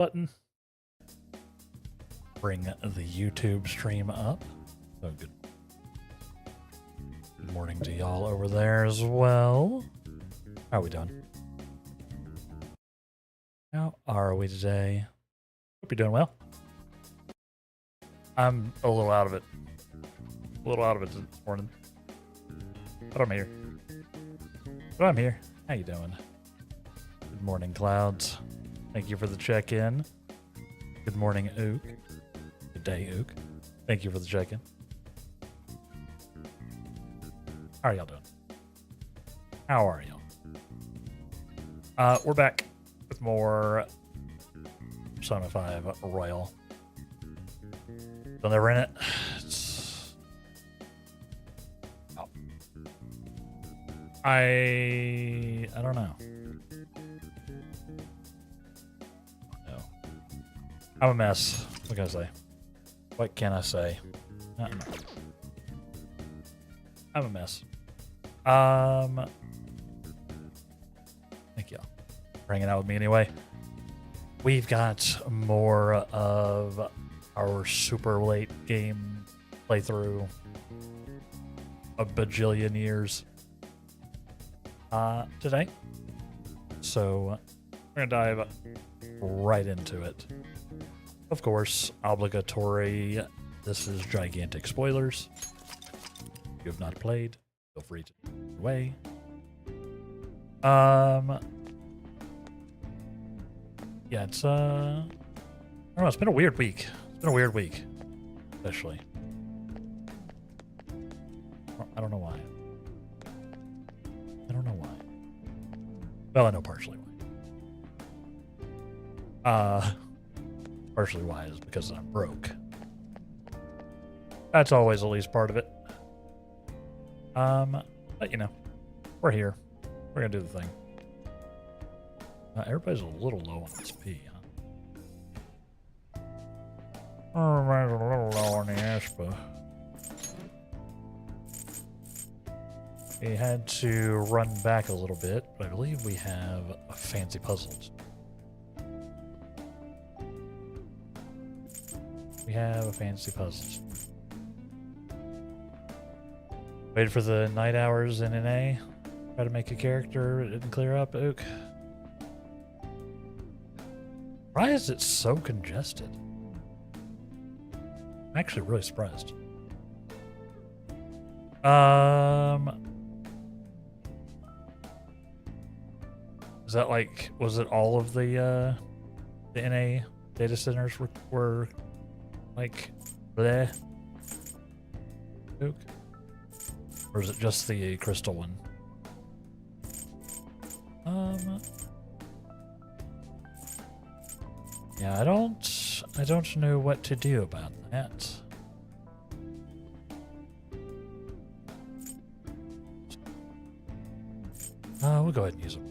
button. Bring the YouTube stream up. So good. Good morning to y'all over there as well. How are we doing? How are we today? Hope you're doing well. I'm a little out of it. A little out of it this morning. But I'm here. But I'm here. How you doing? Good morning, Clouds. Thank you for the check-in. Good morning, Ook. Good day, Ook. Thank you for the check-in. How are y'all doing? How are y'all? We're back with more Persona 5 Royal. Still never in it. Oh. I don't know. No. I'm a mess. What can I say? What can I say? I'm a mess. Thank y'all for hanging out with me anyway. We've got more of our super late game playthrough a bajillion years today. So we're gonna dive right into it. Of course, obligatory. This is gigantic spoilers. If you have not played, feel free to go away. Yeah, it's I don't know, it's been a weird week. It's been a weird week, especially. I don't know why. I don't know why. Well, I know partially why. Partially why is because I'm broke. That's always at least part of it. But you know, we're here. We're gonna do the thing. Everybody's a little low on SP, huh? Everybody's a little low on the SP. We had to run back a little bit, but I believe we have a fancy puzzles. We have a fancy puzzles. Waited for the night hours in NA. Try to make a character. It didn't clear up, Ook. Why is it so congested? I'm actually really surprised. Is that like, was it all of the NA data centers were like bleh? Ook? Or is it just the crystal one? Yeah, I don't know what to do about that. We'll go ahead and use them.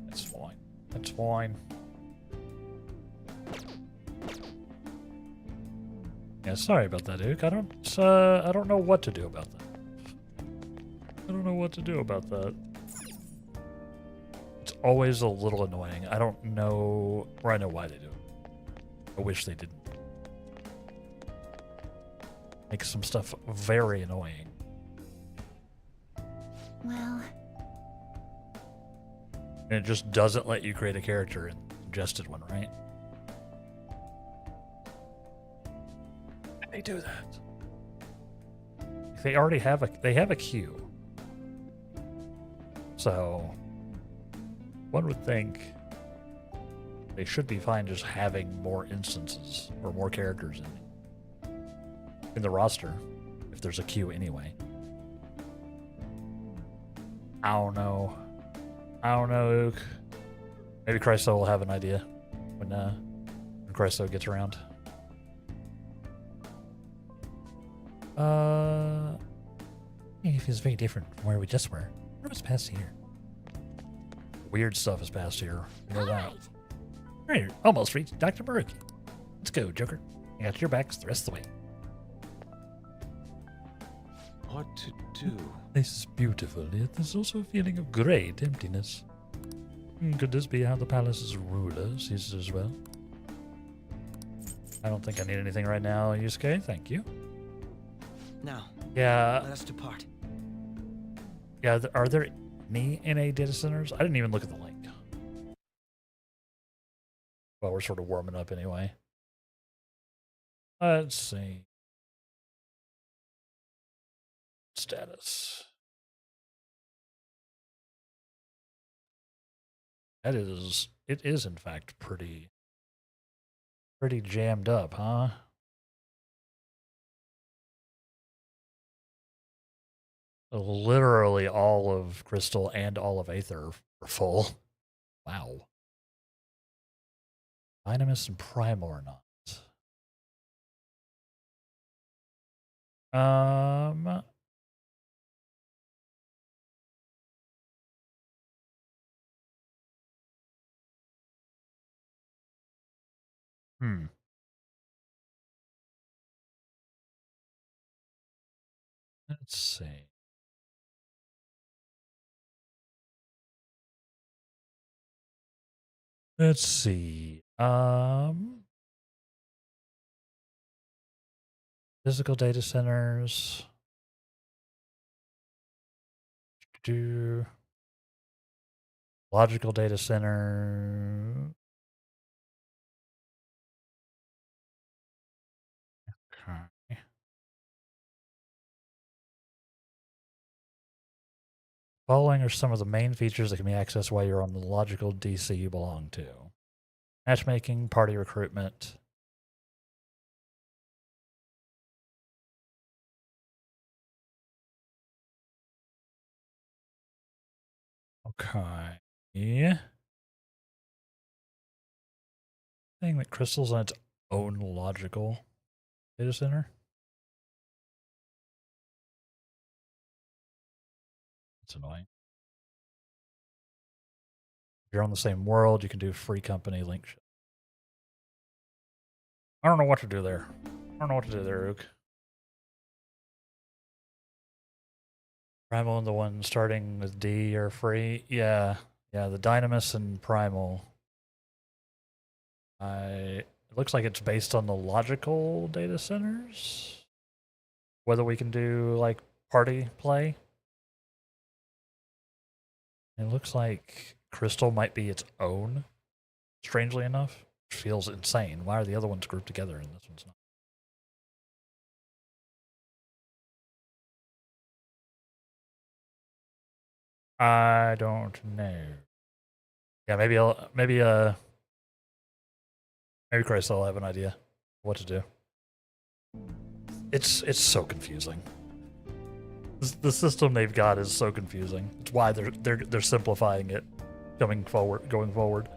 That's fine. That's fine. Yeah, sorry about that, Ook. I don't know what to do about that. I don't know what to do about that. It's always a little annoying. I don't know, or I know why they do it. I wish they didn't. Makes some stuff very annoying. Well... And it just doesn't let you create a character in the suggested one, right? They do that. They already have a queue. So one would think they should be fine just having more instances or more characters in the roster if there's a queue anyway. I don't know. I don't know, Ook. Maybe Chryso will have an idea when Chryso gets around. It feels very different from where we just were. What was past here? Weird stuff is past here. You know that. Right, almost reached Dr. Maruki. Let's go, Joker. I got your backs the rest of the way. what to do. This is beautiful, yet there's also a feeling of great emptiness. Could this be how the palace's ruler sees it as well? I don't think I need anything right now, Yusuke. Thank you. Now, Yeah. let us depart. Yeah, are there any NA data centers? I didn't even look at the link. Well, we're sort of warming up anyway. Let's see. Status. It is in fact pretty jammed up, huh? Literally all of Crystal and all of Aether are full. Wow. Dynamis and Primal are not. Hmm. Let's see. Let's see. Physical data centers. Do logical data center. Okay. Following are some of the main features that can be accessed while you're on the logical DC you belong to. Matchmaking, party recruitment. Okay. Yeah. Saying that Crystal's on its own logical data center. That's annoying. If you're on the same world, you can do free company link. I don't know what to do there. I don't know what to do there, Ook. Primal and the one starting with D are free. Yeah. Yeah, the Dynamis and Primal. It looks like it's based on the logical data centers. Whether we can do like party play. It looks like Crystal might be its own, strangely enough. Which feels insane. Why are the other ones grouped together and this one's not? I don't know. Yeah, maybe Chris will have an idea what to do. It's so confusing. The system they've got is so confusing. It's why they're simplifying it going forward.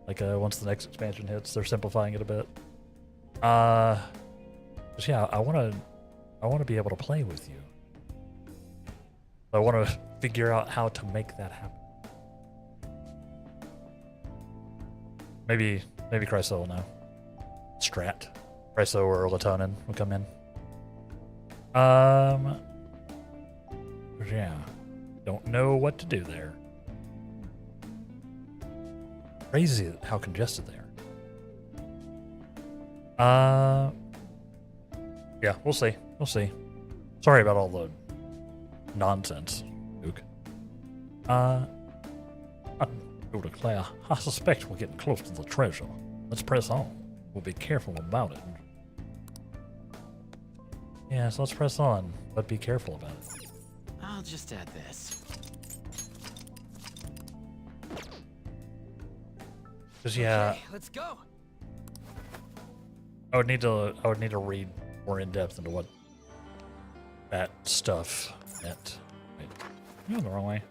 Like once the next expansion hits, they're simplifying it a bit. Just, yeah, I wanna be able to play with you. I want to figure out how to make that happen. Maybe Chryso will know. Strat. Chryso or Latonin will come in. Yeah. Don't know what to do there. Crazy how congested they are. Yeah, we'll see. We'll see. Sorry about all the nonsense, Luke. I do declare, I suspect we're getting close to the treasure. Let's press on. We'll be careful about it. Yeah, so let's press on, but be careful about it. I'll just add this. Cause yeah, Okay, let's go. I would need to read more in depth into what that stuff meant. Wait, I'm going the wrong way.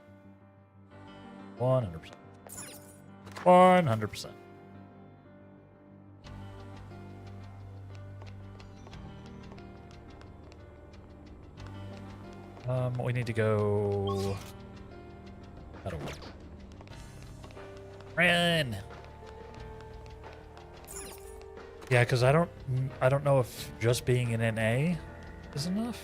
100%. 100%. We need to go that way. Run. Yeah, because I don't know if just being an NA is enough.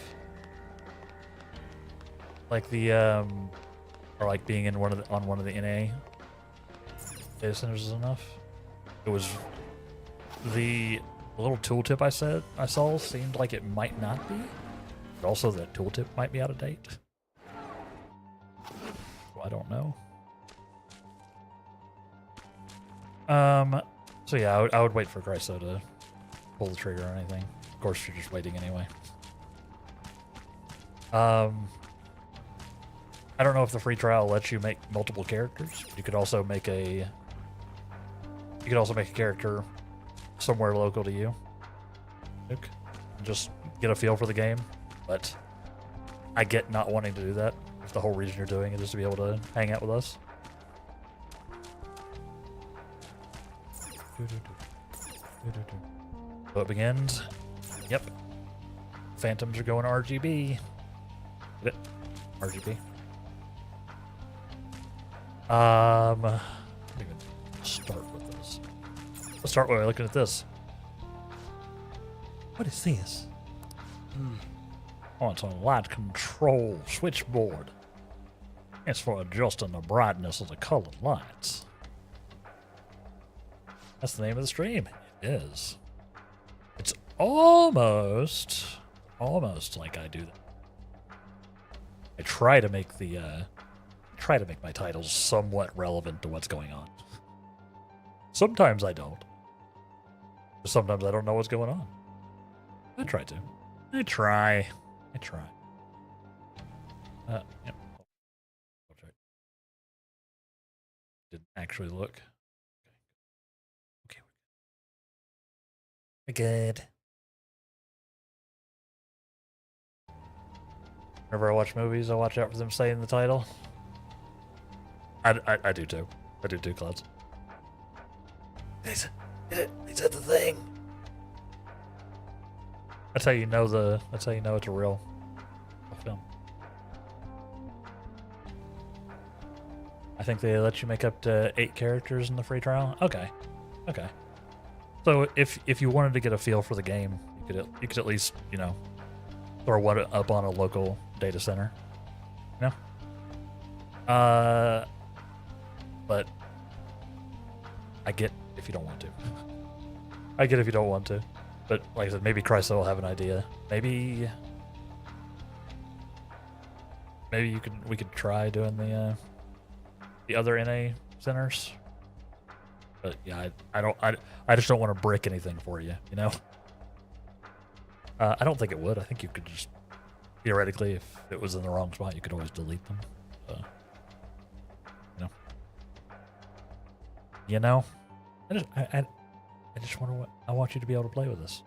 like the or like being in on one of the NA data centers is enough. It was the little tooltip I saw seemed like it might not be, but also that tooltip might be out of date. So I don't know. So yeah, I would wait for Chryso to pull the trigger or anything. Of course, you're just waiting anyway. I don't know if the free trial lets you make multiple characters. You could also make a character somewhere local to you. Just get a feel for the game. But I get not wanting to do that if the whole reason you're doing it is to be able to hang out with us. So it begins. Yep. Phantoms are going RGB. Get it? RGB. Let me even start with this. Let's start by looking at this. What is this? Oh, it's a light control switchboard. It's for adjusting the brightness of the colored lights. That's the name of the stream. It is. It's almost like I do that. I try to make my titles somewhat relevant to what's going on. Sometimes I don't. Sometimes I don't know what's going on. I try to. I try. Yep. Didn't actually look. Okay. We're good. Whenever I watch movies, I watch out for them saying the title. I do too. I do too, Clouds. They said the thing. That's how you know it's a real film. I think they let you make up to 8 characters in the free trial. Okay. So if you wanted to get a feel for the game, you could at least, throw one up on a local data center. But I get if you don't want to. But like I said, maybe Chryso will have an idea. Maybe we could try doing the other NA centers. But yeah, I just don't want to brick anything for you, I don't think it would. I think you could just theoretically, if it was in the wrong spot, you could always delete them. I want you to be able to play with this.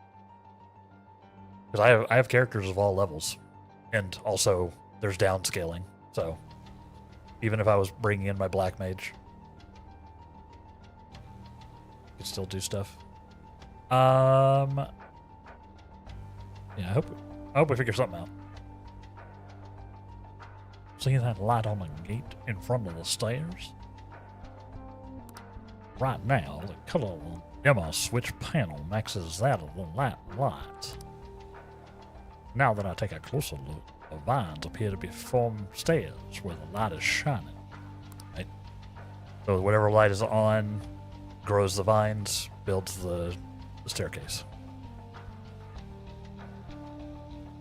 Because I have characters of all levels. And also, there's downscaling. So, even if I was bringing in my Black Mage, you could still do stuff. Yeah, I hope we figure something out. See that light on the gate in front of the stairs? Right now, the color of the demo switch panel matches that of the light. Now that I take a closer look, the vines appear to be formed stairs where the light is shining. Right? So whatever light is on grows the vines, builds the staircase.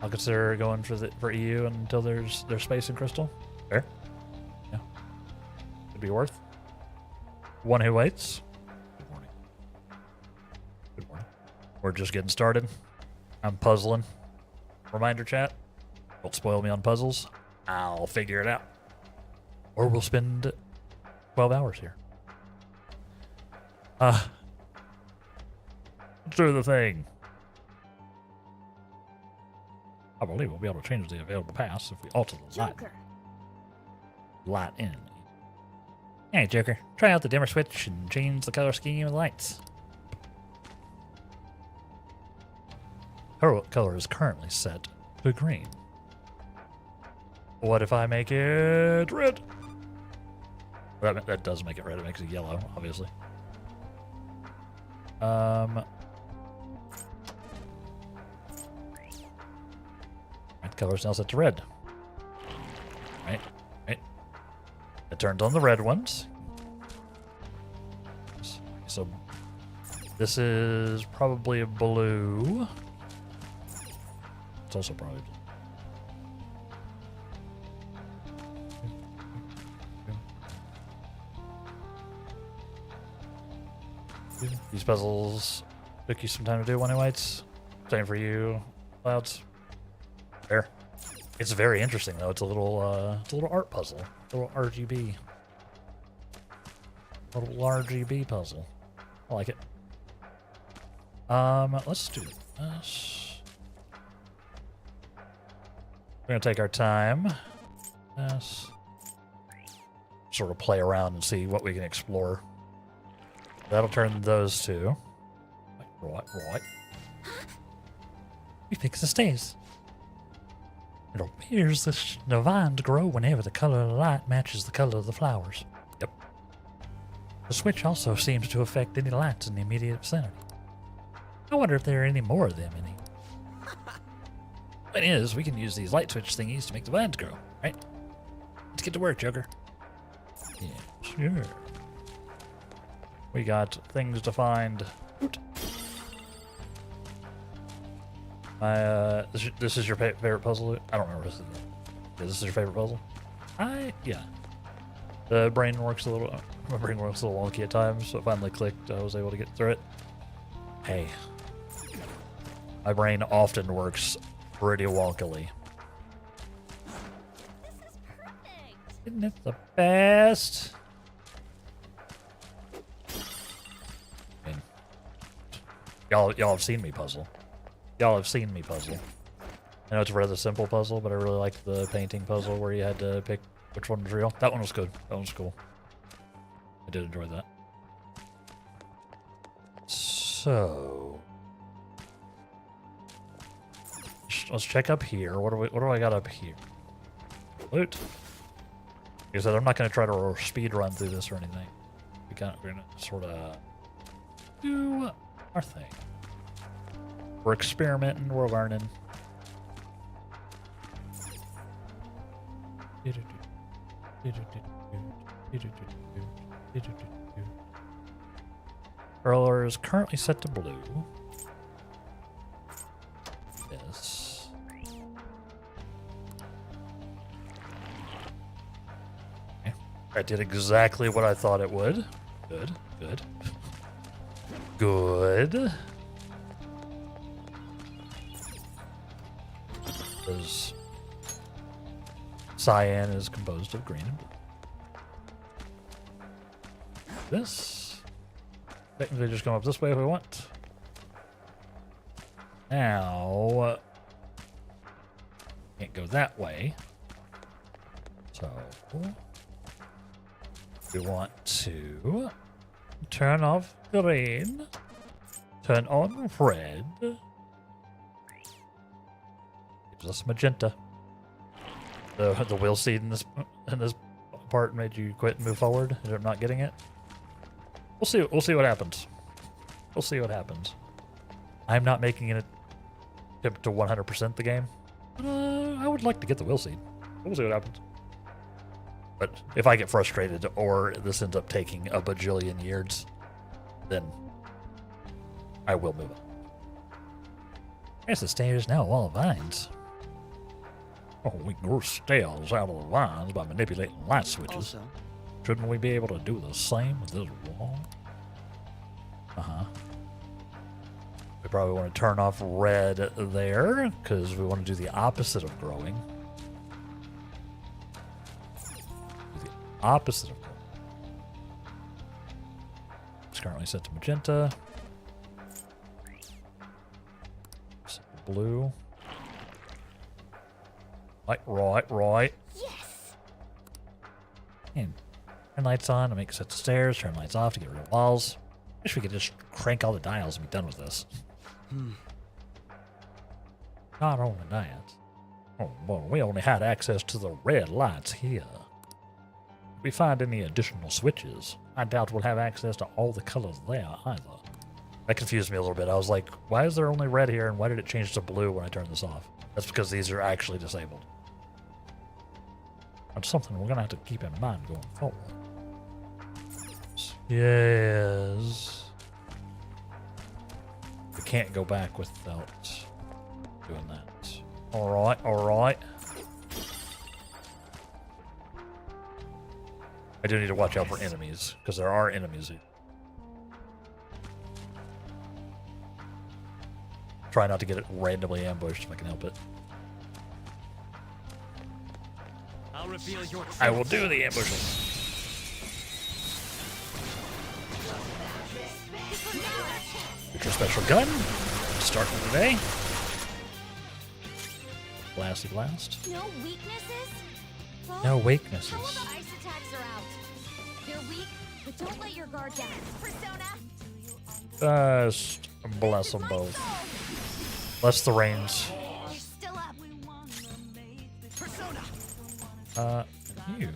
I'll consider going for EU until there's space in Crystal. Fair. Yeah. Could be worth. One who waits. Good morning. Good morning. We're just getting started. I'm puzzling. Reminder chat. Don't spoil me on puzzles. I'll figure it out. Or we'll spend 12 hours here. Let's do the thing. I believe we'll be able to change the available paths if we alter the light in. Hey, Joker. Try out the dimmer switch and change the color scheme of the lights. Her color is currently set to green. What if I make it red? That does make it red. It makes it yellow, obviously. That color's now set to red. It turns on the red ones. So this is probably a blue. It's also probably blue. These puzzles took you some time to do, One Whites. Same for you, Clouds. There. It's very interesting though. It's a little art puzzle. A little RGB. A little RGB puzzle. I like it. Let's do this. We're gonna take our time. Yes. Sort of play around and see what we can explore. That'll turn those two. Right. We fix the stairs. It appears the vines grow whenever the color of the light matches the color of the flowers. Yep. The switch also seems to affect any lights in the immediate vicinity. I wonder if there are any more of them in here. Point is, we can use these light switch thingies to make the vines grow, right? Let's get to work, Joker. Yeah, sure. We got things to find. This is your favorite puzzle? I don't remember. This is your favorite puzzle? Yeah. My brain works a little wonky at times, so it finally clicked. I was able to get through it. Hey. My brain often works pretty wonkily. This is perfect. Isn't it the best? I mean, y'all have seen me puzzle. Y'all have seen me puzzle. I know it's a rather simple puzzle, but I really like the painting puzzle where you had to pick which one was real. That one was good. That one was cool. I did enjoy that. So let's check up here. What do I got up here? Loot. Like I said, I'm not going to try to speed run through this or anything. We're going to sort of do our thing. We're experimenting, we're learning. Roller is currently set to blue. Yes. Okay. I did exactly what I thought it would. Good, good. Good. Because cyan is composed of green and blue. This. Technically just come up this way if we want. Now, can't go that way. So, we want to turn off green, turn on red, gives us magenta. The wheel seed in this part made you quit and move forward. Ended up not getting it. We'll see what happens. We'll see what happens. I'm not making an attempt to 100% the game. I would like to get the wheel seed. We'll see what happens. But if I get frustrated or this ends up taking a bajillion years, then I will move on. There's the stairs now, wall of vines. Oh, we can grow stairs out of the vines by manipulating light switches. Also, Shouldn't we be able to do the same with this wall? Uh-huh. We probably want to turn off red there, because we want to do the opposite of growing. Do the opposite of growing. It's currently set to magenta. Set to blue. Right. Yes. And turn lights on to make set to stairs, turn lights off to get rid of walls. Wish we could just crank all the dials and be done with this. Not only that. Oh, well, we only had access to the red lights here. If we find any additional switches, I doubt we'll have access to all the colors there either. That confused me a little bit. I was like, why is there only red here and why did it change to blue when I turned this off? That's because these are actually disabled. That's something we're gonna have to keep in mind going forward. Yes. We can't go back without doing that. Alright, alright. I do need to watch out for enemies, because there are enemies here. Try not to get it randomly ambushed if I can help it. I'll reveal your truth. I will do the ambushing. Get your special gun. Start for the day. Blasty blast. No weaknesses? Well, No all weaknesses. of the ice attacks are out. They're weak, but don't let your guard down. Persona! Just bless them both. Bless the rains. You're still up. Persona. You.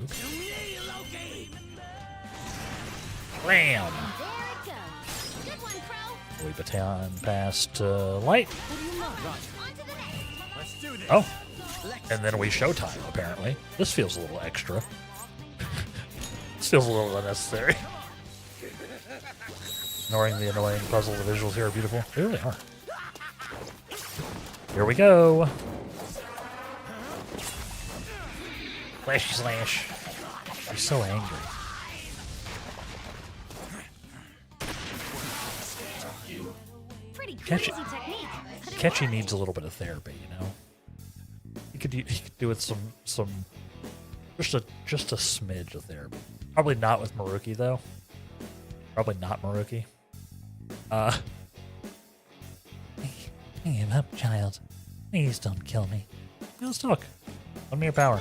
Blam! There it goes. Good one, Crow. We baton past light. What do you want? On to the next. Let's do this. Oh. And then we showtime, apparently. This feels a little extra. This feels a little unnecessary. Ignoring the annoying puzzle, the visuals here are beautiful. They really are. Here we go. Flashy slash. She's so angry. Pretty Catch crazy it. technique. but it Catchy worked. needs a little bit of therapy, you know. He could do with some just a smidge of therapy. Probably not with Maruki though. Probably not Maruki. Give up, child. Please don't kill me. Let's talk. Lend me your power.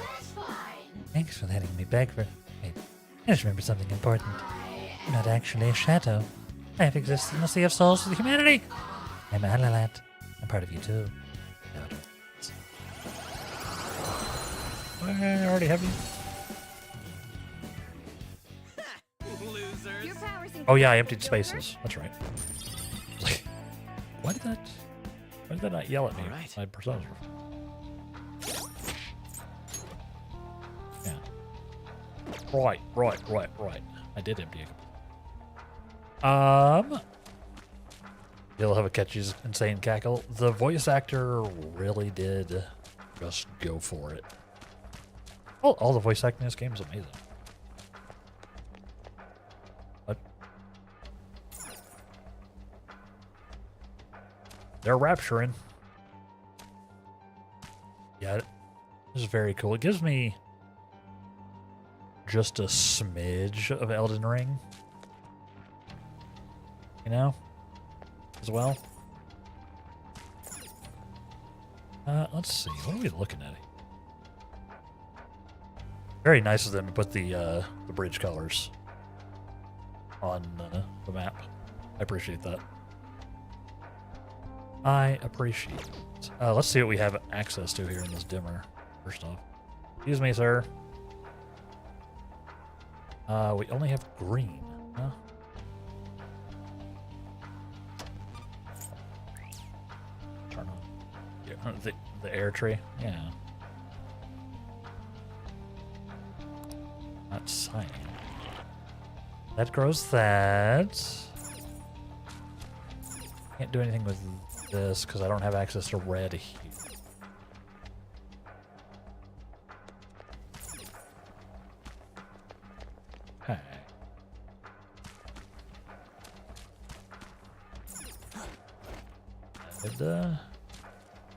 Thanks for letting me beg for. Wait, I just remembered something important. I'm not actually a shadow. I have existed in the sea of souls with humanity. I'm Alalat. I'm part of you too. No, I don't. I already have you. Losers. Your powers Oh yeah, I emptied spaces. That's right. Why did that not yell at me? All right. My personas were. Yeah. Right. I did empty it. You'll have a Catchy's insane cackle. The voice actor really did just go for it. All the voice acting in this game is amazing. What? They're rapturing. Yeah, this is very cool. It gives me just a smidge of Elden Ring. You know? As well. Let's see. What are we looking at? Very nice of them to put the bridge colors on the map. I appreciate that. I appreciate it. Let's see what we have access to here in this dimmer. First off. Excuse me, sir. We only have green. Huh? Turn on. Yeah, the air tree. Yeah. Not cyan. That grows that. Can't do anything with this because I don't have access to red here. Okay.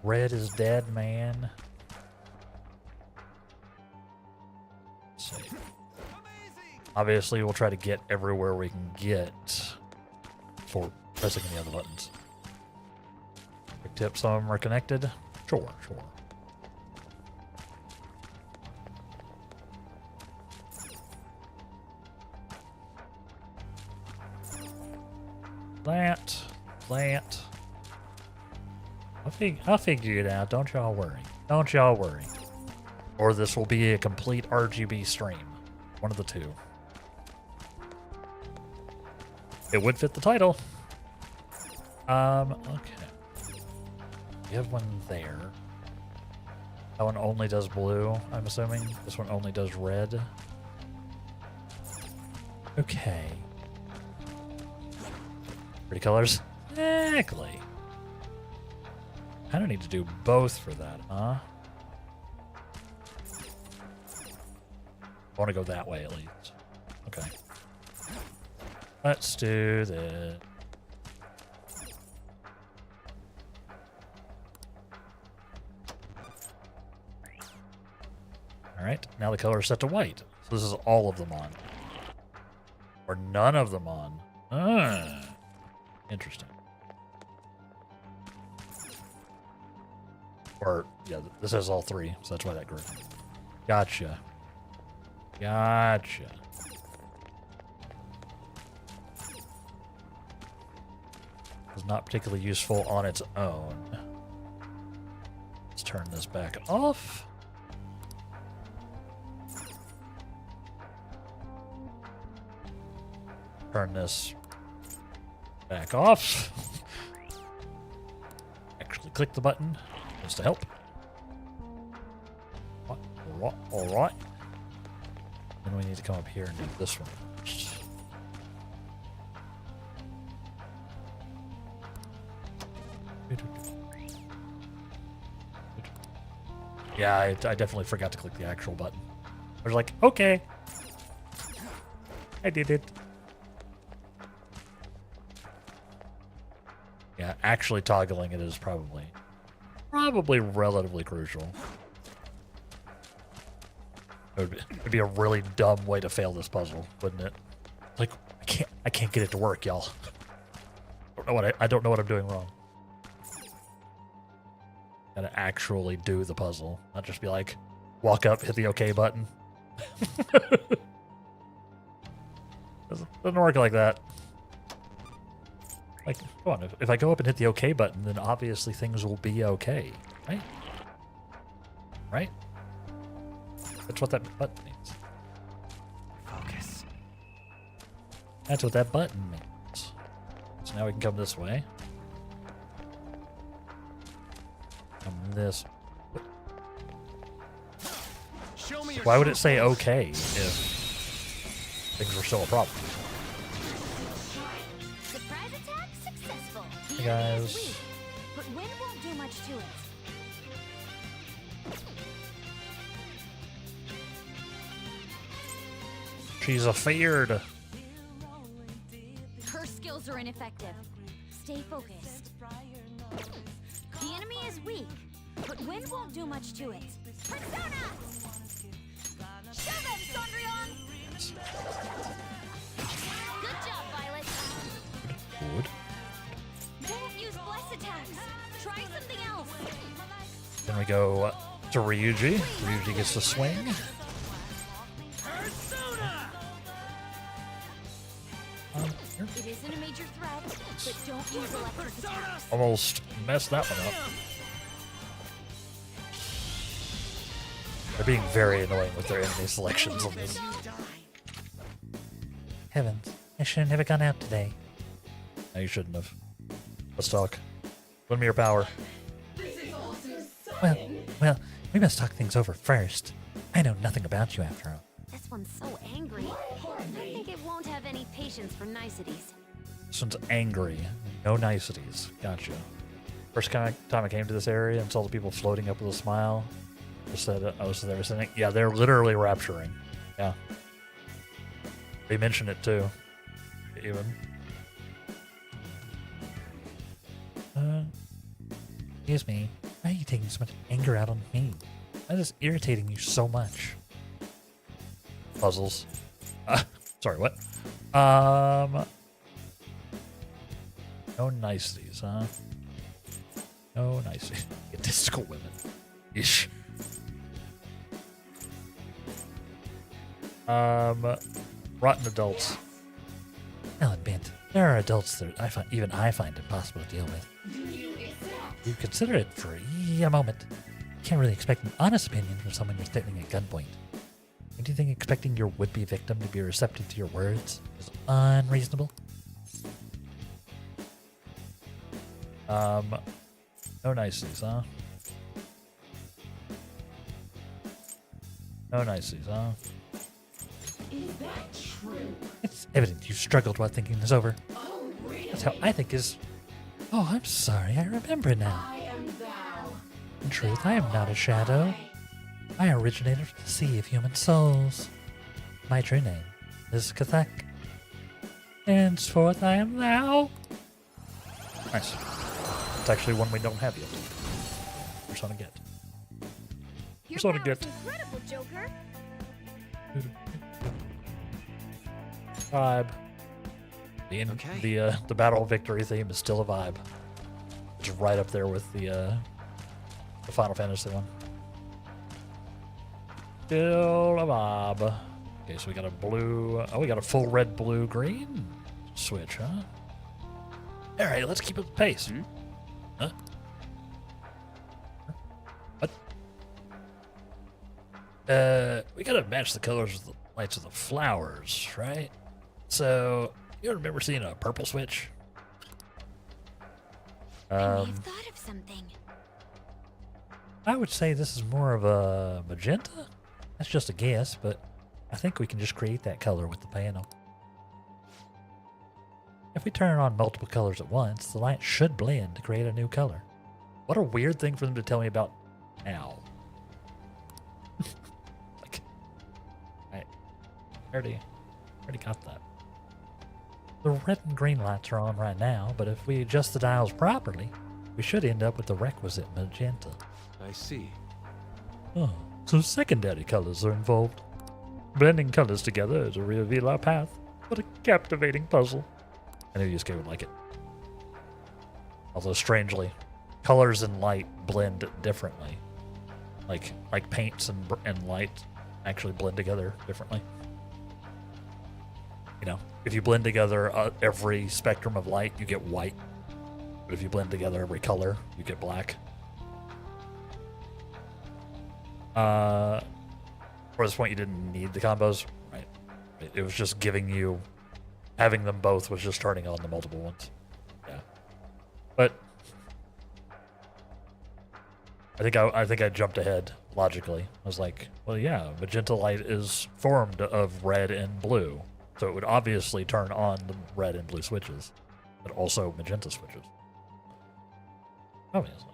Red is dead, man. Let's see. Obviously, we'll try to get everywhere we can get for pressing any other buttons. Quick tip, some of them are connected. Sure. That. I'll figure it out. Don't y'all worry. Or this will be a complete RGB stream. One of the two. It would fit the title. Okay. We have one there. That one only does blue, I'm assuming. This one only does red. Okay. Pretty colors? Exactly. I don't need to do both for that, huh? I want to go that way at least. Okay. Let's do this. Alright, now the color is set to white. So this is all of them on. Or none of them on. Ah, interesting. Or, yeah, this has all three, so that's why that grew. Gotcha. Gotcha. It's not particularly useful on its own. Let's turn this back off. Turn this back off. Actually click the button just to help. All right. Then we need to come up here and do this one first. Yeah, I definitely forgot to click the actual button. I was like, okay. I did it. Yeah, actually toggling it is probably relatively crucial. It'd be a really dumb way to fail this puzzle, wouldn't it? Like, I can't get it to work, y'all. I don't know what I'm doing wrong. Gotta actually do the puzzle, not just be like, walk up, hit the OK button. Doesn't work like that. Like, come on, if I go up and hit the OK button, then obviously things will be okay, right? Right? That's what that button means. Focus. That's what that button means. So now we can come this way. Come this. Show me your Why would true it say form. okay if things were still a problem? Surprise attack successful. The Hey, enemy is guys. weak, but wind won't do much to it. She's afeared. Her skills are ineffective. Stay focused. The enemy is weak, but wind won't do much to it. Persona! Show them, Sondrion! Good job, Violet. Good. Don't use bless attacks. Try something else. Then we go to Ryuji. Ryuji gets to swing. Persona! Here. It isn't a major threat, but don't use electric attacks. Almost messed that one up. They're being very annoying with their enemy selections on this. Heavens, I shouldn't have gone out today. No, you shouldn't have. Let's talk. Lend me your power. Well, we must talk things over first. I know nothing about you after all. This one's so angry. I think it won't have any patience for niceties. This one's angry. No niceties. Gotcha. First time I came to this area and saw the people floating up with a smile, just said I was there saying, yeah, they're literally rapturing. Yeah. They mentioned it too. Even. Excuse me, why are you taking so much anger out on me? That is irritating you so much. Puzzles. Sorry, what? No niceties, huh? No niceties. Egotistical women. Ish. Rotten adults. I'll admit, there are adults that even I find impossible to deal with. You consider it for a moment. You can't really expect an honest opinion from someone you're threatening at gunpoint. Do you think expecting your would-be victim to be receptive to your words is unreasonable? No niceties, huh? No niceties, huh? It's evident you've struggled while thinking this over. That's how I think is... Oh, I'm sorry, I remember now. In truth, I am not a shadow. I originated from the sea of human souls. My true name is Kathak. Henceforth I am thou. Nice. It's actually one we don't have yet. Persona get. Your Persona power's get. incredible, Joker. Vibe. Okay. The battle victory theme is still a vibe. It's right up there with the Final Fantasy one. Still a vibe. Okay, so we got a blue. Oh, we got a full red, blue, green switch, huh? All right, let's keep up the pace. Huh? What? We gotta match the colors with the lights of the flowers, right? So, you remember seeing a purple switch? I may have thought of something. I would say this is more of a magenta. That's just a guess, but I think we can just create that color with the panel. If we turn on multiple colors at once, the light should blend to create a new color. What a weird thing for them to tell me about now. Like, I already got that. The red and green lights are on right now, but if we adjust the dials properly, we should end up with the requisite magenta. I see. Oh, so secondary colors are involved. Blending colors together to reveal our path. What a captivating puzzle. I knew Yusuke would like it. Although strangely, colors and light blend differently. Like paints and light actually blend together differently. You know, if you blend together every spectrum of light, you get white. But if you blend together every color, you get black. For this point, you didn't need the combos, right? It was just giving you, having them both was just turning on the multiple ones. Yeah, but I think I jumped ahead logically. I was like, well, yeah, magenta light is formed of red and blue, so it would obviously turn on the red and blue switches, but also magenta switches. Obviously.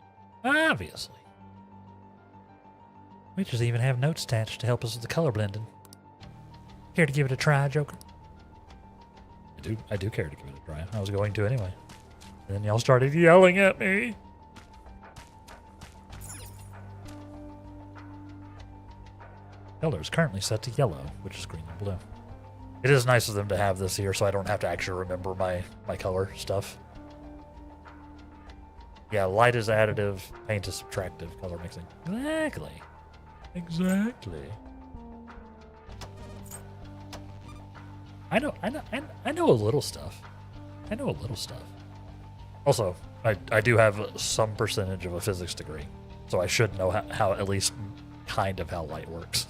We just even have notes attached to help us with the color blending. Care to give it a try, Joker? I do care to give it a try. I was going to anyway. And then y'all started yelling at me. Color is currently set to yellow, which is green and blue. It is nice of them to have this here so I don't have to actually remember my color stuff. Yeah, light is additive, paint is subtractive, color mixing. Exactly. I know a little stuff. Also, I do have some percentage of a physics degree, so I should know how at least kind of how light works.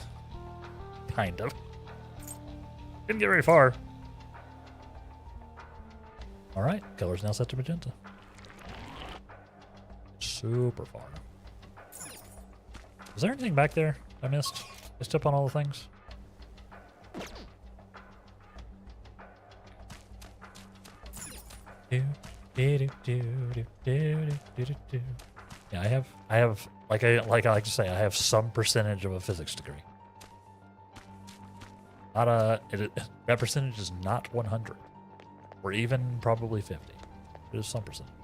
Kind of. Didn't get very far. All right, color's now set to magenta. Super far. Is there anything back there I missed? I stepped on all the things. Yeah, I have like I like to say, I have some percentage of a physics degree. Not that percentage is not 100, or even probably 50. It is some percentage.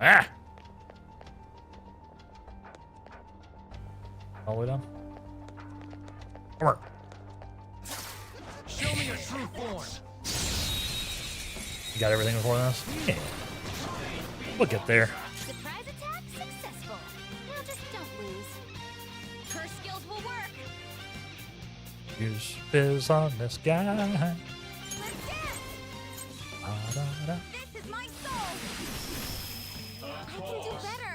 Ah! All the way down. Come on. Show me your true form. You got everything before this? Yeah. We'll get there. Surprise attack successful. Now just don't lose. Her skills will work. Use fizz on this guy. Let's dance. Da-da-da. This is my soul. I can do better.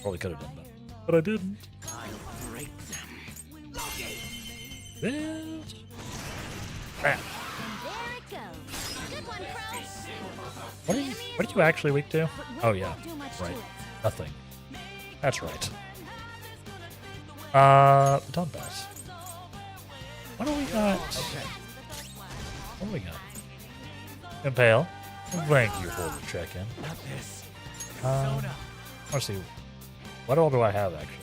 Probably could have done that, but I didn't. I'll break them. Fizz. Ah. There it goes. Good one, Crow. What are you actually weak to? But Oh wind yeah, won't do much to right. it. Nothing. That's right. Baton Pass. What do we got? Okay. What do we got? Impale. Thank you for the check-in. Not this. Let's see. What all do I have, actually?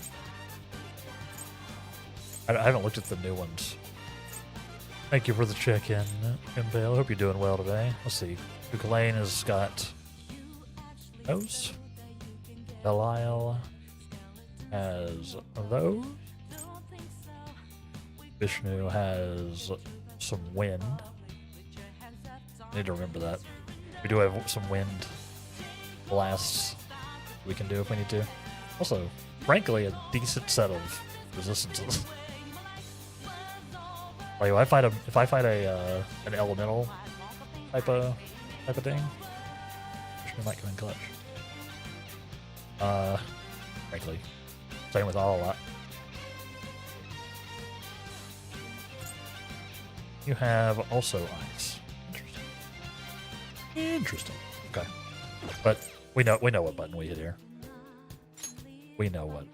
I haven't looked at the new ones. Thank you for the check-in, Impale. Hope you're doing well today. Let's see. Ukulane has got those. Belial has those. Vishnu has some wind. I need to remember that. We do have some wind blasts we can do if we need to. Also, frankly, a decent set of resistances. Like if I fight a an elemental type of thing, Vishnu might come in clutch. Frankly, same with all a lot. You have also ice. Interesting. Interesting. Okay, but we know what button we hit here. We know what.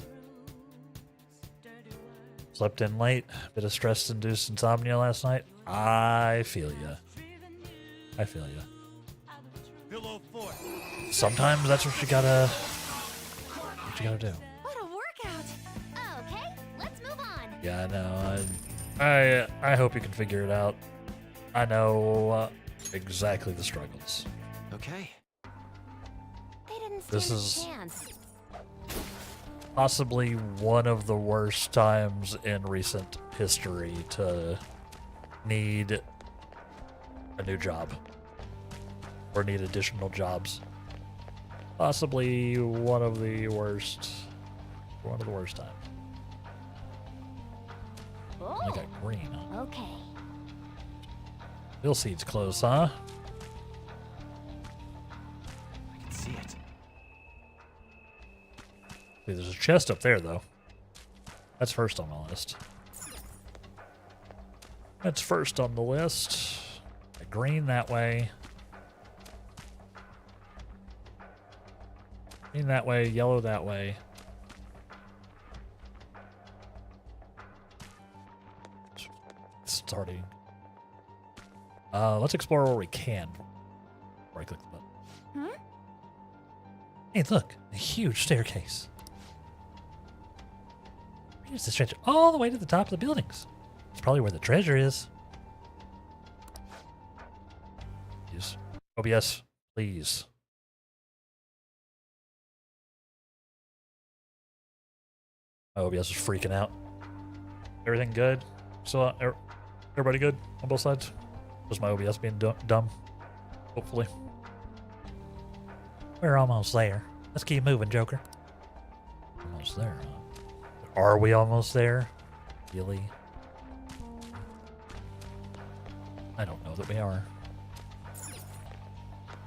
Slept in late. Bit of stress-induced insomnia last night. I feel ya. I feel ya. Sometimes that's what you gotta do. What a workout! Okay, let's move on. Yeah, I know. I hope you can figure it out. I know exactly the struggles. Okay. They didn't stand This a is- chance. Possibly one of the worst times in recent history to need a new job or need additional jobs. Possibly one of the worst times. Oh, I got green. Huh? okay. Bill seed's close, huh? I can see it. See, there's a chest up there, though. That's first on the list. That's first on the list. Green that way. Green that way, yellow that way. Starting. Let's explore where we can. Before I click the button. Hmm? Hey, look, a huge staircase. Here's the stretch all the way to the top of the buildings. It's probably where the treasure is. Yes. OBS, please. My OBS is freaking out. Everything good? So, everybody good on both sides? Just my OBS being dumb? Hopefully. We're almost there. Let's keep moving, Joker. Almost there, huh? Are we almost there? Really? I don't know that we are.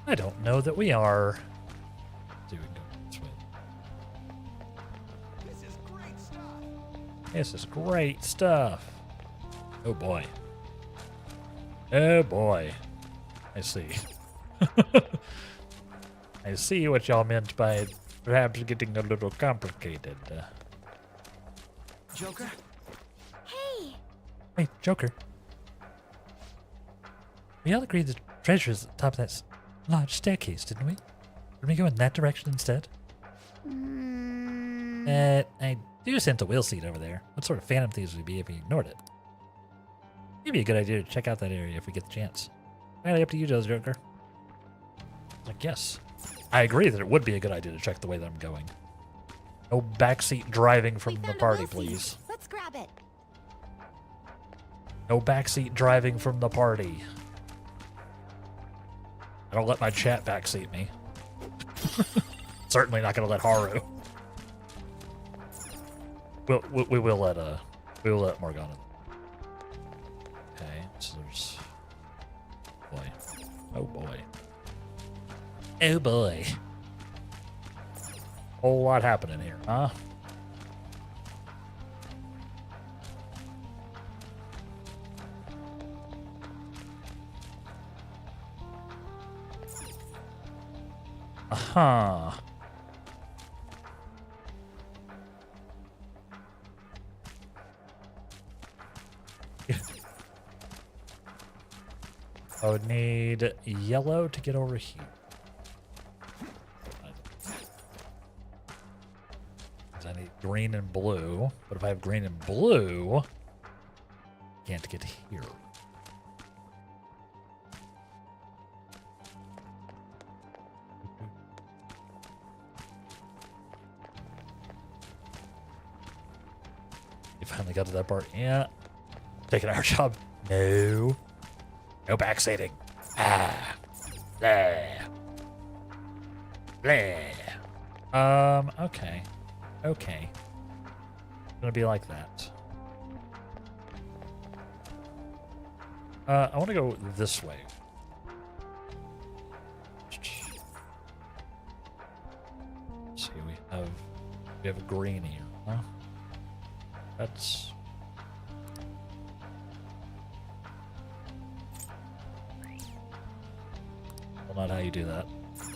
I don't know that we are. Let's see if we can go this way. This is great stuff. This is great stuff. Oh boy. Oh boy. I see. I see what y'all meant by perhaps getting a little complicated. Joker? Hey, Hey, Joker. We all agreed the treasure is at the top of that large staircase, didn't we? Didn't we go in that direction instead? I do sense a will seat over there. What sort of Phantom Thieves would we be if we ignored it? Maybe a good idea to check out that area if we get the chance. Entirely up to you, Joker. Like, yes. I agree that it would be a good idea to check the way that I'm going. No backseat driving from we the found a party, will seat. please. Let's grab it. No backseat driving from the party. I don't let my chat backseat me. Certainly not going to let Haru. We will let Morgana. Okay, so there's boy. Oh boy. Oh boy. Whole lot happening here, huh? Aha. I would need yellow to get over here. 'Cause I need green and blue. But if I have green and blue, I can't get here. You finally got to that part. Yeah. Taking our job. No. No backseating. Ah. Blah. Blah. Okay. Okay. Gonna be like that. I want to go this way. Let's see, we have green here, huh? That's well, not how you do that.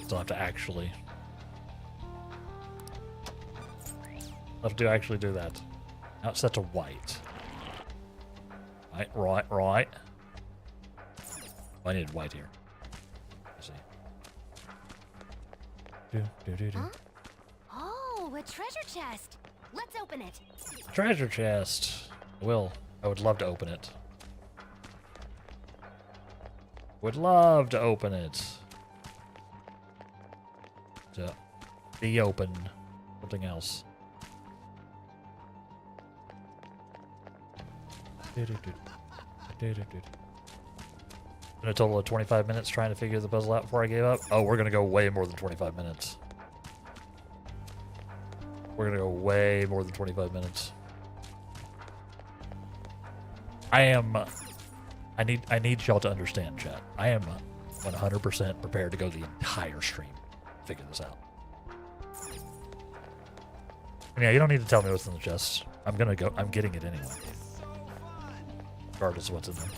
Still have to actually actually do that. Now it's set to white. Right. I needed white here. Let's see. Huh? Oh, a treasure chest. Let's open it. Treasure chest. I would love to open it. Would love to open it. To be open. Something else. Been a total of 25 minutes trying to figure the puzzle out before I gave up. Oh, we're gonna go way more than 25 minutes. We're gonna go way more than 25 minutes. I need y'all to understand, chat. I am 100% prepared to go the entire stream to figure this out. And yeah, you don't need to tell me what's in the chest. I'm getting it anyway. Regardless of what's in there.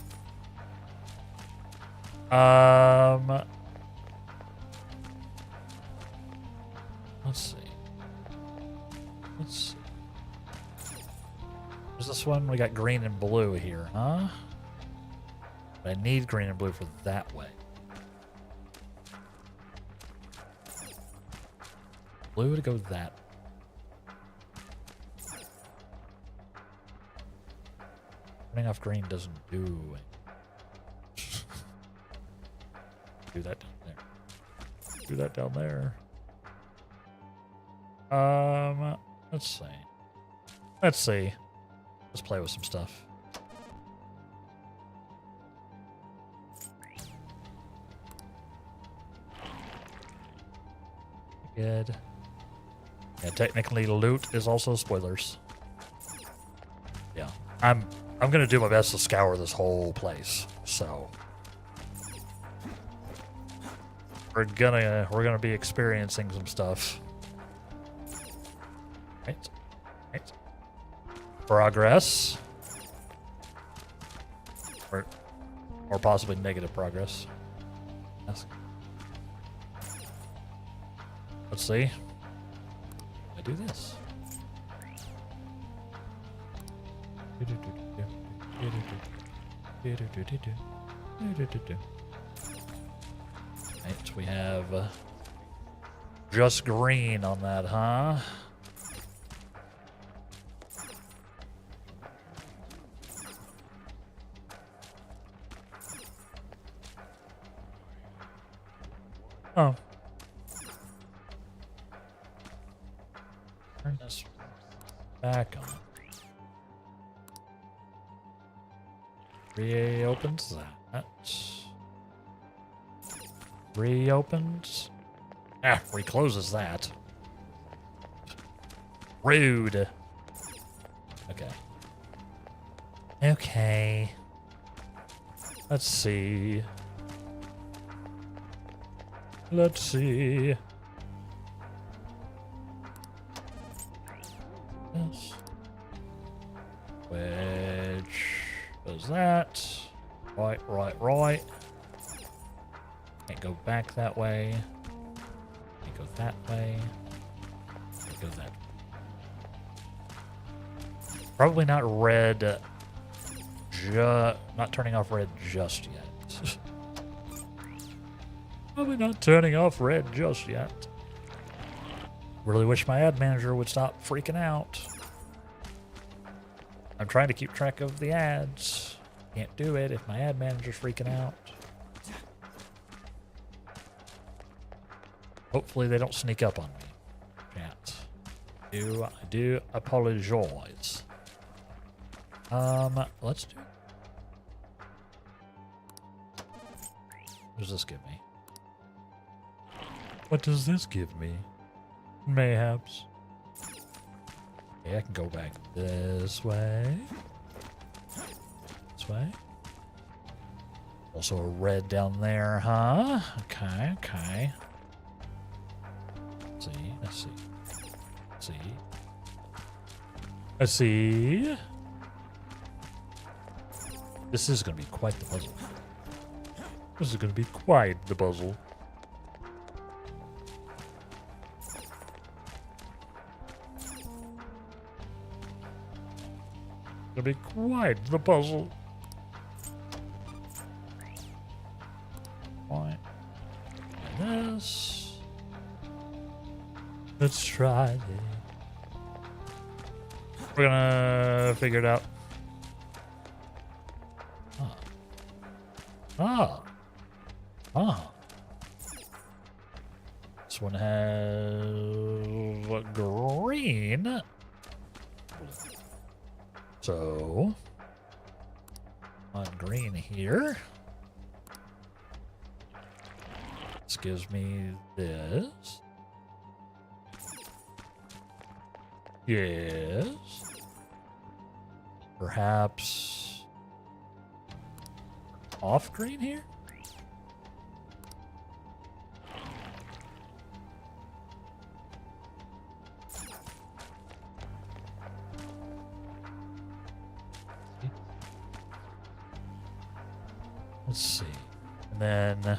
Let's see. Where's this one? We got green and blue here, huh? But I need green and blue for that way. Blue to go that way. Turning off green doesn't do it. Do that down there. Do that down there. Let's see. Let's play with some stuff. Good. Yeah, technically loot is also spoilers. Yeah. I'm gonna do my best to scour this whole place, so we're gonna be experiencing some stuff. Right. Progress. Or possibly negative progress. Yes. Let's see. I do this. Right, we have just green on that, huh? Oh. Turn this back on. Reopens that. Reopens. Ah, recloses that. Rude. Okay. Okay. Let's see. Let's see. Yes. Which does that. Right. Can't go back that way. Can't go that way. Can't go that way. Probably not red. Not turning off red just yet. Probably not turning off red just yet. Really wish my ad manager would stop freaking out. I'm trying to keep track of the ads. Can't do it if my ad manager's freaking out. Hopefully they don't sneak up on me. Chat. I do apologize. Let's do. What does this give me? What does this give me? Mayhaps. Okay, I can go back this way. This way. Also a red down there, huh? Okay, okay. Let's see, let's see. Let's see. Let's see. This is going to be quite the puzzle. This is going to be quite the puzzle. Going to be quite the puzzle. Right. And this. Let's try it. We're gonna figure it out. This one has green. So, on green here. This gives me this. Yes. Perhaps off green here? Let's see. And then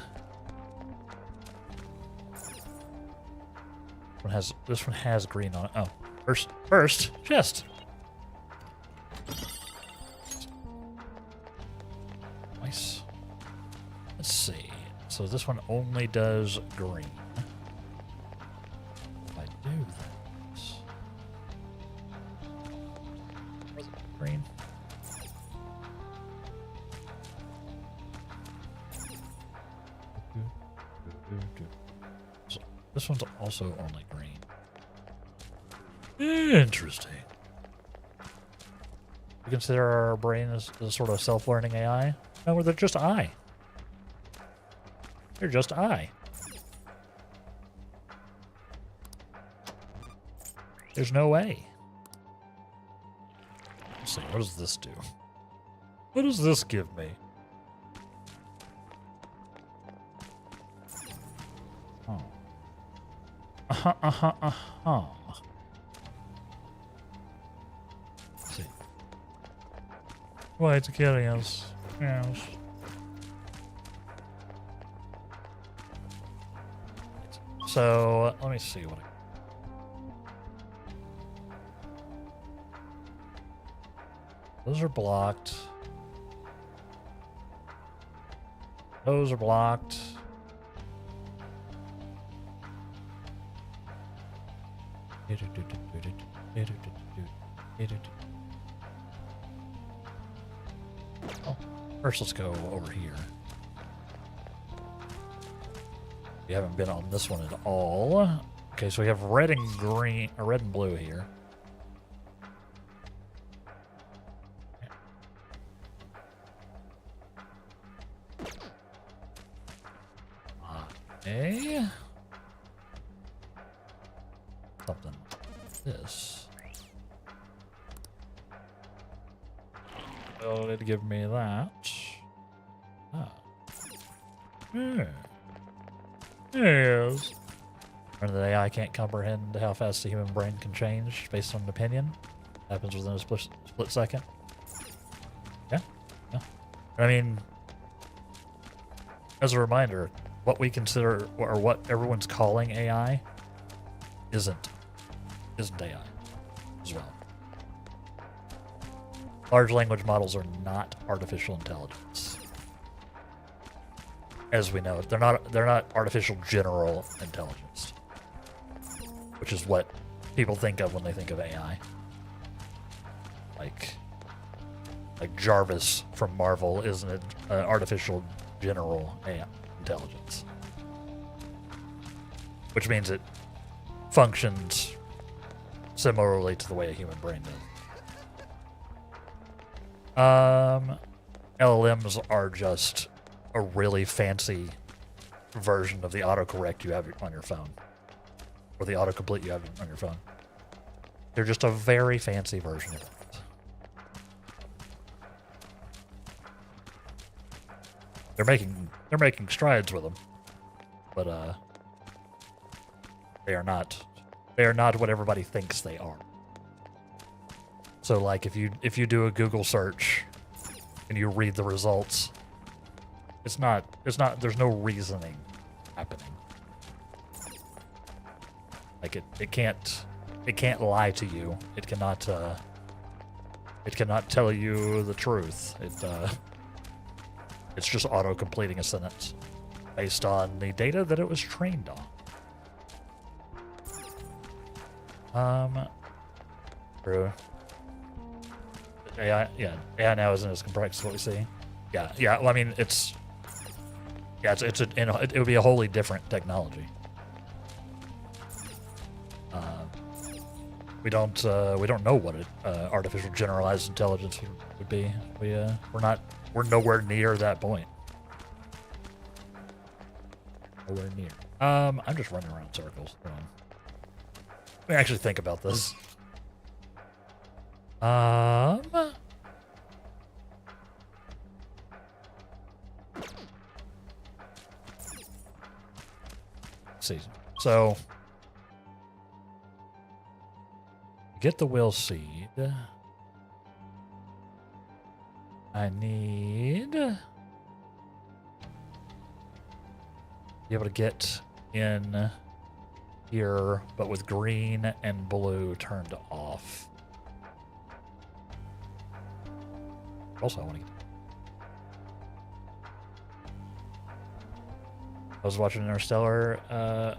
this one has green on it. Oh, first chest. Nice. Let's see. So this one only does green. If I do this, where's it? Green. So this one's also only green. Interesting. We consider our brain as a sort of self-learning AI? No, they're just I. They're just I. There's no way. Let's see, what does this do? What does this give me? Oh. Let's see. Why it's killing us. Yes. So let me see what. Those are blocked. Those are blocked. Oh, first let's go over here. We haven't been on this one at all. Okay, so we have red and green, or red and blue here. Okay. Something like this. Well, it'd give me that. Ah. Yeah. Yes. Learn that AI can't comprehend how fast the human brain can change based on an opinion. Happens within a split second. Yeah. Yeah. I mean, as a reminder, what we consider or what everyone's calling AI isn't AI as well. Large language models are not artificial intelligence. as we know it. They're not artificial general intelligence, which is what people think of when they think of AI. Like Jarvis from Marvel isn't an artificial general AI intelligence, which means it functions similarly to the way a human brain does. LLMs are just a really fancy version of the autocorrect you have on your phone, or the autocomplete you have on your phone. They're just a very fancy version of it. They're making strides with them, but they are not what everybody thinks they are. So like if you do a Google search and you read the results, there's no reasoning happening. Like it can't lie to you. It cannot tell you the truth. It's just auto-completing a sentence based on the data that it was trained on. True. AI now isn't as complex as what we see. Yeah. Well, I mean, it would be a wholly different technology. We don't know what artificial generalized intelligence would be. We're nowhere near that point. Nowhere near. I'm just running around in circles. Hold on. Let me actually think about this. Let's see. So get the will seed. I need to be able to get in here, but with green and blue turned off. Also, I want to get... I was watching Interstellar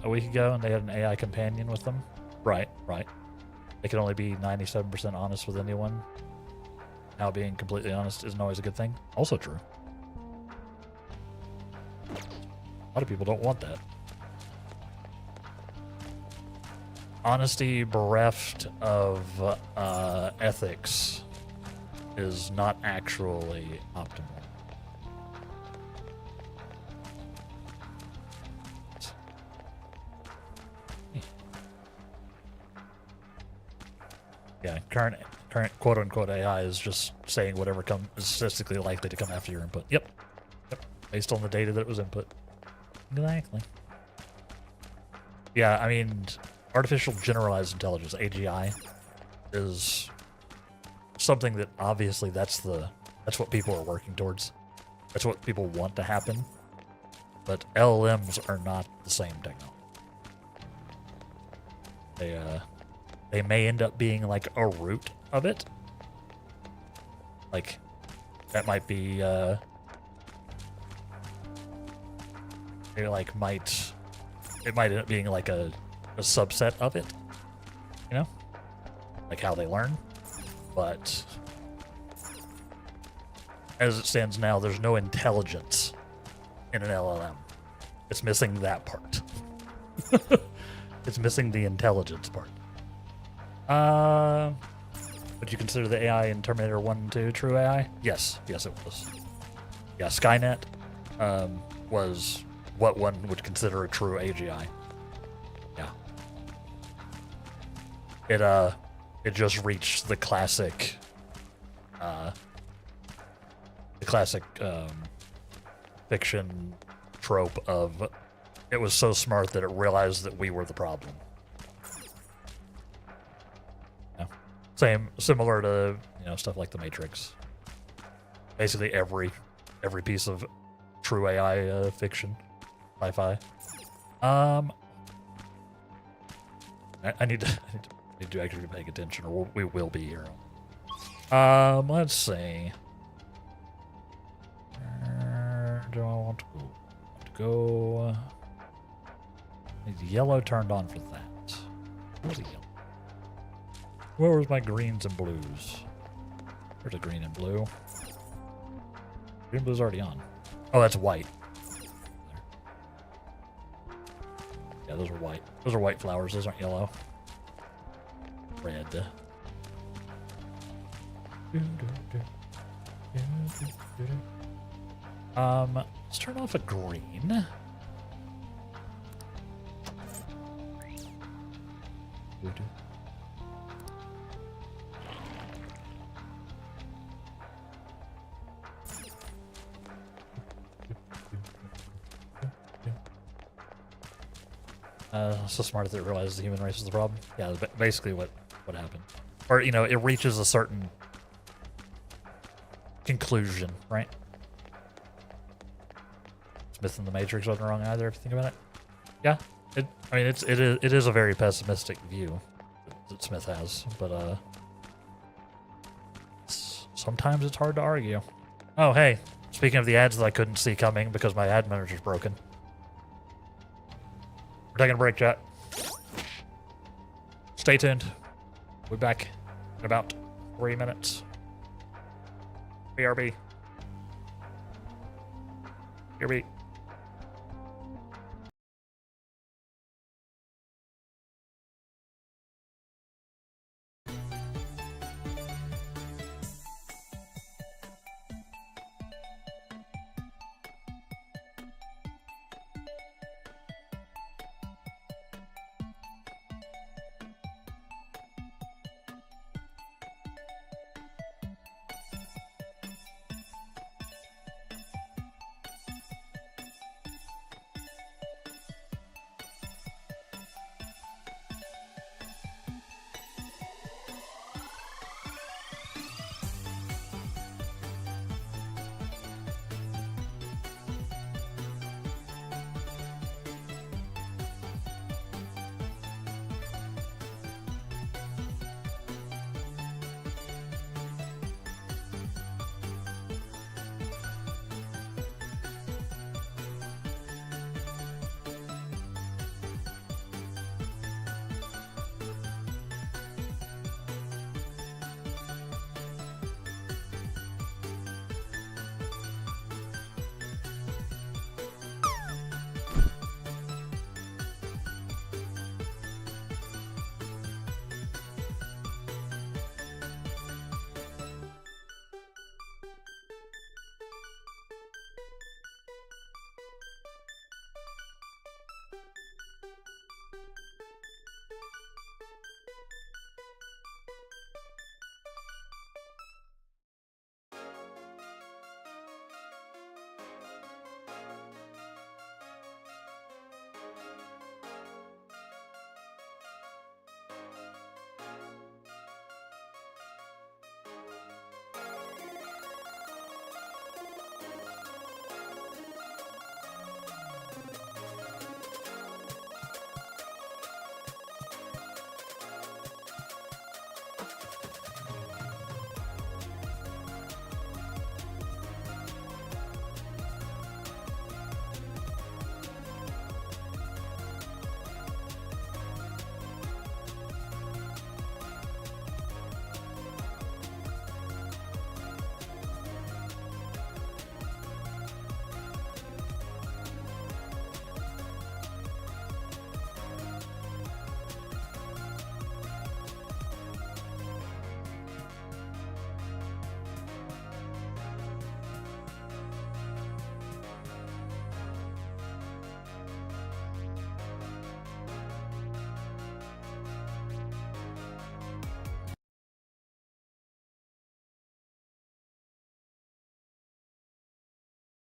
a week ago, and they had an AI companion with them. Right. They can only be 97% honest with anyone. Now, being completely honest isn't always a good thing. Also true. A lot of people don't want that. Honesty bereft of ethics is not actually optimal. Yeah, current quote-unquote AI is just saying whatever is statistically likely to come after your input. Yep. Based on the data that was input. Exactly. Yeah, I mean, artificial generalized intelligence, AGI, is something that obviously that's what people are working towards. That's what people want to happen. But LLMs are not the same technology. They may end up being like a root of it. Like, that might be, it might end up being like a subset of it, you know? Like how they learn. But as it stands now, there's no intelligence in an LLM. It's missing that part. It's missing the intelligence part. Would you consider the AI in Terminator 1 and 2 true AI? Yes, it was. Yeah, Skynet was what one would consider a true AGI. Yeah. It just reached the classic fiction trope of it was so smart that it realized that we were the problem. Similar to, stuff like The Matrix. Basically every piece of true AI fiction, sci-fi. I need to actually be paying attention, or we will be here. Let's see. Where do I want to go? go. Need yellow turned on for that. Where's the yellow? Where was my greens and blues? There's a green and blue. Green and blue's already on. Oh, that's white. Yeah, those are white. Those are white flowers. Those aren't yellow. Red. Let's turn off a green. So smart that it realizes the human race is the problem. Yeah, that's basically what happened. Or, you know, it reaches a certain conclusion, right? Smith and the Matrix wasn't wrong either, if you think about it. Yeah, it is a very pessimistic view that Smith has, but sometimes it's hard to argue. Oh, hey, speaking of the ads that I couldn't see coming because my ad manager's broken. We're taking a break, chat. Stay tuned. We'll be back in about 3 minutes. BRB. BRB.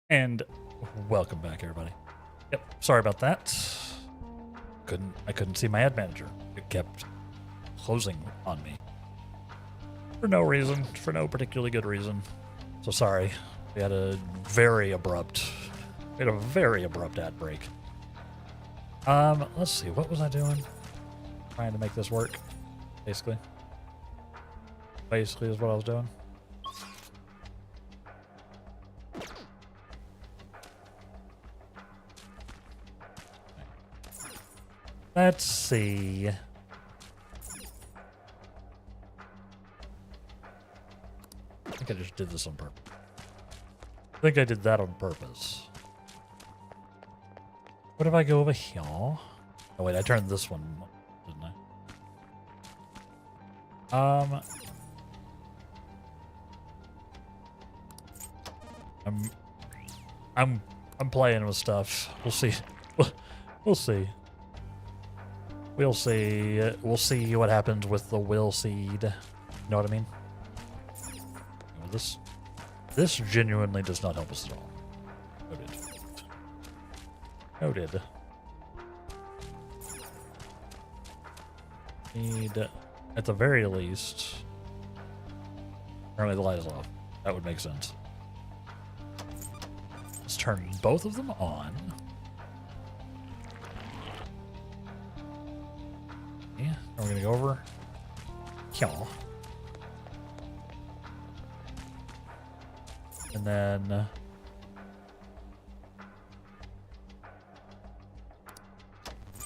And welcome back, everybody. Yep, sorry about that. I couldn't see my ad manager. It kept closing on me. For no reason, for no particularly good reason. So sorry. We had a very abrupt ad break. Let's see, what was I doing? Trying to make this work, basically. Basically is what I was doing. Let's see. I think I just did this on purpose. I think I did that on purpose. What if I go over here? Oh wait, I turned this one, didn't I? I'm playing with stuff. We'll see. We'll see. We'll see. We'll see what happens with the will seed. You know what I mean? This genuinely does not help us at all. Noted. Need, at the very least. Apparently the light is off. That would make sense. Let's turn both of them on. Yeah, and we're gonna go over. Yeah. And then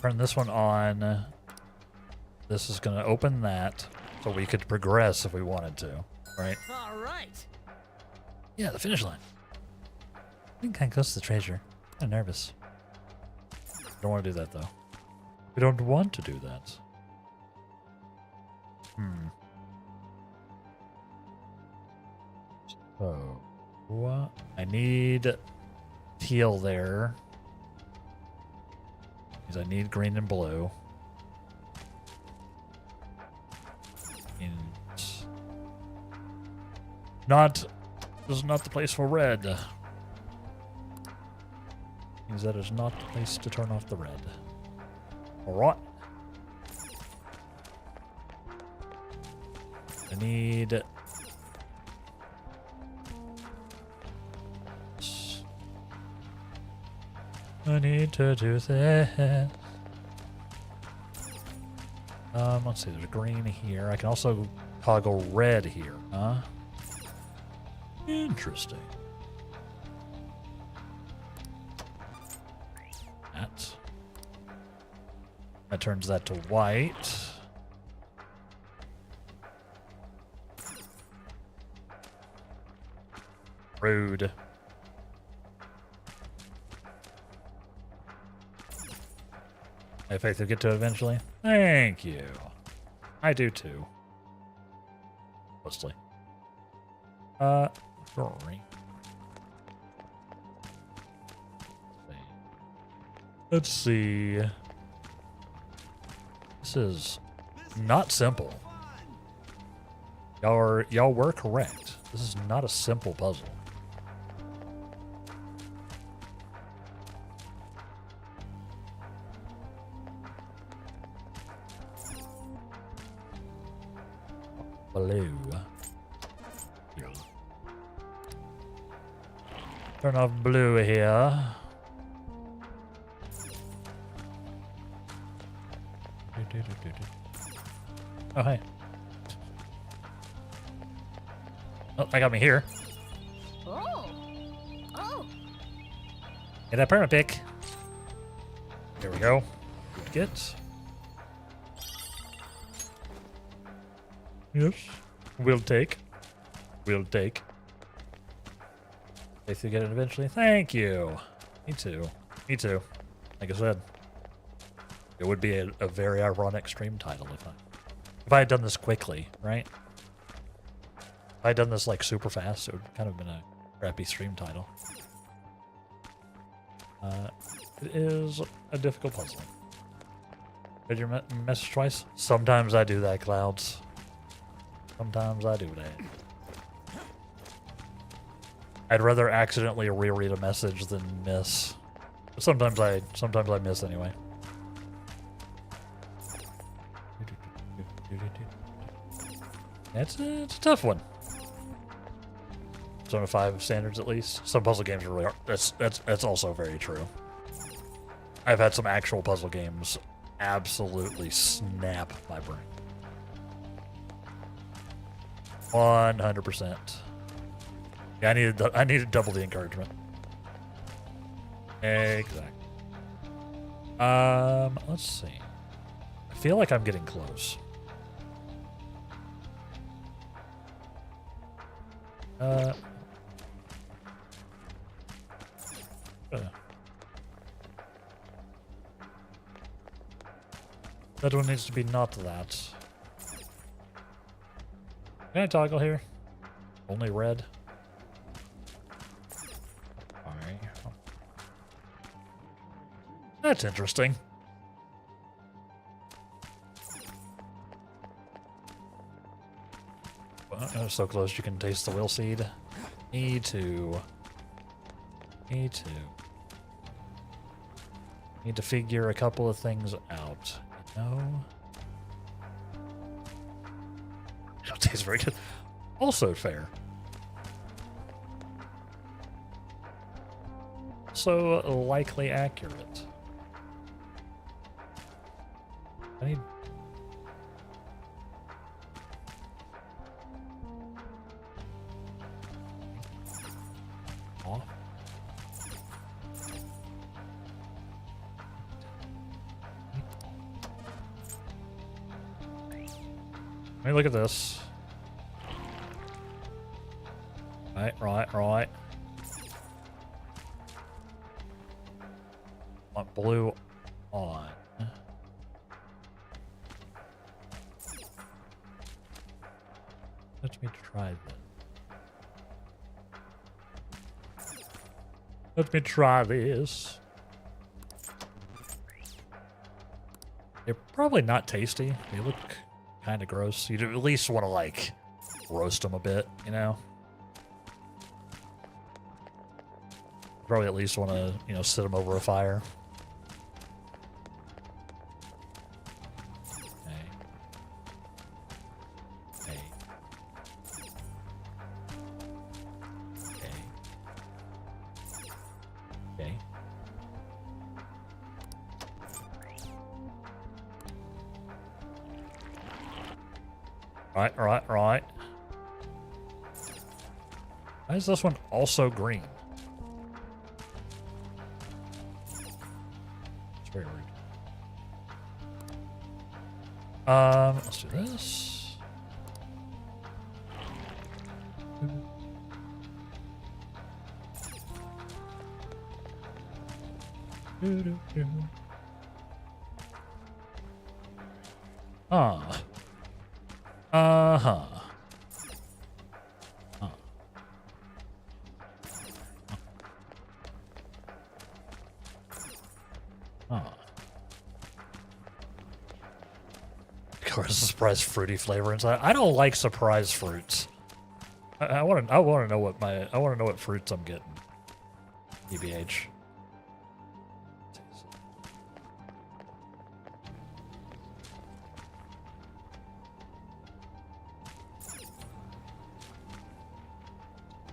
turn this one on. This is gonna open that so we could progress if we wanted to, right? All right. Yeah, the finish line. I think I'm close to the treasure. I'm nervous. Don't want to do that though. We don't want to do that. So, what? I need teal there. Because I need green and blue. And this is not the place for red. Means that is not the place to turn off the red. Alright. I need to do this. Let's see, there's green here. I can also toggle red here, huh? Interesting. That turns that to white. Rude. I have faith you'll get to it eventually. Thank you. I do too. Mostly. Green. Let's see. This is not simple. Y'all were correct. This is not a simple puzzle. Blue. Here. Turn off blue here. Oh, hey. Oh, I got me here. Oh. Oh. Get that perma pick. There we go. Good get. Yes. We'll take. We'll take. If you get it eventually. Thank you. Me too. Me too. Like I said. It would be a very ironic stream title if I had done this quickly, right? If I had done this like super fast, it would kind of been a crappy stream title. It is a difficult puzzle. Did you message twice? Sometimes I do that, Clouds. Sometimes I do that. I'd rather accidentally reread a message than miss. But sometimes I miss anyway. It's a tough one. Zone 5 standards at least. Some puzzle games really are. That's also very true. I've had some actual puzzle games absolutely snap my brain. 100%. Yeah, I needed double the encouragement. Exactly. Let's see. I feel like I'm getting close. Uh, that one needs to be not that. Can I toggle here? Only red? Alright. That's interesting. Well, so close you can taste the will seed. Me too. Me too. Need to figure a couple of things out. You know? It don't taste very good. Also fair. So likely accurate. I need. Off. Let me look at this. Right. Want blue on. Let me try this. Let me try this. They're probably not tasty. They look kind of gross. You'd at least want to, like, roast them a bit, you know? Probably at least want to, you know, sit them over a fire. Okay. Okay. Right. Why is this one also green? It's very weird. Let's do this. Uh-huh. Of course, a surprise fruity flavor inside. I don't like surprise fruits. I want to know what fruits I'm getting. EBH.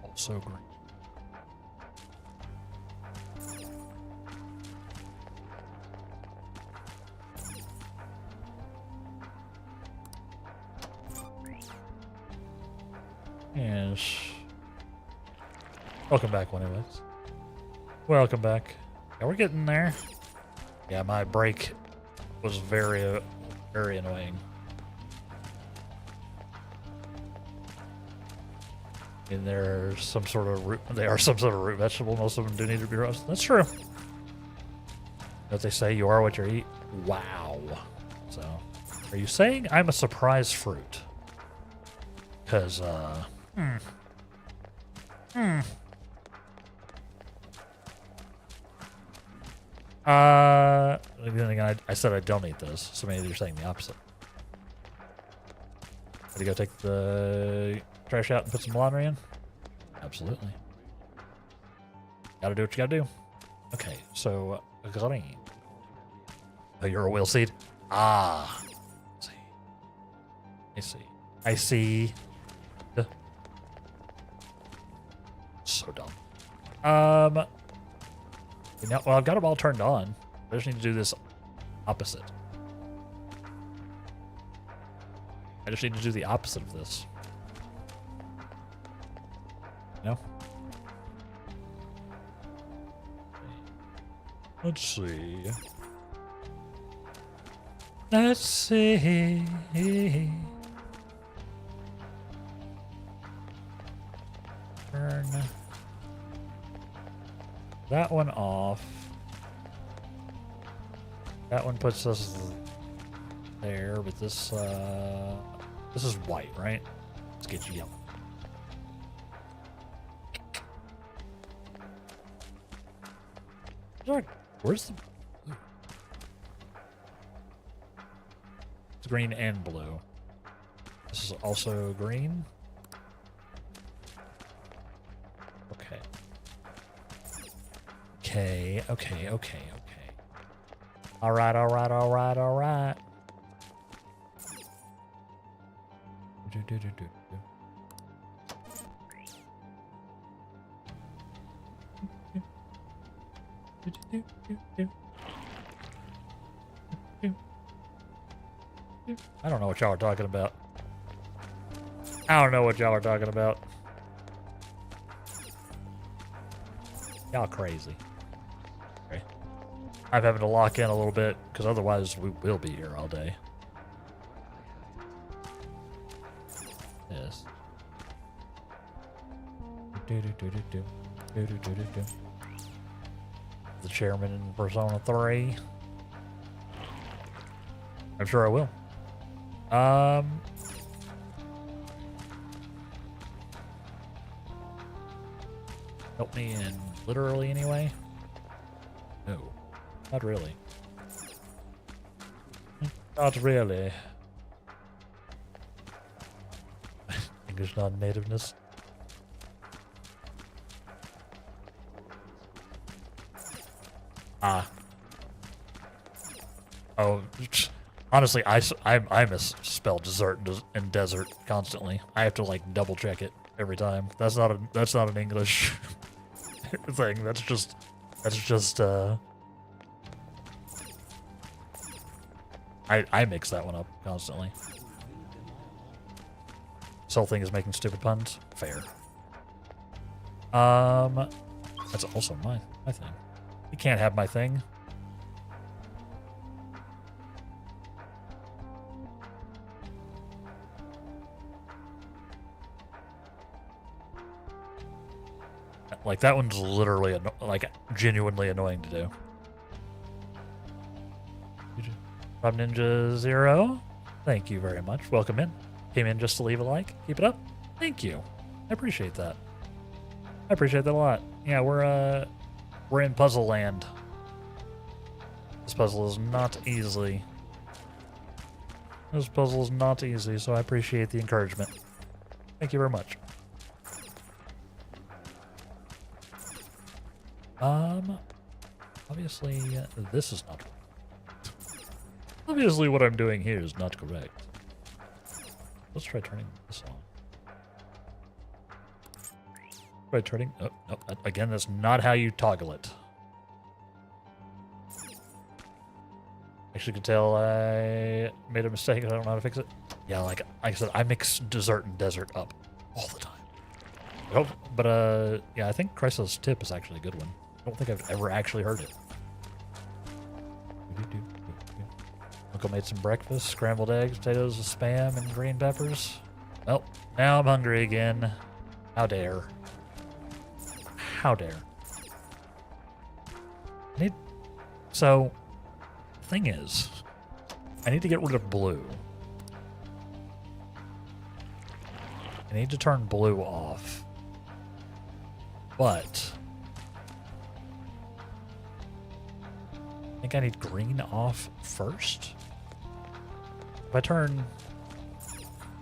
Also green. Yes. Welcome back, one of us. Welcome back. Yeah, we're getting there. Yeah, my break was very, very annoying. And they're some sort of root. They are some sort of root vegetable. Most of them do need to be roasted. That's true. What they say, you are what you eat. Wow. So, are you saying I'm a surprise fruit? Because, then again, I said I don't eat those, so maybe you're saying the opposite. Gotta go take the trash out and put some laundry in? Absolutely. Gotta do what you gotta do. Okay, so, green. Oh, you're a wheel seed? Ah. I see. So dumb. You know, well, I've got them all turned on. I just need to do this opposite. I just need to do the opposite of this. No? Let's see. Let's see. Turn that one off. That one puts us there, but this is white, right? Let's get you yellow. Where's the blue? It's green and blue. This is also green. Okay. Okay. All right. I don't know what y'all are talking about. Y'all crazy. Okay. I'm having to lock in a little bit because otherwise we will be here all day. Yes. The chairman in Persona 3. I'm sure I will. Help me in literally anyway? No, not really. Not really. English non-nativeness. Oh, honestly, I misspell dessert and desert constantly. I have to like double check it every time. That's not an English thing. That's just I mix that one up constantly. This whole thing is making stupid puns. Fair. That's also my thing. You can't have my thing. Like, that one's literally, like, genuinely annoying to do. Rob Ninja Zero, thank you very much. Welcome in. Came in just to leave a like. Keep it up. Thank you. I appreciate that. I appreciate that a lot. Yeah, we're in puzzle land. This puzzle is not easy. This puzzle is not easy, so I appreciate the encouragement. Thank you very much. Obviously, this is not correct. Obviously, what I'm doing here is not correct. Let's try turning this on. Try turning... Oh, no, again, that's not how you toggle it. Actually, could tell I made a mistake. I don't know how to fix it. Yeah, like I said, I mix dessert and desert up all the time. Oh, but yeah, I think Chrysler's tip is actually a good one. I don't think I've ever actually heard it. Uncle made some breakfast, scrambled eggs, potatoes with spam, and green peppers. Well, now I'm hungry again. How dare. How dare. So, the thing is, I need to get rid of blue. I need to turn blue off. But I think I need green off first. If I turn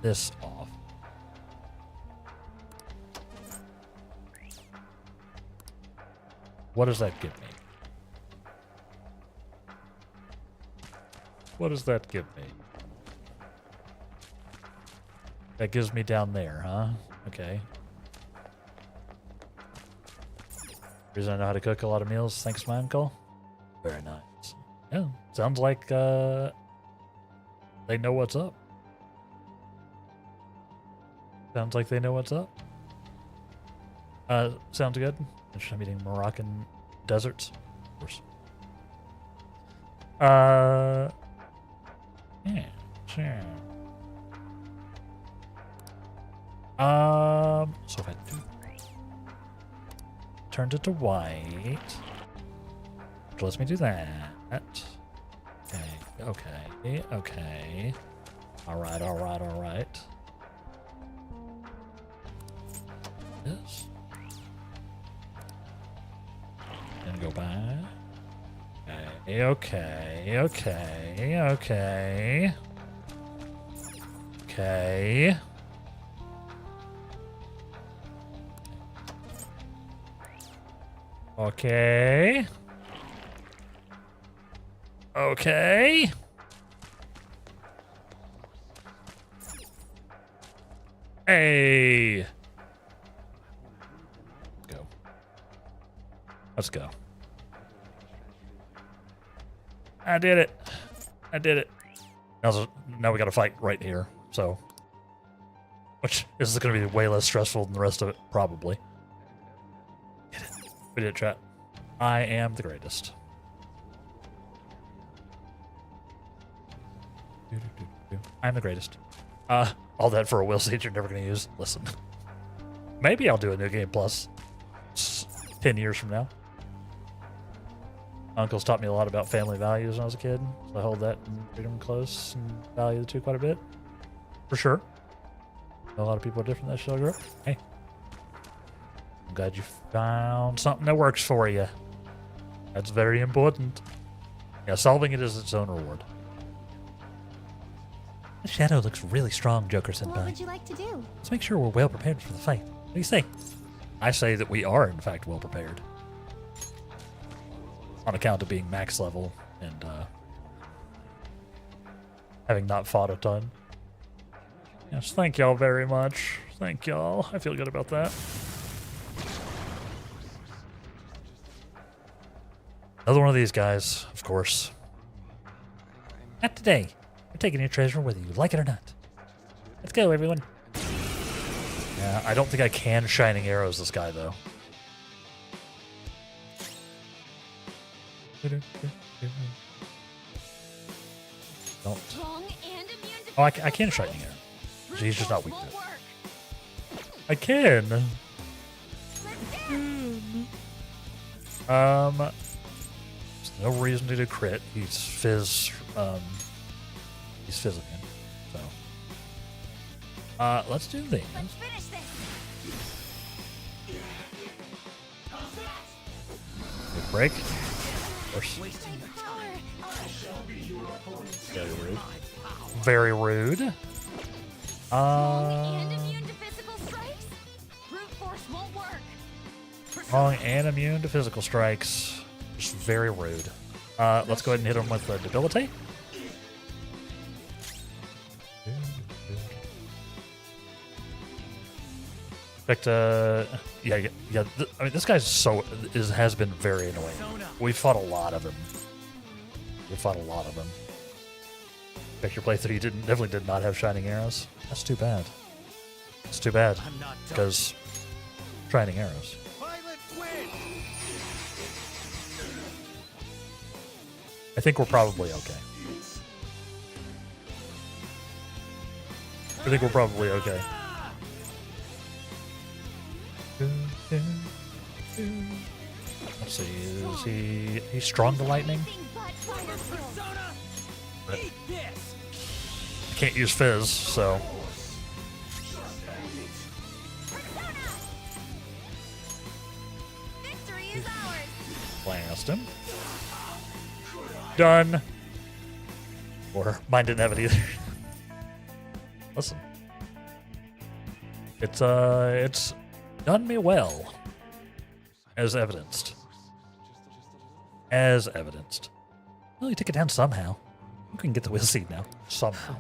this off, what does that give me? What does that give me? That gives me down there, huh? Okay. Reason I know how to cook a lot of meals, thanks to my uncle. Very nice. Yeah, sounds like they know what's up. Sounds like they know what's up. Sounds good. I'm eating Moroccan deserts, of course. Yeah, sure. So if I do turned it to white, which lets me do that. Okay. All right. This. And go back. Okay. Hey. Let's go. I did it. Now we got to fight right here. So, which is going to be way less stressful than the rest of it, probably. Did it. We did it, chat. I am the greatest. I'm the greatest. All that for a will seed you're never going to use. Listen. Maybe I'll do a new game plus 10 years from now. Uncles taught me a lot about family values when I was a kid, so I hold that and treat them close and value the two quite a bit. For sure. A lot of people are different that show group. Hey. I'm glad you found something that works for you. That's very important. Yeah, solving it is its own reward. The shadow looks really strong, Joker What Senpai. would you like to do? Let's make sure we're well prepared for the fight. What do you say? I say that we are, in fact, well prepared. On account of being max level and having not fought a ton. Yes, thank y'all very much. Thank y'all. I feel good about that. Another one of these guys, of course. Not today. We're taking your treasure whether you like it or not. Let's go, everyone. Yeah, I don't think I can Shining Arrows this guy, though. Don't. Strong and immune Oh, I can Shining Arrow. Brute He's just not force weak to won't it. work. I can. There's no reason to do crit. He's Fizz. He's Fizz again. So. Let's do these. Let's finish this. Good break. Of course. Very rude. Very rude. Strong and immune to physical strikes. Brute force won't work. Strong and immune to physical strikes. Just very rude. Let's go ahead and hit him with the debilitate. In fact, yeah. I mean, this guy's has been very annoying. We fought a lot of him. In fact, your playthrough definitely did not have Shining Arrows. That's too bad. It's too bad because Shining Arrows. I think we're probably okay. Let's see, is he's strong to lightning? But I can't use Fizz, so. Victory is ours. Blast him. Done. Or mine didn't have it either. Listen. It's done me well. As evidenced. Well, you took it down somehow. You can get the will seed now. Somehow.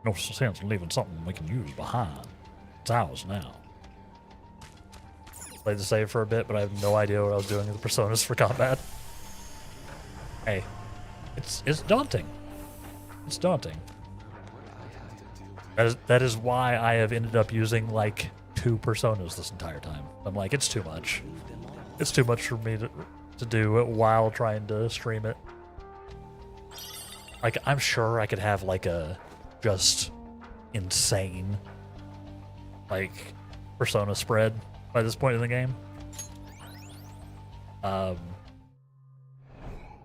No sense in leaving something we can use behind. It's ours now. Played the save for a bit, but I have no idea what I was doing with the personas for combat. Hey, it's daunting. It's daunting. That is why I have ended up using like 2 personas this entire time. I'm like, it's too much. It's too much for me to do it while trying to stream it. like, I'm sure I could have like a just insane like persona spread by this point in the game.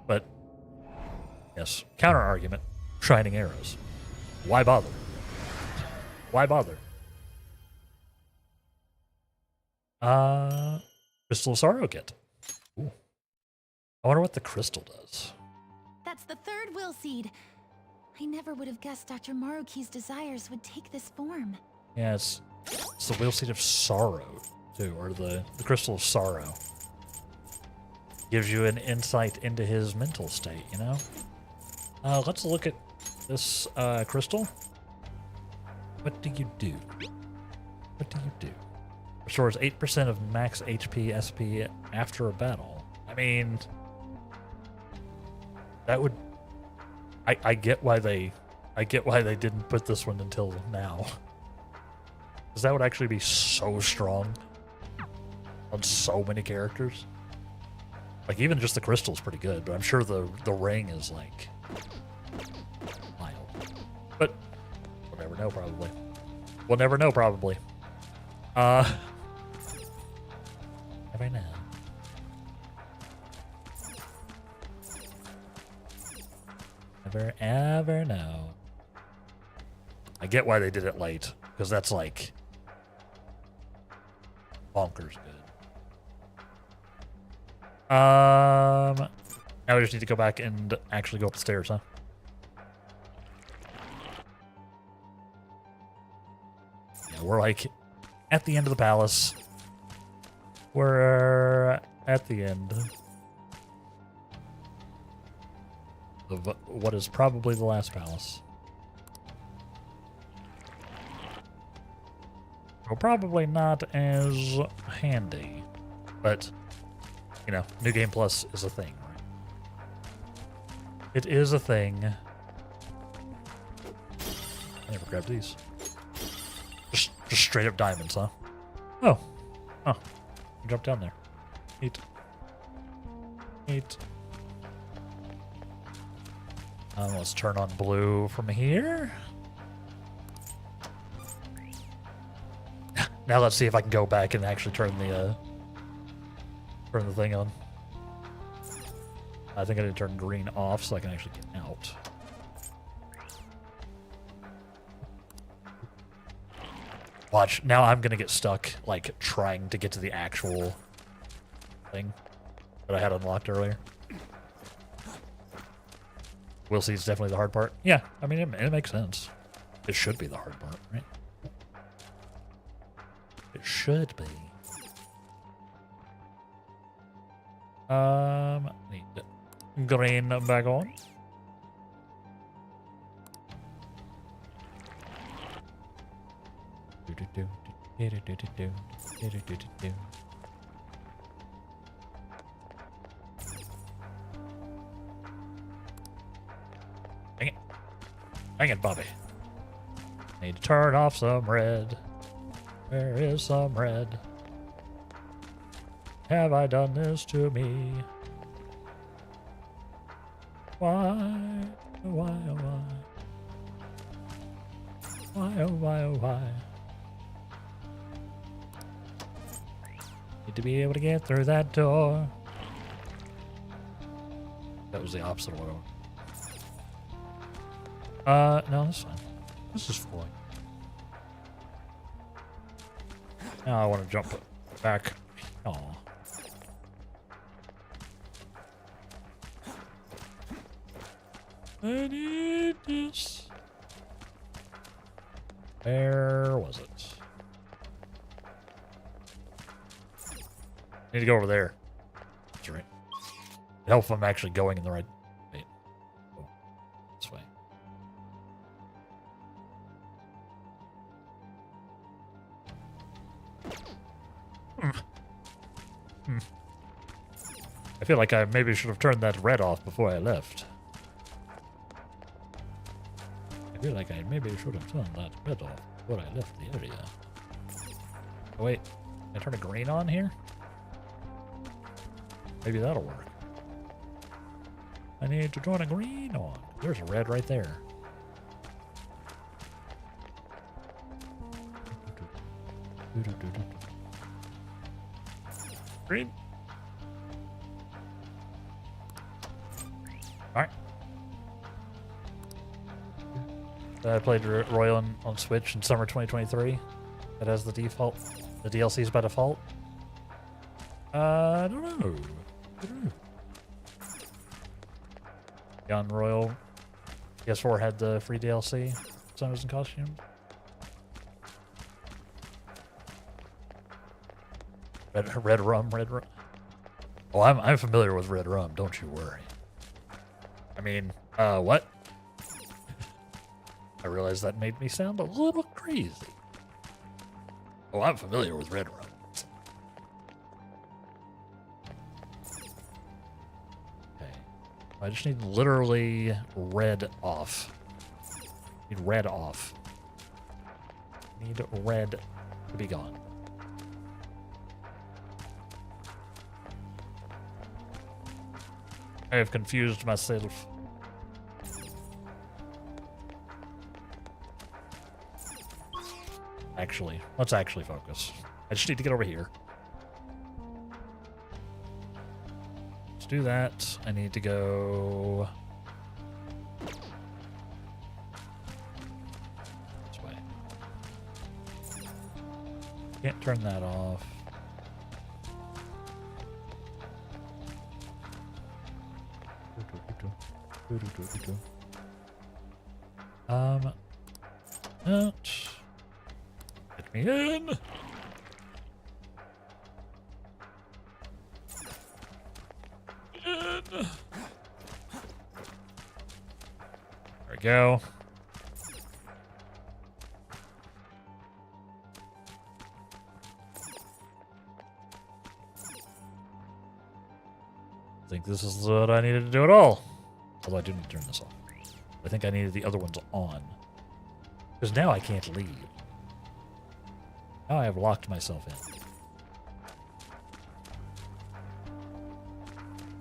But yes, counter argument: shining arrows. Why bother? Why bother? Crystal of Sorrow kit. Ooh. I wonder what the crystal does. That's the third will seed. I never would have guessed Dr. Maruki's desires would take this form. Yeah, it's the Will Seed of Sorrow, too, or the Crystal of Sorrow. Gives you an insight into his mental state, you know? Let's look at this crystal. What do you do? What do you do? Restores 8% of max HP SP after a battle. I mean, that would... I get why they didn't put this one until now. Because that would actually be so strong on so many characters. Like, even just the crystal's pretty good, but I'm sure the ring is, like, mild. But we'll never know, probably. We'll never know, probably. Never know. Never ever know. I get why they did it late, because that's, like, bonkers good. Now we just need to go back and actually go up the stairs, huh? Yeah, we're like at the end of the palace. We're at the end of what is probably the last palace. Well, probably not as handy, but you know, New Game Plus is a thing, right? It is a thing. I never grabbed these. Just straight up diamonds, huh? Oh. Huh. Jump down there. Neat. Neat. Let's turn on blue from here. Now let's see if I can go back and actually turn the thing on. I think I need to turn green off so I can actually get out. Watch, now I'm gonna get stuck, like, trying to get to the actual thing that I had unlocked earlier. We'll see, it's definitely the hard part. Yeah, I mean, it makes sense. It should be the hard part, right? It should be. Need green back on. Dang it. Dang it, Bobby. Need to turn off some red. Where is some red? Have I done this to me? Why? Why, oh why? Why, oh why, oh why? Need to be able to get through that door. That was the opposite of what I wanted. No, that's fine. This is fine. Now I want to jump back. Aw. I need this. Where was it? I need to go over there. That's right. It helps if I'm actually going in the right... Wait. Oh, this way. I feel like I maybe should have turned that red off before I left. I feel like I maybe should have turned that red off before I left the area. Oh wait, can I turn a green on here? Maybe that'll work. I need to turn a green on. There's a red right there. Green. Alright. I played Royal on Switch in summer 2023. It has the default, the DLCs by default. I don't know. On Royal, PS4 had the free DLC. Summers and costumes. Red rum. Oh, I'm familiar with red rum. Don't you worry. I mean, what? I realize that made me sound a little crazy. Oh, I'm familiar with red rum. Okay. I just need literally red off. Need red off. Need red to be gone. I have confused myself. Actually, let's actually focus. I just need to get over here. Let's do that. I need to go this way. Can't turn that off. Get me in. There we go. I think this is what I needed to do at all. Although I do need to turn this off. I think I needed the other ones on. Because now I can't leave. Now I have locked myself in.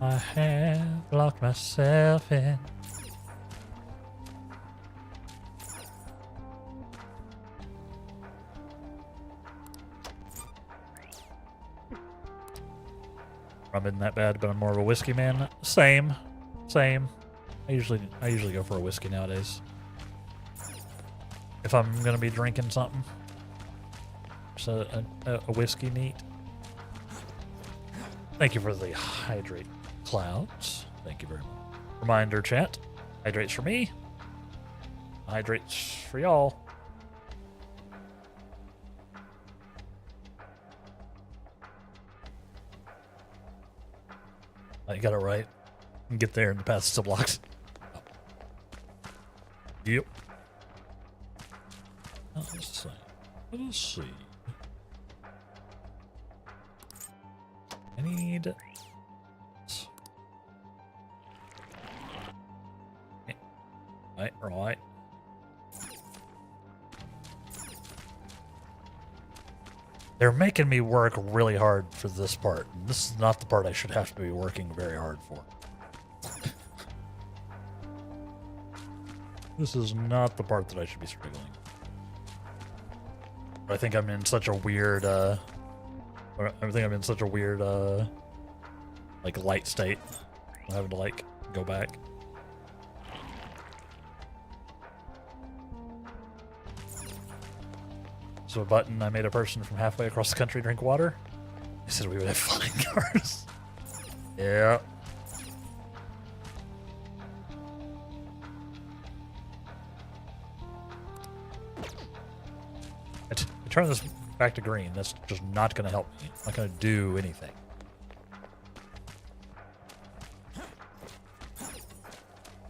I have locked myself in. Rum isn't that bad, but I'm more of a whiskey man. Same. I usually go for a whiskey nowadays. If I'm gonna be drinking something. So a whiskey neat. Thank you for the hydrate clouds. Thank you very much. Reminder chat. Hydrates for me. Hydrates for y'all. I got it right. Get there and pass the blocks. Oh. Yep. Let's see. I need... Right. They're making me work really hard for this part. This is not the part I should have to be working very hard for. This is not the part that I should be struggling. But I think I'm in such a weird, like, light state. I'm having to, like, go back. So a button, I made a person from halfway across the country drink water. He said we would have flying cars. Yeah. I turn this back to green. That's just not going to help me. Not going to do anything.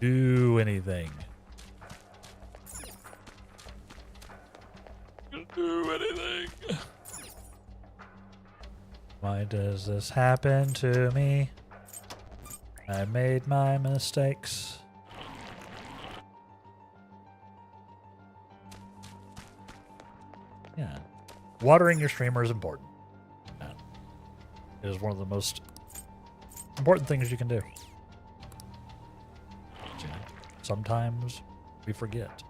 Do anything. Do anything. Why does this happen to me? I made my mistakes. Yeah. Watering your streamer is important. Yeah. It is one of the most important things you can do. Sometimes we forget.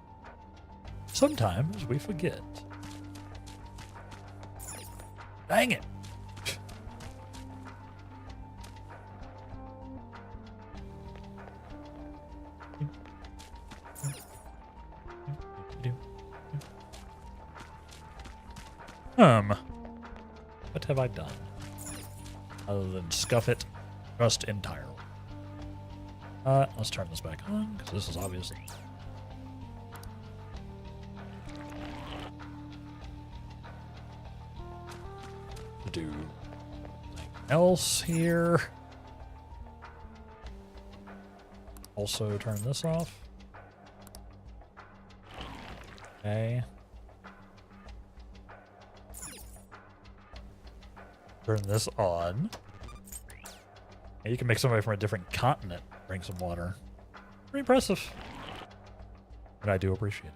Sometimes we forget. Dang it! What have I done? Other than scuff it just entirely. Let's turn this back on, because this is obviously... do something else here. Also turn this off. Okay. Turn this on. And you can make somebody from a different continent bring some water. Pretty impressive. But I do appreciate it.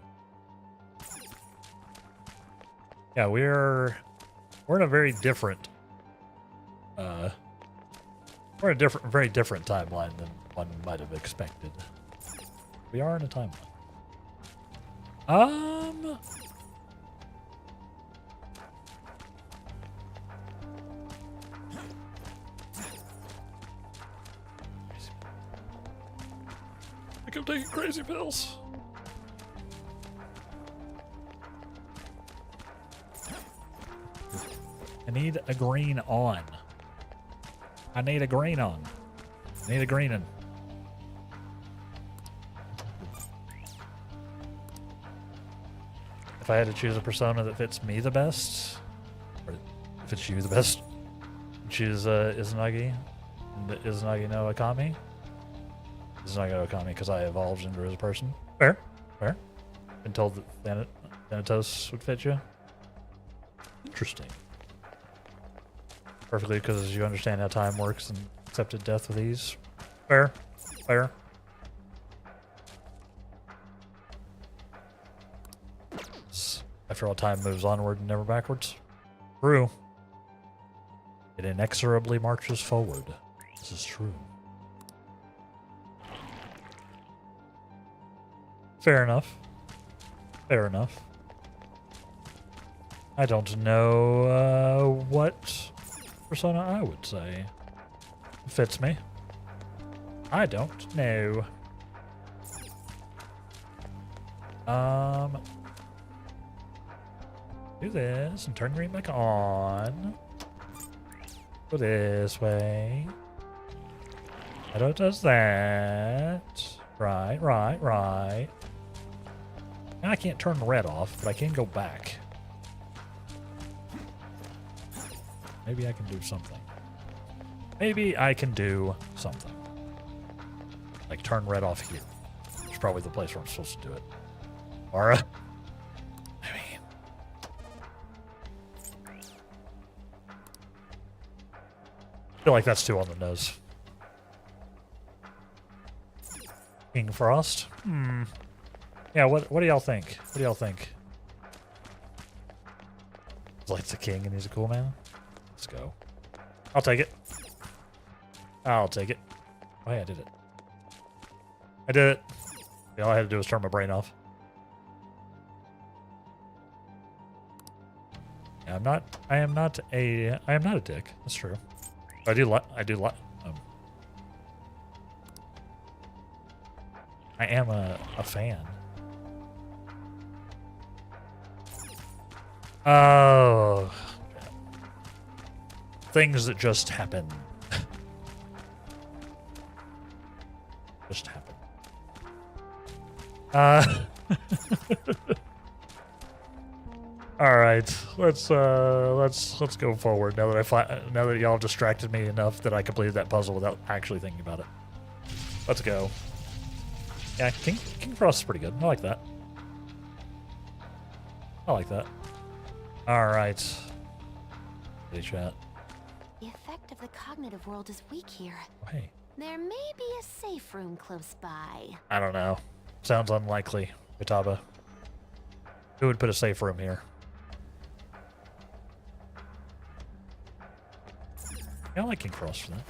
Yeah, we're in a very different we're in a very different timeline than one might have expected. We are in a timeline. I keep taking crazy pills. I need a green on. I need a green on. I need a green in. If I had to choose a persona that fits me the best, or fits you the best, choose Izanagi. Izanagi no Akami. Izanagi no Akami because I evolved into as a person. Fair. Fair. Been told that Thanatos would fit you. Interesting. Perfectly, because you understand how time works and accepted death with ease. Fair. Fair. After all, time moves onward and never backwards. True. It inexorably marches forward. This is true. Fair enough. Fair enough. I don't know what persona I would say fits me. I don't know. Do this and turn green back on. Go this way. How it does that? Right. Now I can't turn the red off, but I can go back. Maybe I can do something. Maybe I can do something. Like turn red off here. It's probably the place where I'm supposed to do it. Alright. I mean. I feel like that's too on the nose. King Frost? Yeah, what do y'all think? What do y'all think? Light's the king and he's a cool man? Let's go. I'll take it. I'll take it. Oh yeah, I did it. I did it. Yeah, all I had to do was turn my brain off. Yeah, I am not a dick. That's true. I do like I am a fan. Oh. Things that just happen. Just happen. All right, let's go forward now that y'all distracted me enough that I completed that puzzle without actually thinking about it. Let's go. Yeah, King Frost is pretty good. I like that. I like that. All right. Hey, chat. The effect of the cognitive world is weak here. Oh, hey. There may be a safe room close by. I don't know. Sounds unlikely, Vitaba. Who would put a safe room here? Yeah, I like King Frost for that.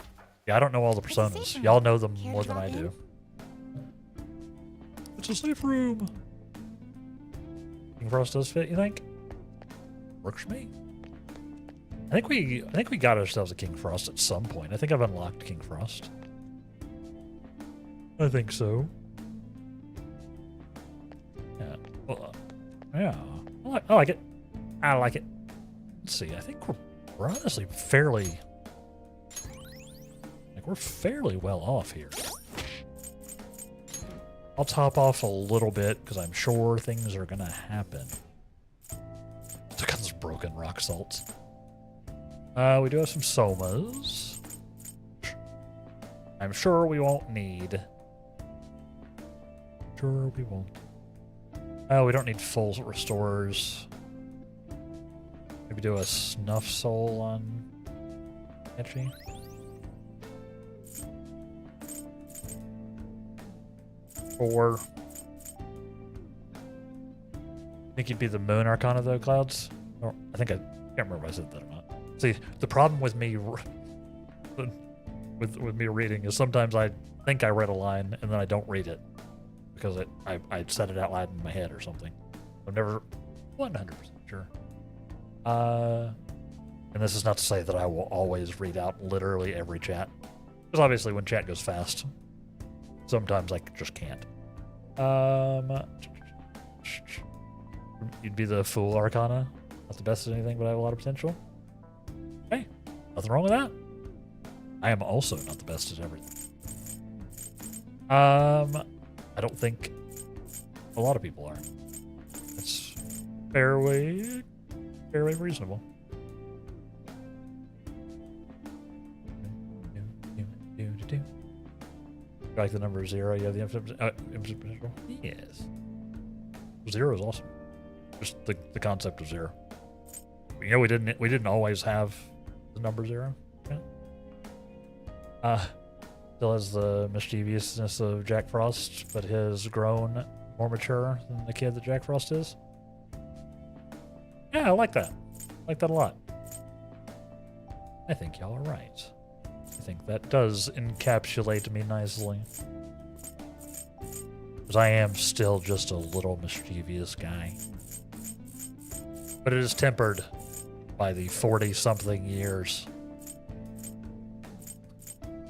Yeah, I don't know all the personas. Y'all know them more than I do. It's a safe room. King Frost does fit, you think? Works for me. I think we got ourselves a King Frost at some point. I think I've unlocked King Frost. I think so. Yeah. Well, yeah. I like it. I like it. Let's see. I think we're honestly fairly we're fairly well off here. I'll top off a little bit because I'm sure things are gonna happen. Look at those broken rock salts. We do have some somas. I'm sure we won't need. Sure we won't. Oh, we don't need full restorers. Maybe do a snuff soul on Etchy. Or think you'd be the Moon Arcana though, Clouds? Or I can't remember if I said that or not. See, the problem with me with me reading is sometimes I think I read a line and then I don't read it because I said it out loud in my head or something. I'm never 100% sure. And this is not to say that I will always read out literally every chat, because obviously when chat goes fast, sometimes I just can't. You'd be the Fool Arcana. Not the best at anything, but I have a lot of potential. Hey, nothing wrong with that. I am also not the best at everything. I don't think a lot of people are. It's fairly reasonable. You like the number 0? You have the infinite potential? Yes. 0 is awesome. Just the concept of 0. You know, we didn't always have the number 0. Yeah. Still has the mischievousness of Jack Frost, but has grown more mature than the kid that Jack Frost is. Yeah, I like that. I like that a lot. I think y'all are right. I think that does encapsulate me nicely. Because I am still just a little mischievous guy. But it is tempered by the 40-something years.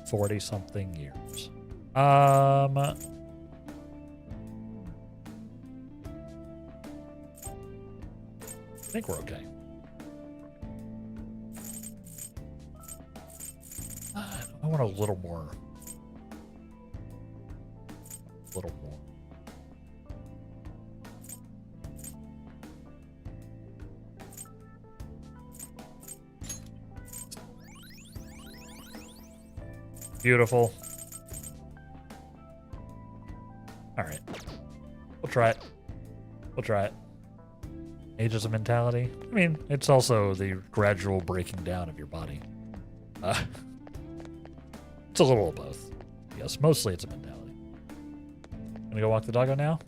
40-something years. I think we're okay. I want a little more. A little more. Beautiful. All right. We'll try it. We'll try it. Ages of mentality. I mean, it's also the gradual breaking down of your body. It's a little of both. Yes, mostly it's a mentality. Gonna go walk the doggo now?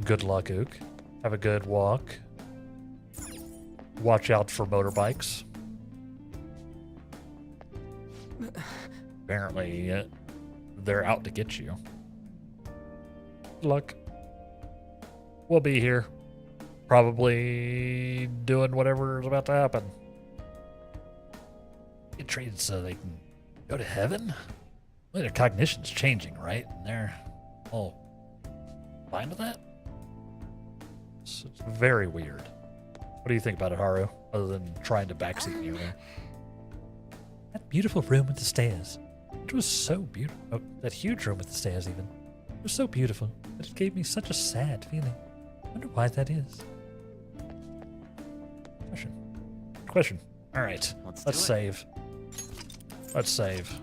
Good luck, Ook. Have a good walk. Watch out for motorbikes. Apparently, they're out to get you. Good luck. We'll be here. Probably doing whatever is about to happen. Get treated so they can go to heaven? Well, their cognition's changing, right? And they're all fine with that? It's very weird. What do you think about it, Haru? Other than trying to backseat me there. That beautiful room with the stairs. It was so beautiful. Oh, that huge room with the stairs, even. It was so beautiful, but it gave me such a sad feeling. I wonder why that is. Question. All right. Let's save. Let's save.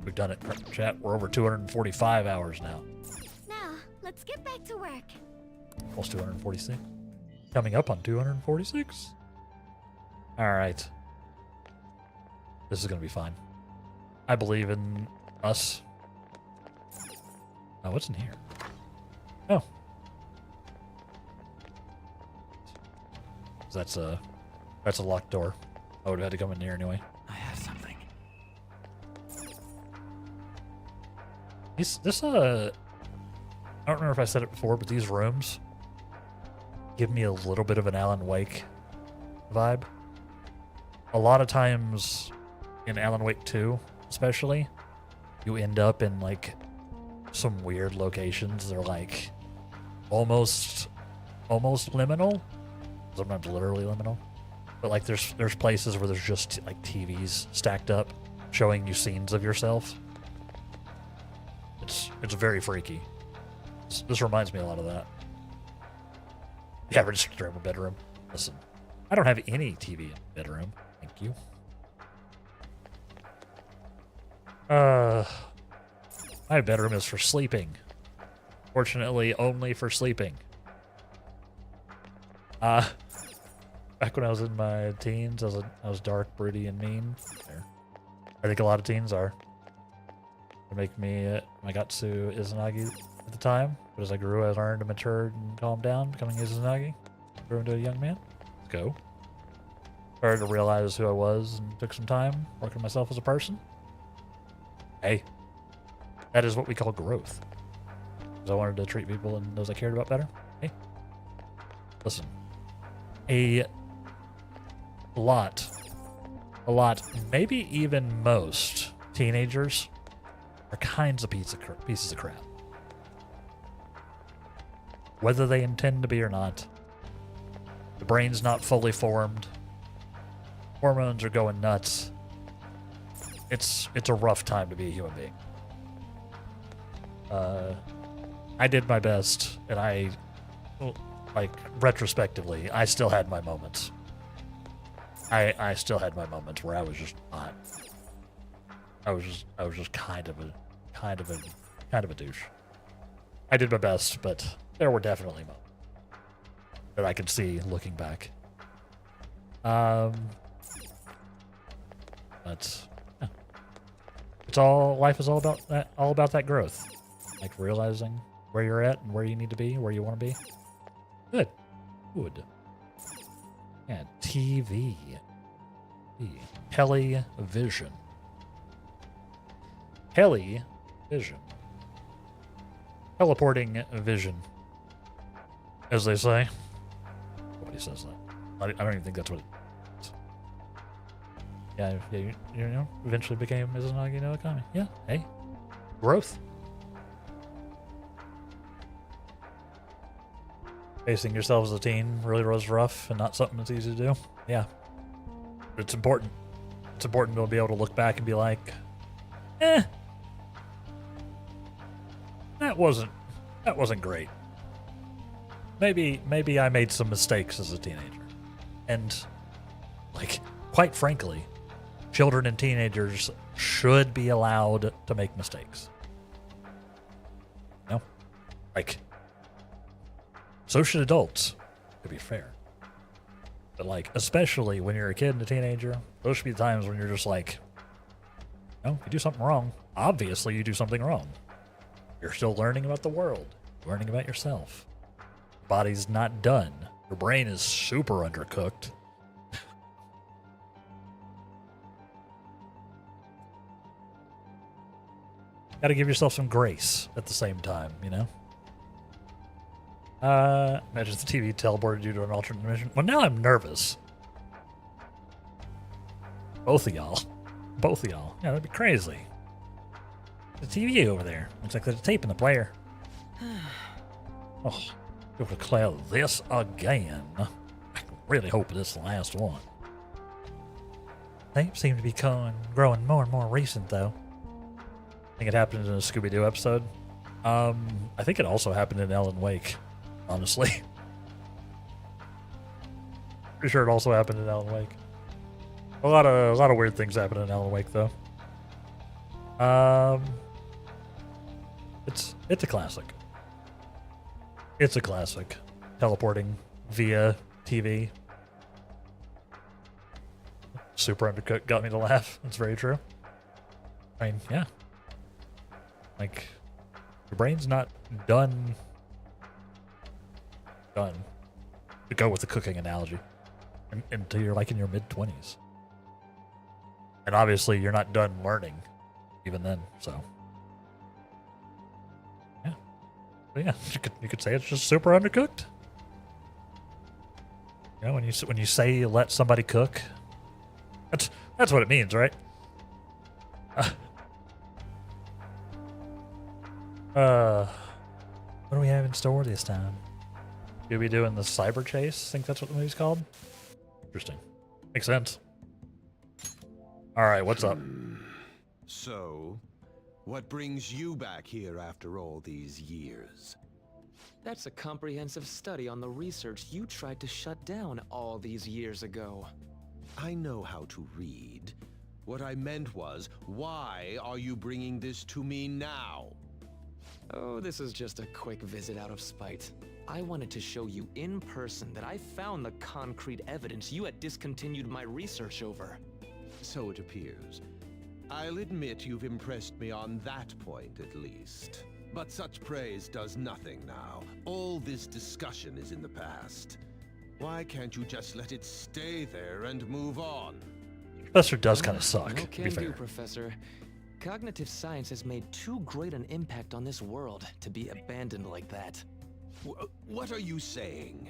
We've done it, chat. We're over 245 hours now. Now, let's get back to work. Almost 246. Coming up on 246. All right. This is going to be fine. I believe in us. Oh, what's in here? Oh. That's a locked door. I would have had to come in here anyway. I have something. I don't remember if I said it before, but these rooms give me a little bit of an Alan Wake vibe. A lot of times in Alan Wake 2, especially, you end up in like some weird locations. They're like almost liminal, sometimes literally liminal. But like there's places where there's just like TVs stacked up showing you scenes of yourself. It's very freaky. This reminds me a lot of that. Yeah, we're just in my bedroom. Listen, I don't have any TV in the bedroom. Thank you. My bedroom is for sleeping. Fortunately, only for sleeping. Back when I was in my teens, I was dark, broody, and mean. I think a lot of teens are. To make me Magatsu Izanagi at the time, but as I grew, I learned and matured and calmed down, becoming Izanagi. Grew into a young man. Let's go. Started to realize who I was and took some time working on myself as a person. Hey, that is what we call growth. Because I wanted to treat people and those I cared about better. Hey, listen. A lot, maybe even most teenagers are kinds of pieces of crap. Whether they intend to be or not, the brain's not fully formed, hormones are going nuts. It's a rough time to be a human being. I did my best, and like, retrospectively, I still had my moments. I still had my moments where I was just not. I was just kind of a douche. I did my best, but there were definitely moments that I could see looking back. But yeah. Life is all about that growth. Like realizing where you're at and where you need to be, where you want to be. Good. Yeah, TV. Television. Television. Teleporting vision. As they say. Nobody says that. I don't even think that's what it is. Yeah, you know, eventually became Izanagi no Akami. Yeah, hey. Growth. Facing yourself as a teen really was rough and not something that's easy to do. Yeah. But it's important. It's important to be able to look back and be like, that wasn't great. Maybe I made some mistakes as a teenager. And like, quite frankly, children and teenagers should be allowed to make mistakes. You know? Like, so should adults, to be fair. But like, especially when you're a kid and a teenager, those should be the times when you're just like, no, if you do something wrong, obviously you do something wrong. You're still learning about the world, learning about yourself. Your body's not done. Your brain is super undercooked. Gotta give yourself some grace at the same time, you know? Imagine the TV teleported you to an alternate dimension. Well, now I'm nervous. Both of y'all. Yeah, that'd be crazy. The TV over there. Looks like there's a tape in the player. Oh, you'll declare this again. I really hope this is the last one. Tapes seem to be growing more and more recent, though. I think it happened in a Scooby-Doo episode. I think it also happened in Alan Wake, honestly. Pretty sure it also happened in Alan Wake. A lot of weird things happen in Alan Wake, though. It's a classic. It's a classic. Teleporting via TV. Super Undercooked got me to laugh. That's very true. I mean, yeah. Like, your brain's not done. To go with the cooking analogy. Until you're like in your mid-20s. And obviously you're not done learning even then, so. Yeah. But yeah, you could say it's just super undercooked. You know, when you say you let somebody cook, that's what it means, right? What do we have in store this time? You'll be doing the cyber chase? I think that's what the movie's called. Interesting. Makes sense. All right, what's up? So, what brings you back here after all these years? That's a comprehensive study on the research you tried to shut down all these years ago. I know how to read. What I meant was, why are you bringing this to me now? Oh, this is just a quick visit out of spite. I wanted to show you in person that I found the concrete evidence you had discontinued my research over. So it appears. I'll admit you've impressed me on that point, at least. But such praise does nothing now. All this discussion is in the past. Why can't you just let it stay there and move on? Professor does kind of suck, No to can be do, fair. Professor. Cognitive science has made too great an impact on this world to be abandoned like that. What are you saying?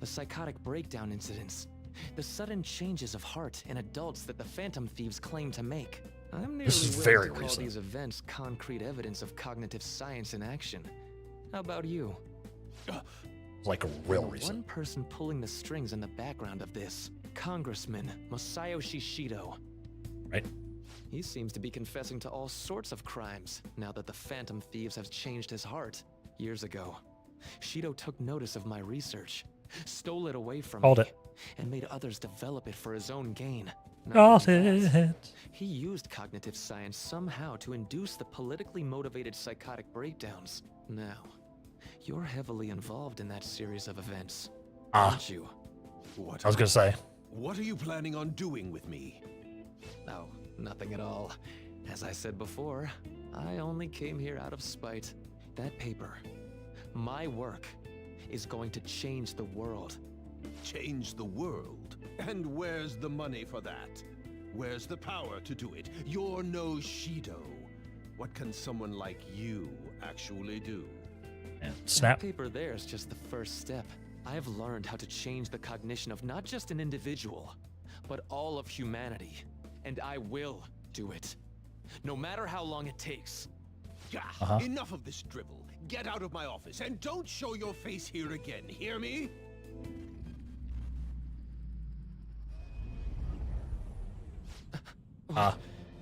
The psychotic breakdown incidents. The sudden changes of heart in adults that the Phantom Thieves claim to make. I'm nearly This is willing very to call recent. these events concrete evidence of cognitive science in action. How about you? Like a real The reason. one person pulling the strings in the background of this, Congressman Masayoshi Shido. Right? He seems to be confessing to all sorts of crimes now that the Phantom Thieves have changed his heart. Years ago, Shido took notice of my research, stole it away from Called me, it. and made others develop it for his own gain. Not Got only that, it. he used cognitive science somehow to induce the politically motivated psychotic breakdowns. Now, you're heavily involved in that series of events, aren't you? What I was gonna say. What are you planning on doing with me? No, nothing at all. As I said before, I only came here out of spite. That paper, my work, is going to change the world. Change the world? And where's the money for that? Where's the power to do it? You're no Shido. What can someone like you actually do? And That snap. paper there is just the first step. I've learned how to change the cognition of not just an individual, but all of humanity. And I will do it. No matter how long it takes. Gah, Enough of this drivel. Get out of my office and don't show your face here again. Hear me?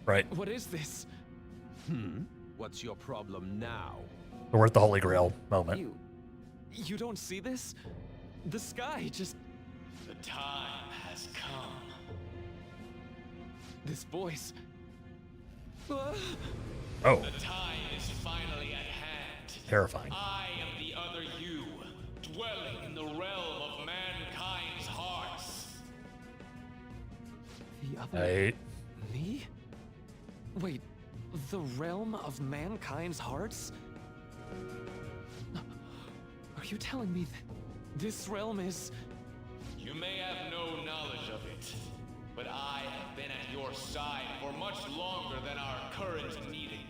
Right. What is this? What's your problem now? We're at the Holy Grail moment. You don't see this? The sky just... The time has come. This voice... Oh, The time is finally at hand. terrifying. I am the other you, dwelling in the realm of mankind's hearts. The other... Hey. Me? Wait, the realm of mankind's hearts? Are you telling me that this realm is... You may have no knowledge of it, but I have been at your side for much longer than our current meeting.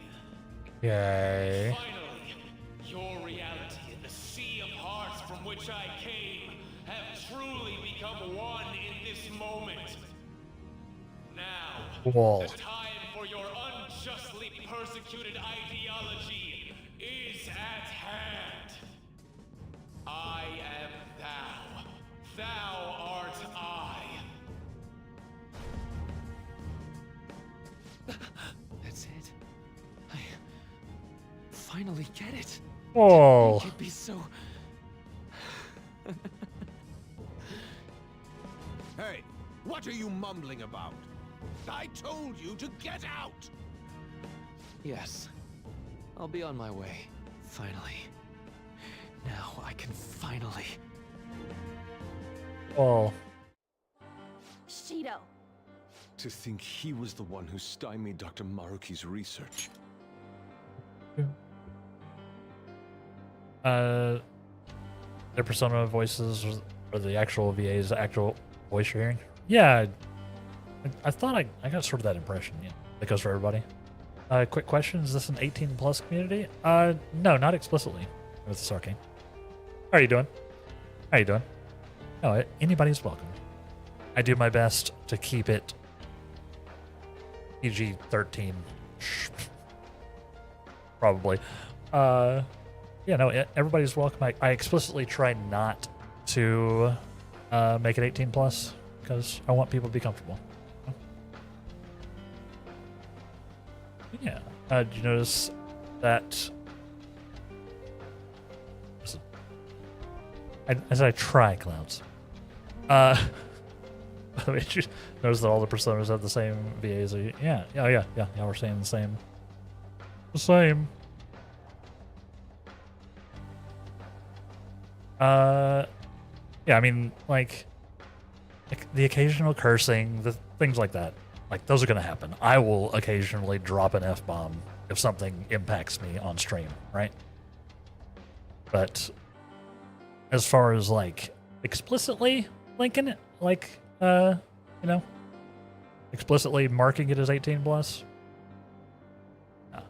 Yay. Finally, your reality and the sea of hearts from which I came have truly become one in this moment. Now, Whoa. the time for your unjustly persecuted ideology is at hand. I am thou. Thou art I. That's it. I finally get it. Whoa. It could be so... Hey, what are you mumbling about? I told you to get out! Yes. I'll be on my way. Finally. Now I can finally... Whoa. Shido. To think he was the one who stymied Dr. Maruki's research. Their persona voices or the actual VA's actual voice you're hearing? Yeah. I thought I got sort of that impression. Yeah. That goes for everybody. Quick question. Is this an 18 plus community? No, not explicitly. with this arcane. How are you doing? How you doing? Oh, anybody's welcome. I do my best to keep it PG-13. Probably. Yeah, no, everybody's welcome. I explicitly try not to make it 18 plus because I want people to be comfortable. Yeah. Did you notice that? I said I try, Clouds. By the way, did you notice that all the personas have the same VAs? Yeah, yeah. We're saying the same. The same. Yeah, I mean, like the occasional cursing, the things like that. Like, those are going to happen. I will occasionally drop an F-bomb if something impacts me on stream, right? But as far as, like, explicitly linking it, like, you know, explicitly marking it as 18 plus, no.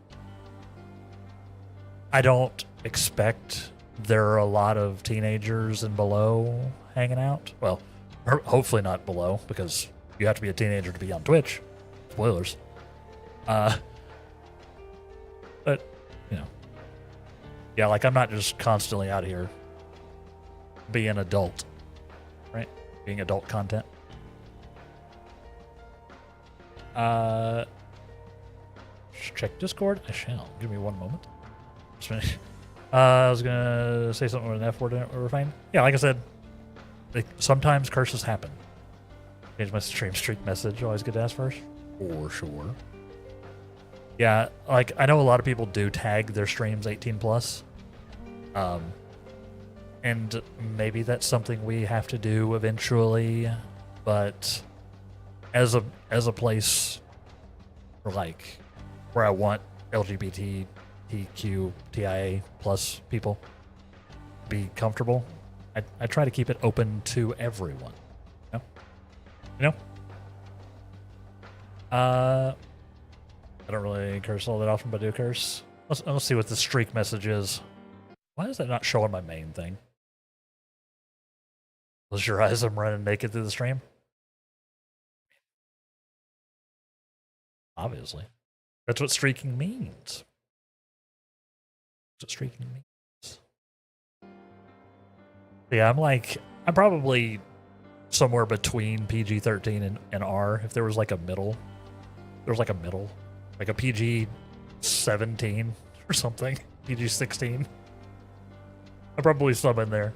I don't expect there are a lot of teenagers and below hanging out. Well, hopefully not below, because you have to be a teenager to be on Twitch. Spoilers. But, you know. Yeah, like, I'm not just constantly out here being adult, right? Being adult content. Check Discord? I shall. Give me one moment. I was gonna say something with an F word in it, or fine. Yeah, like I said, sometimes curses happen. Change my stream streak message. Always good to ask first. For sure. Yeah, like, I know a lot of people do tag their streams 18 plus. And maybe that's something we have to do eventually, but as a place like where I want LGBTQ TIA plus people to be comfortable, I try to keep it open to everyone. You know? I don't really curse all that often, but I do curse. Let's see what the streak message is. Why is that not showing my main thing? Close your eyes, I'm running naked through the stream. Obviously. That's what streaking means. That's what streaking means. Yeah, I'm probably somewhere between PG-13 and R. If there was like a middle. Like a PG-17 or something. PG-16. I'm probably some in there.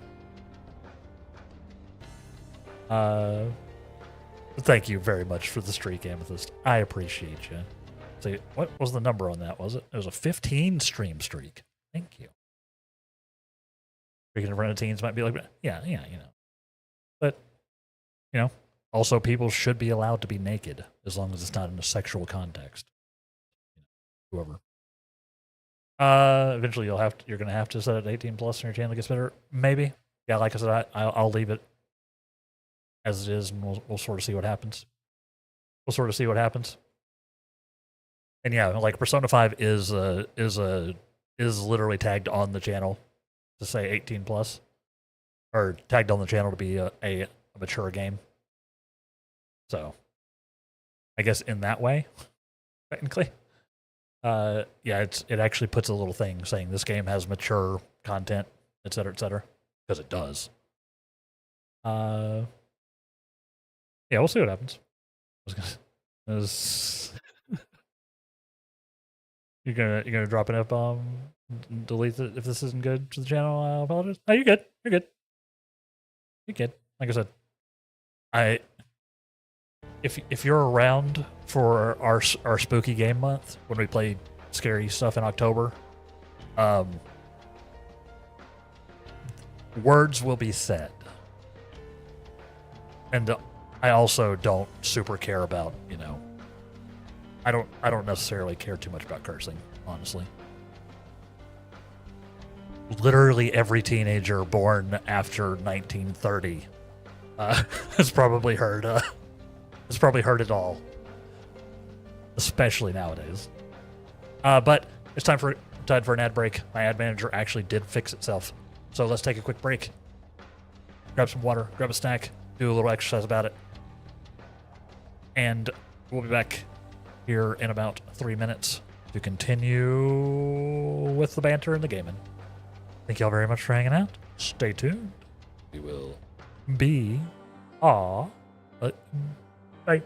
Thank you very much for the streak, Amethyst. I appreciate you. See, what was the number on that, was it? It was a 15 stream streak. Thank you. Speaking of run of teens might be like, yeah, you know. But, you know, also people should be allowed to be naked as long as it's not in a sexual context. Whoever. Eventually you're gonna have to set it 18 plus and your channel gets better. Maybe. Yeah, like I said, I'll leave it as it is, and we'll sort of see what happens. And yeah, like Persona 5 is literally tagged on the channel to say 18 plus, or tagged on the channel to be a mature game. So, I guess in that way, technically, yeah, it actually puts a little thing saying this game has mature content, etc., because it does. Yeah, we'll see what happens. You're gonna drop an F-bomb, delete it if this isn't good to the channel. I apologize. Oh, you're good. You're good. Like I said, if you're around for our spooky game month when we play scary stuff in October, words will be said, and I also don't super care about, you know, I don't necessarily care too much about cursing, honestly. Literally every teenager born after 1930 has probably heard it all, especially nowadays. But it's time for Time for an ad break. My ad manager actually did fix itself. So let's take a quick break. Grab some water, grab a snack, do a little exercise about it. And we'll be back here in about 3 minutes to continue with the banter and the gaming. Thank y'all very much for hanging out. Stay tuned. We will be bye.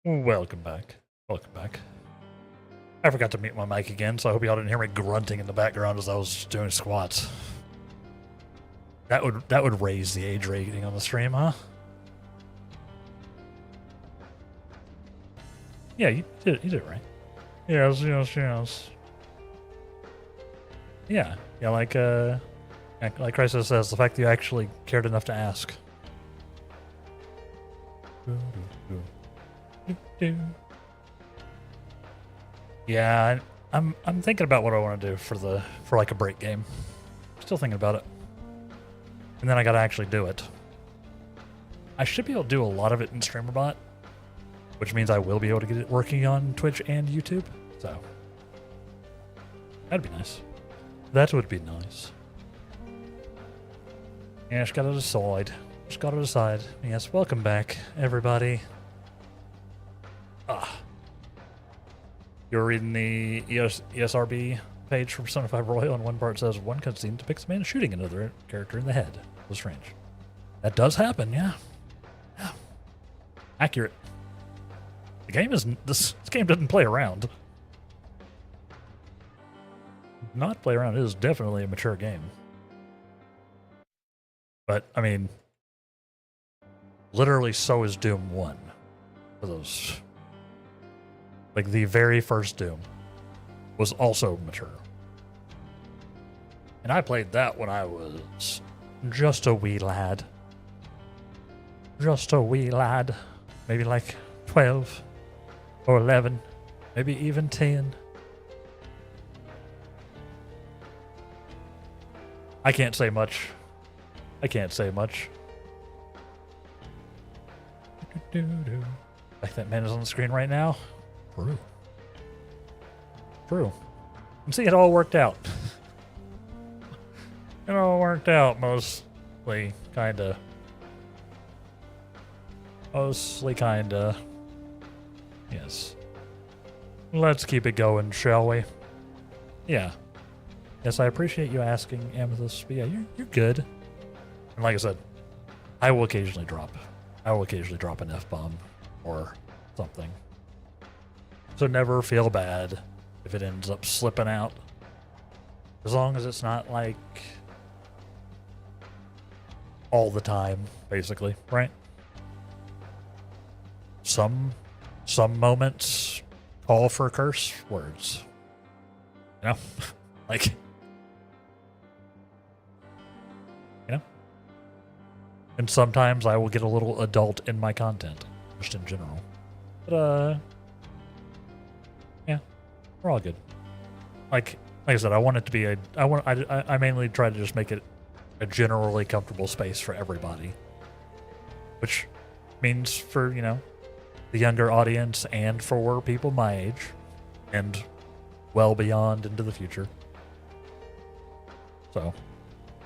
Welcome back. Welcome back. I forgot to mute my mic again, so I hope y'all didn't hear me grunting in the background as I was doing squats. That would raise the age rating on the stream, huh? Yeah, you did it right. Yes. Yeah, like Chrysos says, the fact that you actually cared enough to ask. Yeah, I'm thinking about what I want to do for like a break game. Still thinking about it. And then I gotta actually do it. I should be able to do a lot of it in StreamerBot, which means I will be able to get it working on Twitch and YouTube. So that'd be nice. That would be nice. Yeah, just gotta decide. Just gotta decide. Yes, welcome back, everybody. You're reading the ESRB page from Son of Five Royal, and one part says one cutscene depicts a man shooting another character in the head. It was strange. That does happen, yeah. Yeah. Accurate. The game is this game doesn't play around. Not play around. It is definitely a mature game. But I mean, literally, so is Doom 1. For those, like the very first Doom was also mature. And I played that when I was just a wee lad. Just a wee lad. Maybe like 12 or 11, maybe even 10. I can't say much. I can't say much. Like that man is on the screen right now. True. True. And see, it all worked out. It all worked out mostly, kinda. Mostly, kinda. Yes. Let's keep it going, shall we? Yeah. Yes, I appreciate you asking, Amethyst. But yeah, you're good. And like I said, I will occasionally drop an F-bomb or something. So never feel bad if it ends up slipping out. As long as it's not like all the time, basically, right? Some moments call for curse words. You know? Like, you know? And sometimes I will get a little adult in my content, just in general. But, yeah, we're all good. Like I said, I want it to be I mainly try to just make it a generally comfortable space for everybody. Which means for, you know, the younger audience and for people my age and well beyond into the future. So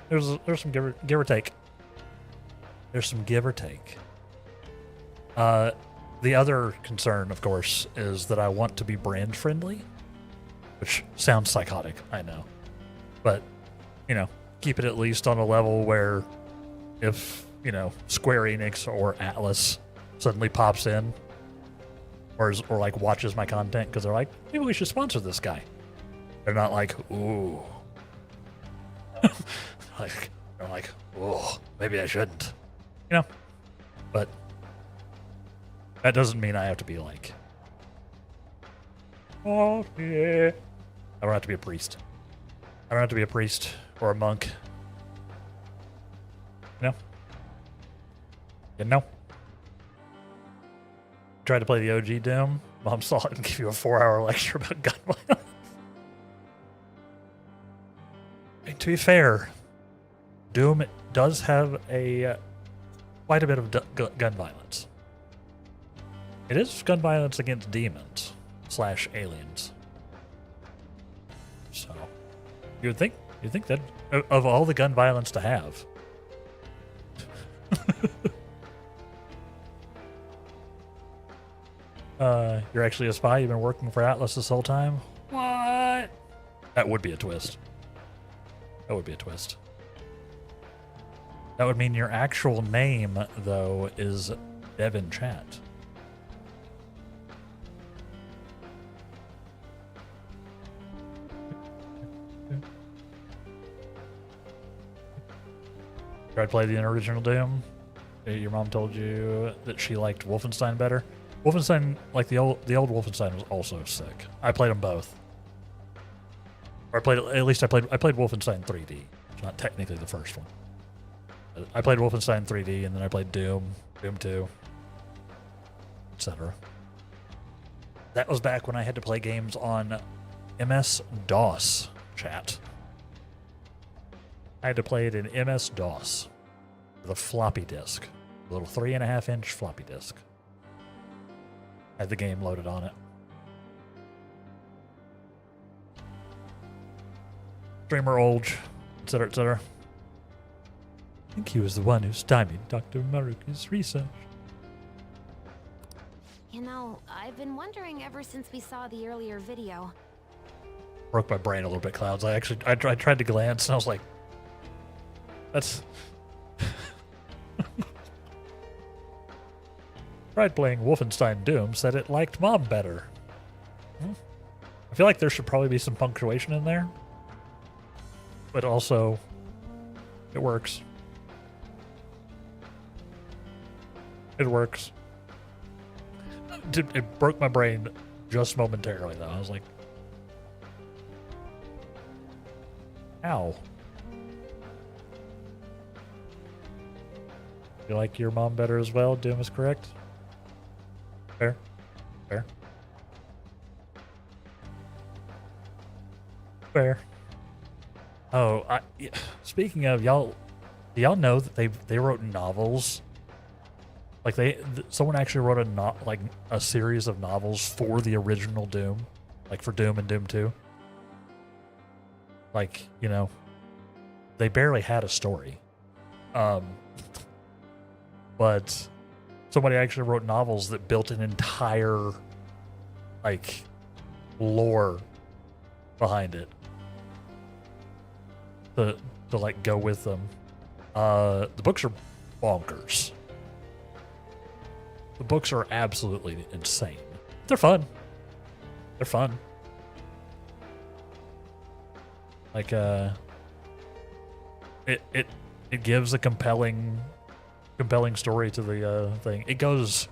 there's some give or take. There's some give or take. The other concern, of course, is that I want to be brand friendly, which sounds psychotic, I know. But, you know, keep it at least on a level where if, you know, Square Enix or Atlas suddenly pops in or like watches my content because they're like, maybe we should sponsor this guy. They're not like, ooh. They're like, oh, maybe I shouldn't. You know? But that doesn't mean I have to be like, oh, yeah. I don't have to be a priest. I don't have to be a priest or a monk. You know? You know? Tried to play the OG Doom. Mom saw it and gave you a 4-hour lecture about gun violence. And to be fair, Doom does have quite a bit of gun violence. It is gun violence against demons / aliens. So you'd think that of all the gun violence to have. You're actually a spy. You've been working for Atlas this whole time. What? That would be a twist. That would be a twist. That would mean your actual name, though, is Devin Chat. Tried to play the original Doom. Your mom told you that she liked Wolfenstein better. Wolfenstein, like the old Wolfenstein, was also sick. I played them both. Or I played Wolfenstein 3D. It's not technically the first one. I played Wolfenstein 3D, and then I played Doom 2, etc. That was back when I had to play games on MS-DOS, chat. I had to play it in MS-DOS with a floppy disk, a little 3.5-inch floppy disk. Had the game loaded on it. Streamer Olge, etc., etc. I think he was the one who stymied Dr. Maruki's research. You know, I've been wondering ever since we saw the earlier video. Broke my brain a little bit, Clouds. I tried to glance, and I was like, that's... Tried playing Wolfenstein Doom, said it liked Mom better. I feel like there should probably be some punctuation in there. But also, it works. It works. It broke my brain just momentarily, though. I was like, ow. You like your mom better as well? Doom is correct. Fair. Fair. Fair. Oh, speaking of, do y'all know that they wrote novels? Like someone actually wrote a series of novels for the original Doom, like for Doom and Doom 2. Like, you know, they barely had a story. But somebody actually wrote novels that built an entire, like, lore behind it to like go with them. The books are bonkers. The books are absolutely insane. They're fun. They're fun. Like it gives a compelling story to the thing. It goes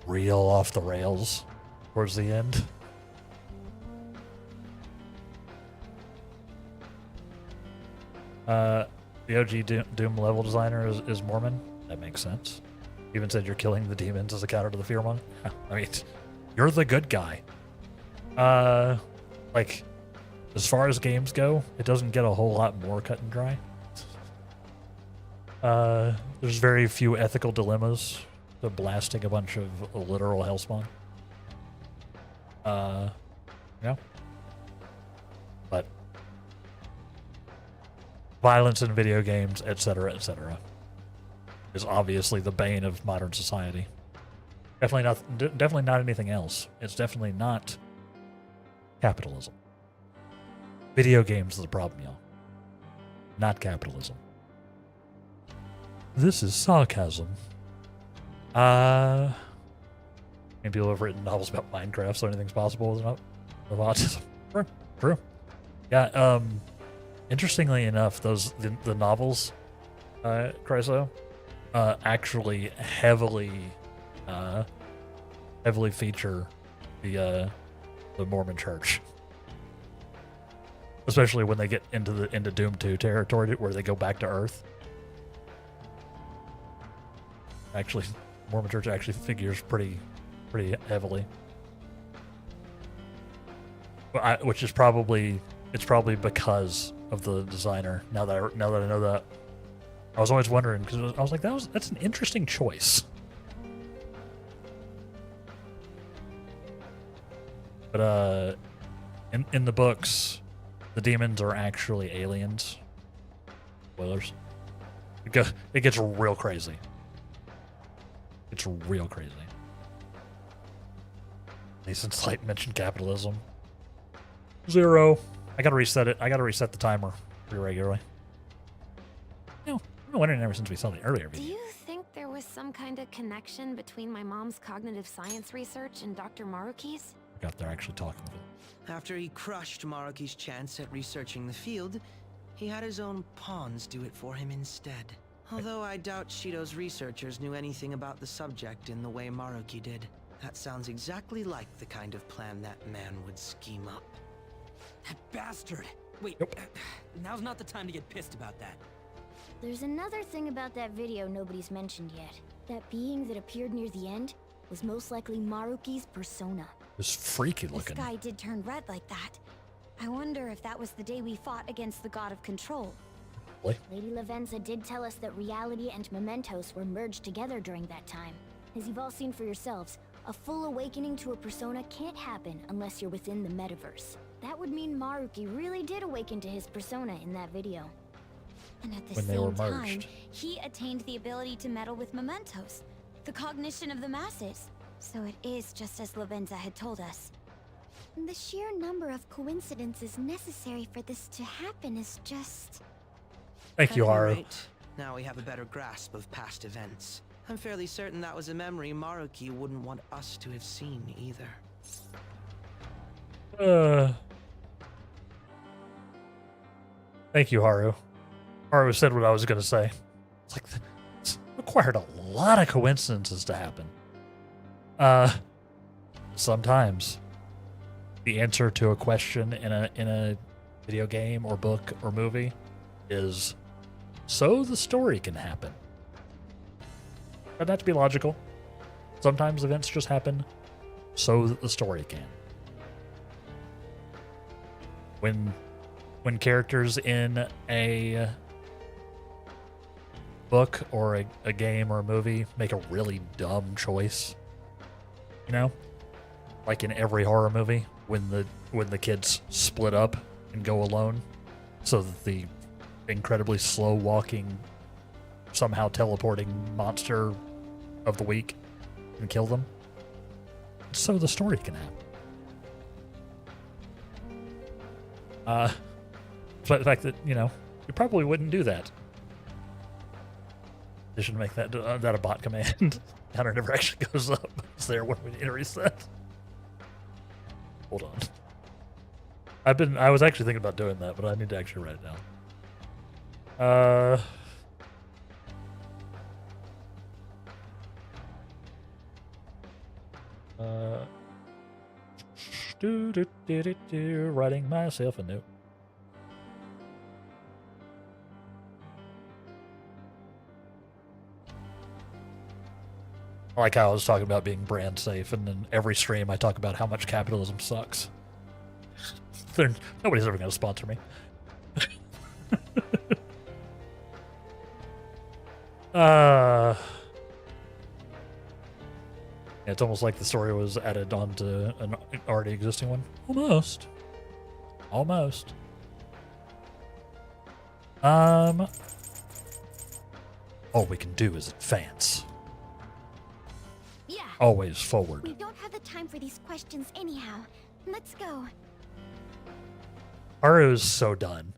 real off the rails towards the end. The OG Doom level designer is Mormon. That makes sense. Even said you're killing the demons as a counter to the fearmonger. I mean, you're the good guy. Like, as far as games go, it doesn't get a whole lot more cut and dry. There's very few ethical dilemmas to blasting a bunch of literal hellspawn. Yeah. But violence in video games, etc., is obviously the bane of modern society. Definitely not anything else. It's definitely not capitalism. Video games are the problem, y'all. Not capitalism. This is sarcasm. Maybe people have written novels about Minecraft, so anything's possible with autism. True. Yeah, interestingly enough, the novels, Chryso, actually heavily feature the Mormon Church, especially when they get into Doom 2 territory where they go back to Earth. Actually, Mormon Church actually figures pretty heavily, which is probably because of the designer. Now that I know that. I was always wondering, because I was like, that's an interesting choice. But in the books, the demons are actually aliens. Spoilers. It gets real crazy. It's real crazy. Nathan Slight mentioned capitalism. 0. I gotta reset it. I gotta reset the timer pretty regularly. I've been wondering ever since we saw the earlier video. Do you think there was some kind of connection between my mom's cognitive science research and Dr. Maruki's? Forgot they're actually talking. After he crushed Maruki's chance at researching the field, he had his own pawns do it for him instead. Although I doubt Shido's researchers knew anything about the subject in the way Maruki did. That sounds exactly like the kind of plan that man would scheme up. That bastard! Wait, now's not the time to get pissed about that. There's another thing about that video nobody's mentioned yet. That being that appeared near the end was most likely Maruki's persona. It's freaky looking. The sky did turn red like that. I wonder if that was the day we fought against the god of control. Lady Lavenza did tell us that reality and mementos were merged together during that time. As you've all seen for yourselves, a full awakening to a persona can't happen unless you're within the metaverse. That would mean Maruki really did awaken to his persona in that video. And at the When they were same time, merged. he attained the ability to meddle with mementos, the cognition of the masses. So it is just as Lavenza had told us. The sheer number of coincidences necessary for this to happen is just... Thank you, At any Haru. rate, now we have a better grasp of past events. I'm fairly certain that was a memory Maruki wouldn't want us to have seen either. Thank you, Haru. Haru said what I was going to say. It's like, it's required a lot of coincidences to happen. Sometimes the answer to a question in a video game or book or movie is so the story can happen. Doesn't have to be logical. Sometimes events just happen so that the story can. When characters in a book or a game or a movie make a really dumb choice, you know, like in every horror movie when the kids split up and go alone so that the incredibly slow walking, somehow teleporting monster of the week can kill them, so the story can happen. But the fact that, you know, you probably wouldn't do that. They should make that a bot command. Counter never actually goes up. It's there when we need a reset. Hold on. I was actually thinking about doing that, but I need to actually write it down. Writing myself a note. I like how I was talking about being brand safe, and then every stream I talk about how much capitalism sucks. Nobody's ever going to sponsor me. Yeah, it's almost like the story was added onto an already existing one. Almost. All we can do is advance. Yeah. Always forward. We don't have the time for these questions anyhow. Let's go. Haru's so done.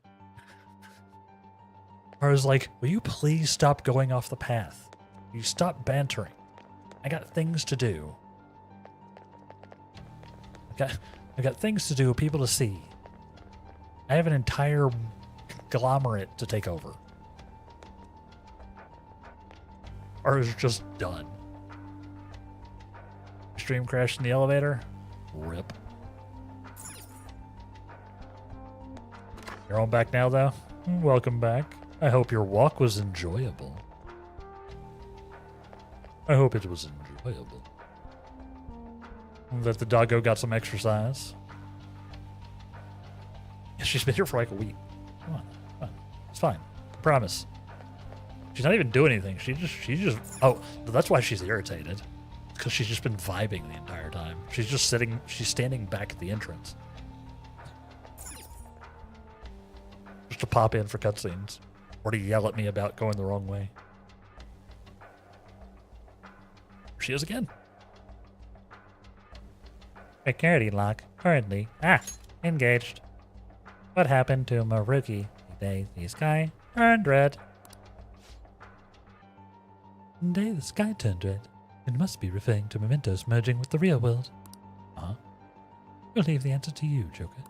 Haru's like, will you please stop going off the path? You stop bantering. I got things to do. I've got things to do, people to see. I have an entire conglomerate to take over. Haru's just done. Stream crashed in the elevator. Rip. You're all back now, though? Welcome back. I hope your walk was enjoyable. I hope it was enjoyable. That the doggo got some exercise. Yeah, she's been here for like a week. Come on. It's fine. I promise. She's not even doing anything. She just. Oh, that's why she's irritated. Because she's just been vibing the entire time. She's just sitting. She's standing back at the entrance. Just to pop in for cutscenes. Or to yell at me about going the wrong way. She is again. Security lock. Currently. Engaged. What happened to Maruki? The sky turned red. The day the sky turned red. It must be referring to mementos merging with the real world. We'll leave the answer to you, Joker.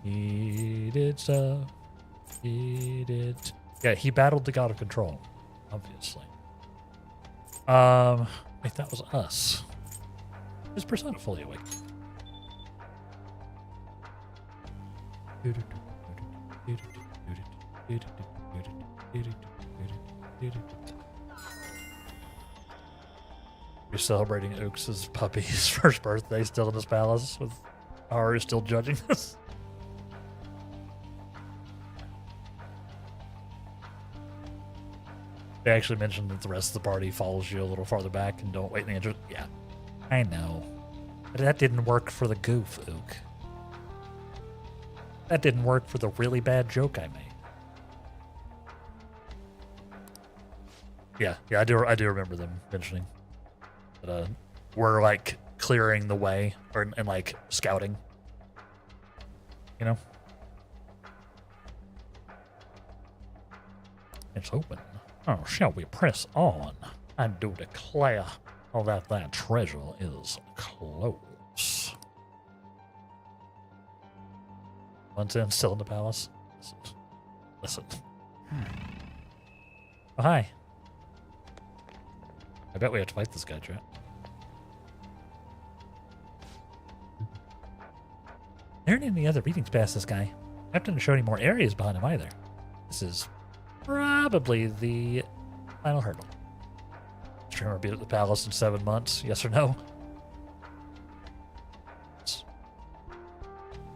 He did so. He did. Yeah, he battled the god of control. Obviously. Wait, that was us. Is Persona fully awake? We're celebrating Oaks' puppy's first birthday still in his palace, with Haru still judging us. They actually mentioned that the rest of the party follows you a little farther back and don't wait in the entrance. Yeah, I know. But that didn't work for the goof, Ook. That didn't work for the really bad joke I made. Yeah, I do remember them mentioning that we're like clearing the way and like scouting. You know? It's open. Oh, shall we press on? I do declare that treasure is close. Once in, still in the palace. Listen. Oh, hi. I bet we have to fight this guy, Trent. There aren't any other readings past this guy. I haven't shown any more areas behind him either. This is probably the final hurdle. Streamer beat at the palace in 7 months, yes or no?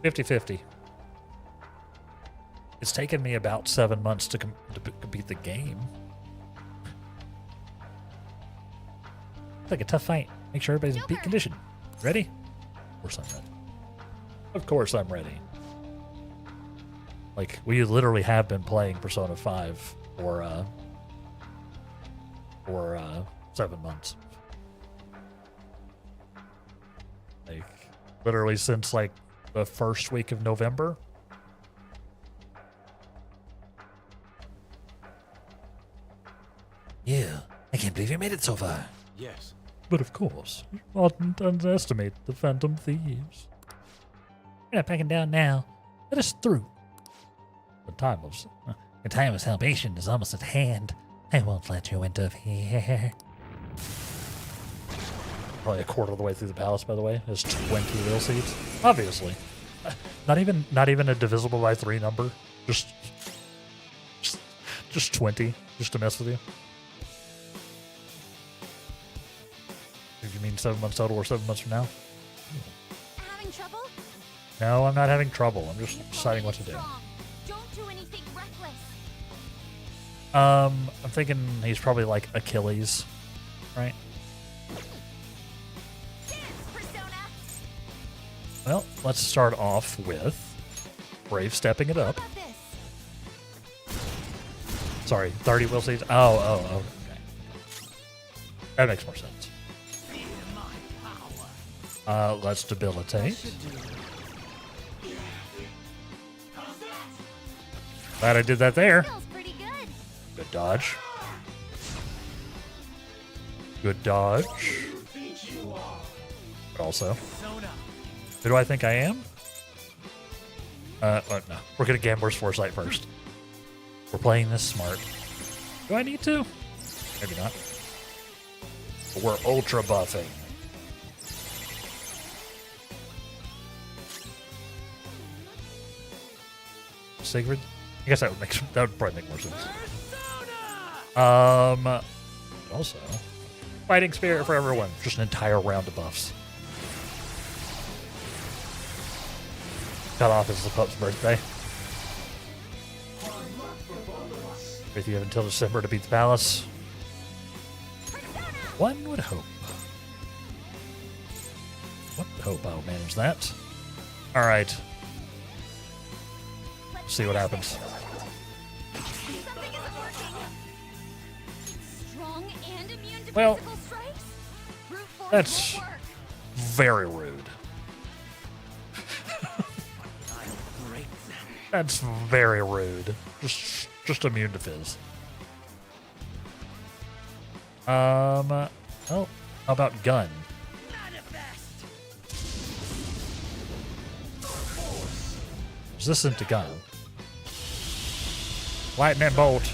50-50. It's taken me about 7 months to complete the game. It's like a tough fight. Make sure everybody's in peak condition. Ready? Of course I'm ready. Of course I'm ready. Like, we literally have been playing Persona 5 for 7 months. Like, literally since, like, the first week of November. Yeah, I can't believe you made it so far. Yes. But of course, you oughtn't underestimate the Phantom Thieves. We're not backing down now. Let us through. The time of salvation is almost at hand. I won't let you interfere. Probably a quarter of the way through the palace, by the way. There's 20 wheel seats. Obviously. Not even a divisible by 3 number. Just 20, just to mess with you. If you mean 7 months total or 7 months from now? Having trouble? No, I'm not having trouble. I'm just deciding what to do. Don't do anything reckless. I'm thinking he's probably like Achilles, right? Dance, Persona. Well, let's start off with Brave stepping it up. How about this? Sorry, 30 wheel seats. Oh, okay. That makes more sense. Let's debilitate. Glad I did that there. Feels pretty good. Good dodge. Good dodge. Also, who do I think I am? No. We're gonna Gambler's Foresight first. We're playing this smart. Do I need to? Maybe not. But we're ultra buffing. Sigrid? I guess that would probably make more sense. Also, Fighting Spirit for everyone. Just an entire round of buffs. Cut off is the pup's birthday. If you have until December to beat the palace. One would hope. One would hope I'll manage that. Alright. See what happens. Something isn't working. Strong and immune to Well, physical strikes? Brute force that's won't work. very rude. That's very rude. Just immune to fizz. Oh, how about gun? Resistant to gun. Lightning bolt. Nice,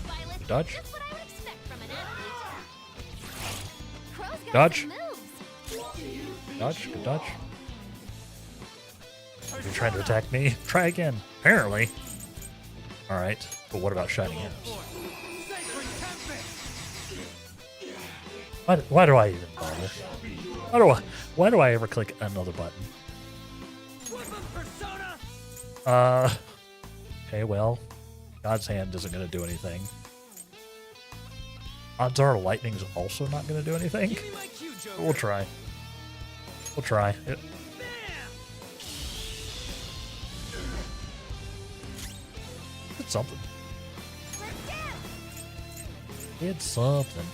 Violet. Dodge. Just what I would expect from an athlete. Crow's got Dodge. some moves. Dodge. Good dodge. You're trying to attack me? Try again. Apparently. Alright. But what about Shining Arrows? Why do I even bother? Why do I ever click another button? Okay, well, God's hand isn't going to do anything. Odds are lightning's also not going to do anything. Give me my cue, Joker. We'll try. We'll try. It's something. It's something.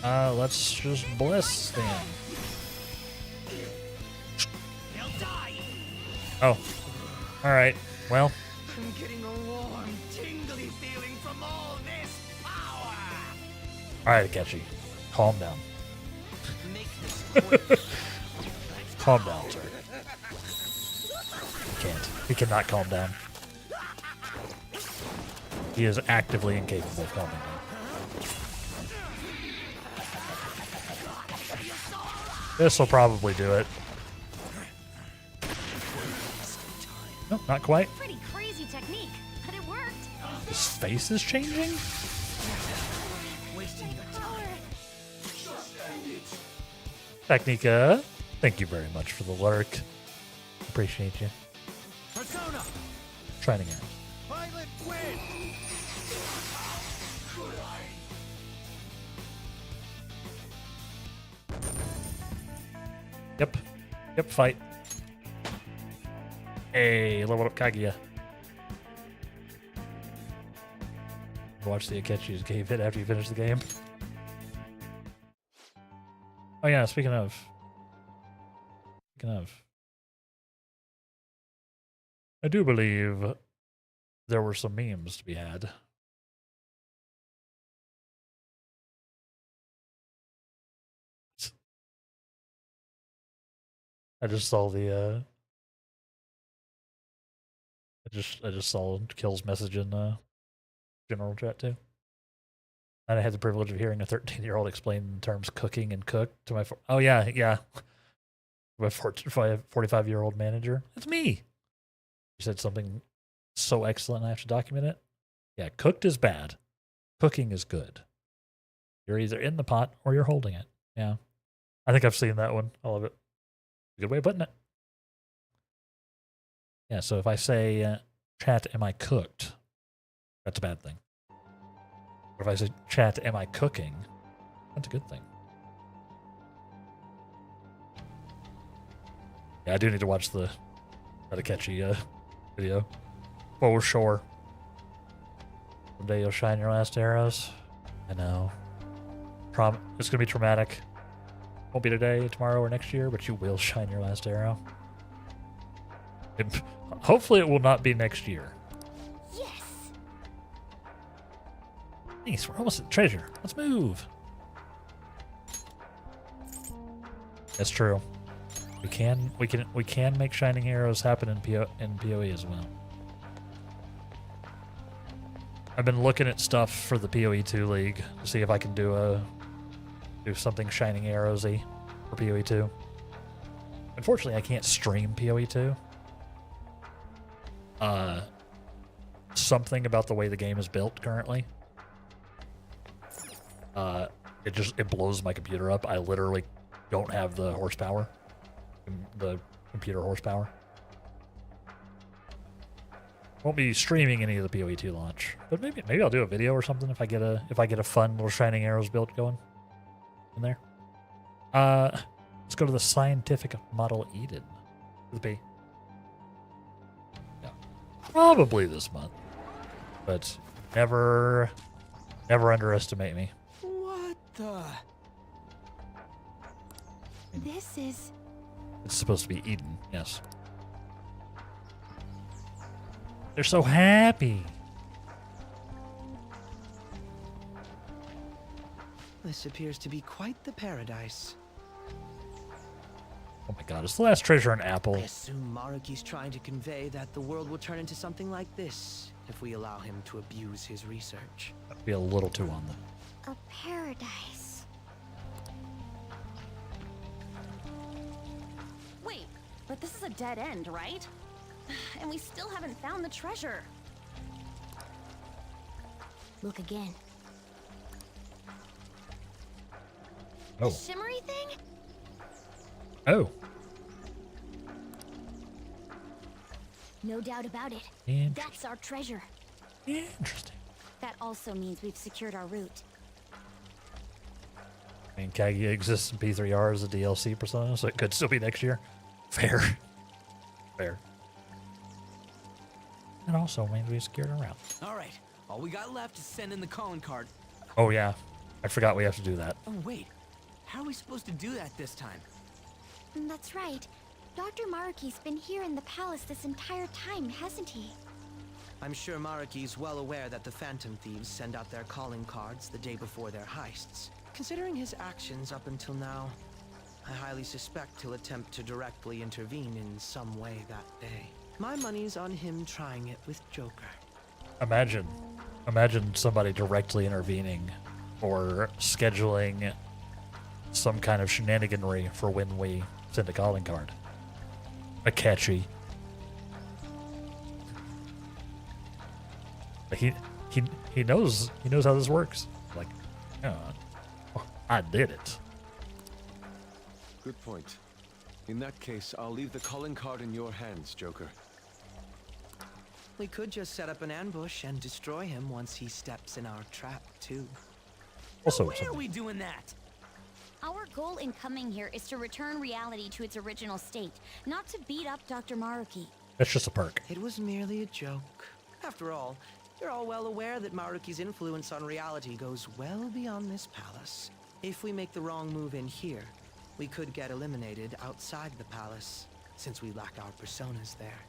Let's just bless them. Oh. Alright. Well. I'm getting a warm, tingly feeling from all this power. Alright, Akechi. Calm down. Make this quick. Calm down, sir. He can't. He cannot calm down. He is actively incapable of calming down. This'll probably do it. Nope, not quite. Pretty crazy technique, but it worked. His face is changing? Wasting your time. Technica, thank you very much for the lurk. Appreciate you. Persona. Trying again. Pilot win. Yep. Yep, fight. Hey, level up Kaguya. Watch the Akechi's game hit after you finish the game. Oh yeah, speaking of. I do believe there were some memes to be had. I just saw the I just saw Kill's message in general chat too. And I had the privilege of hearing a 13-year-old explain the terms cooking and cook to my my 45-year-old manager. It's me. He said something so excellent I have to document it. Yeah, cooked is bad. Cooking is good. You're either in the pot or you're holding it. Yeah. I think I've seen that one. I love it. Good way of putting it. Yeah, so if I say, chat, am I cooked? That's a bad thing. But if I say, chat, am I cooking? That's a good thing. Yeah, I do need to watch the Akechi video. For sure. Someday you'll shine your last arrows. I know. It's going to be traumatic. Won't be today, tomorrow, or next year, but you will shine your last arrow. Hopefully it will not be next year. Yes. Nice, we're almost at the treasure. Let's move. That's true. We can make shining arrows happen in PoE as well. I've been looking at stuff for the PoE 2 League to see if I can do something shining arrows-y for PoE 2. Unfortunately, I can't stream PoE 2. Something about the way the game is built currently. It blows my computer up. I literally don't have the horsepower. The computer horsepower. Won't be streaming any of the PoE 2 launch, but maybe I'll do a video or something if I get a fun little shining arrows build going in there. Let's go to the scientific model Eden. The P. Yeah, probably this month, but never underestimate me. What the? This is... It's supposed to be Eden, yes. They're so happy. This appears to be quite the paradise. Oh my god, it's the last treasure in Apple. I assume Maruki's trying to convey that the world will turn into something like this if we allow him to abuse his research. That'd be a little too on the... a paradise. Wait, but this is a dead end, right? And we still haven't found the treasure. Look again. Oh. The shimmery thing? Oh. No doubt about it. Interesting. That's our treasure. Interesting. That also means we've secured our route. I mean, Kagi exists in P3R as a DLC persona, so it could still be next year. Fair. Fair. And also means we secured our route. All right, all we got left is send in the calling card. Oh, yeah. I forgot we have to do that. Oh, wait. How are we supposed to do that this time? That's right. Dr. Maruki's been here in the palace this entire time, hasn't he? I'm sure Maruki's well aware that the Phantom Thieves send out their calling cards the day before their heists. Considering his actions up until now, I highly suspect he'll attempt to directly intervene in some way that day. My money's on him trying it with Joker. Imagine somebody directly intervening or scheduling some kind of shenaniganry for when we send a calling card. A catchy. He knows how this works. Like, oh, I did it. Good point. In that case, I'll leave the calling card in your hands, Joker. We could just set up an ambush and destroy him once he steps in our trap, too. Also, Why are we doing that? Our goal in coming here is to return reality to its original state, not to beat up Dr. Maruki. that's just a perk. It was merely a joke. After all, you're all well aware that Maruki's influence on reality goes well beyond this palace. If we make the wrong move in here, we could get eliminated outside the palace, since we lack our personas there.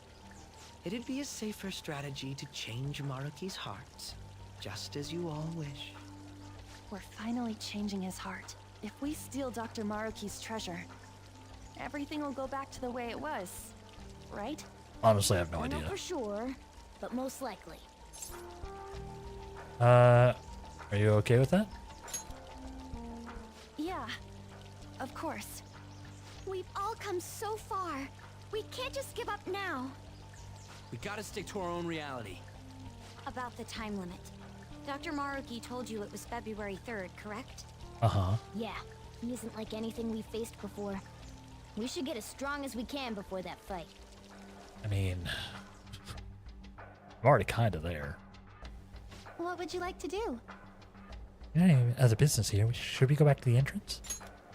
It'd be a safer strategy to change Maruki's heart, just as you all wish. We're finally changing his heart. If we steal Dr. Maruki's treasure, everything will go back to the way it was, right? Honestly, I have no Don't know idea. for sure, but most likely. Are you okay with that? Yeah, of course. We've all come so far. We can't just give up now. We gotta stick to our own reality. About the time limit. Dr. Maruki told you it was February 3rd, correct? Uh-huh. Yeah, he isn't like anything we've faced before. We should get as strong as we can before that fight. I mean, I'm already kind of there. What would you like to do? Yeah, as a business here, should we go back to the entrance?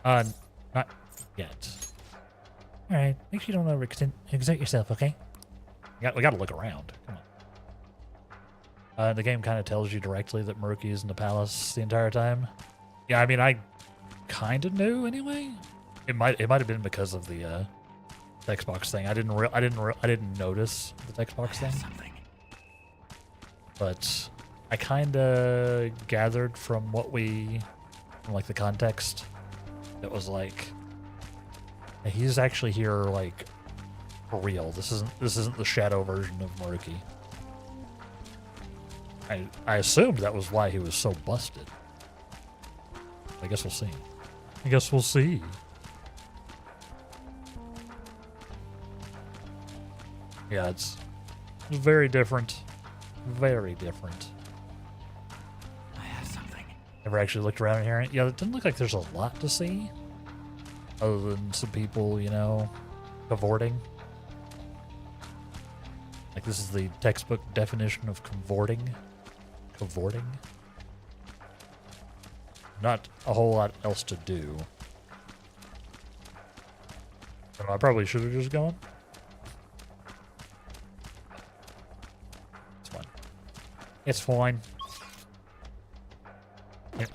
Not yet. All right, make sure you don't exert yourself, okay? We gotta look around. Come on. The game kind of tells you directly that Maruki is in the palace the entire time. Yeah, I mean, I kind of knew anyway. It might have been because of the text box thing. I didn't notice the text box thing. Something. But I kind of gathered from like the context, that was like, he's actually here like for real. This isn't the shadow version of Maruki. I assumed that was why he was so busted. I guess we'll see. Yeah, it's very different. Very different. I have something. Never actually looked around here. Yeah, it doesn't look like there's a lot to see. Other than some people, cavorting. Like, this is the textbook definition of cavorting. Cavorting. Not a whole lot else to do. I probably should have just gone. It's fine. It's fine.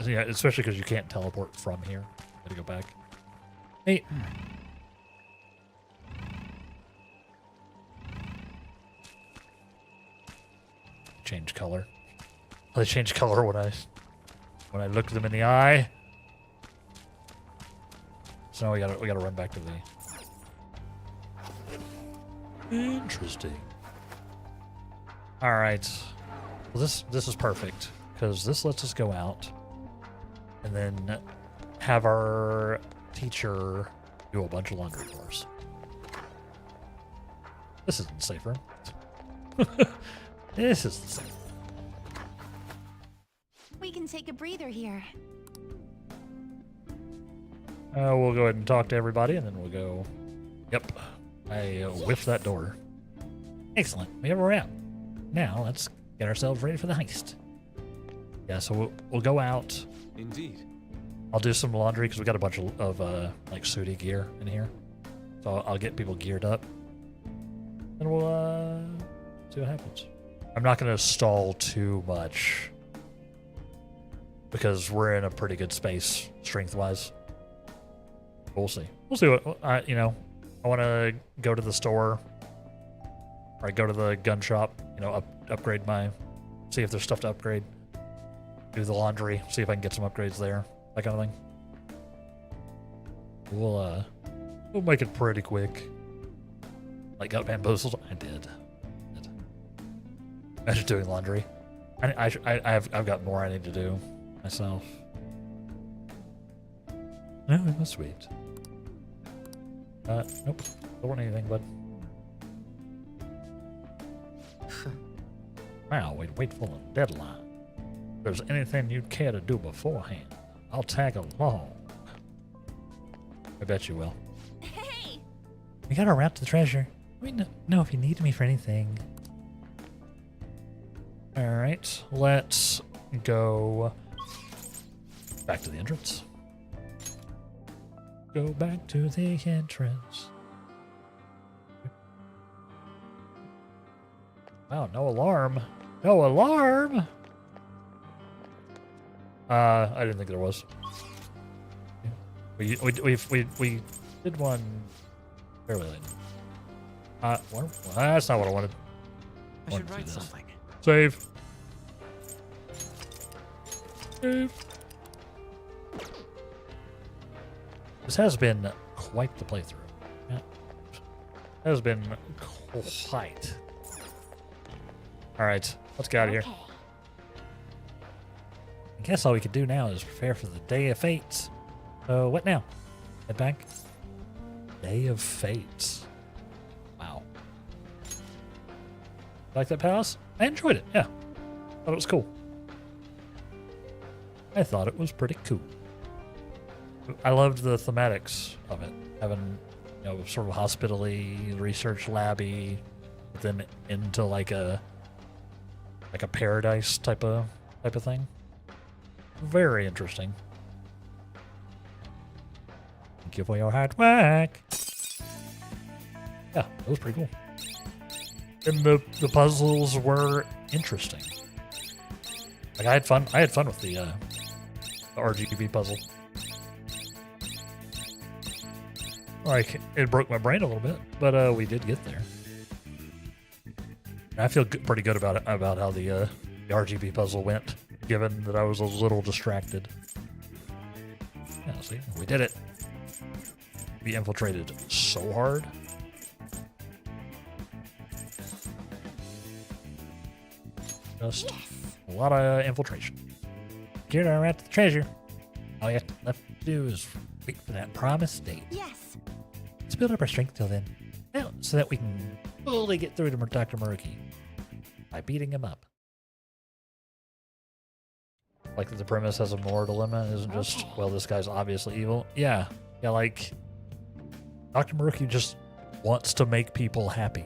Yeah, especially because you can't teleport from here. Gotta go back. Hey. Change color. They change color when I look them in the eye. So now we gotta run back to the. Interesting. All right. Well, this is perfect because this lets us go out and then have our teacher do a bunch of laundry for us. This isn't safer. This isn't safe. We can take a breather here. We'll go ahead and talk to everybody, and then we'll go. Yep, I whiffed that door. Excellent. We have a route. Now let's get ourselves ready for the heist. Yeah, so we'll go out. Indeed. I'll do some laundry because we got a bunch of like sooty gear in here. So I'll get people geared up. And we'll see what happens. I'm not going to stall too much because we're in a pretty good space strength-wise. We'll see. We'll see what I want to go to the store, or go to the gun shop. Upgrade see if there's stuff to upgrade. Do the laundry. See if I can get some upgrades there. That kind of thing. We'll make it pretty quick. Like got bamboozled. I did. I'm just doing laundry. I've got more I need to do myself. No, it was sweet. Nope. Don't want anything, bud. Wow, wait for the deadline. If there's anything you'd care to do beforehand, I'll tag along. I bet you will. Hey! We got our route to the treasure. Let me know if you need me for anything. Alright, let's go back to the entrance. Go back to the entrance. Wow, no alarm. No alarm! I didn't think there was. We did one fairly late. That's not what I wanted. I should write something. Save. Save. This has been quite the playthrough. Yeah. Has been quite. Alright, let's get out of here. Okay. I guess all we could do now is prepare for the Day of Fates. So what now? Head back? Day of Fates. Wow. Like that palace? I enjoyed it, yeah. Thought it was cool. I thought it was pretty cool. I loved the thematics of it. Having, sort of hospital-y, research labby, but then into like a paradise type of thing. Very interesting. Thank you for your hard work. Yeah, that was pretty cool. And the puzzles were interesting. Like I had fun with the RGB puzzle. Like it broke my brain a little bit, but we did get there. I feel pretty good about it, about how the RGB puzzle went, given that I was a little distracted. Yeah, see, we did it. We infiltrated so hard. Just a lot of infiltration. Get our route to the treasure. All you have left to do is wait for that promised date. Yes. Let's build up our strength till then. Now, so that we can fully get through to Dr. Murky by beating him up. Like the premise has a moral dilemma, isn't just, well, this guy's obviously evil. Yeah, like Dr. Murky just wants to make people happy.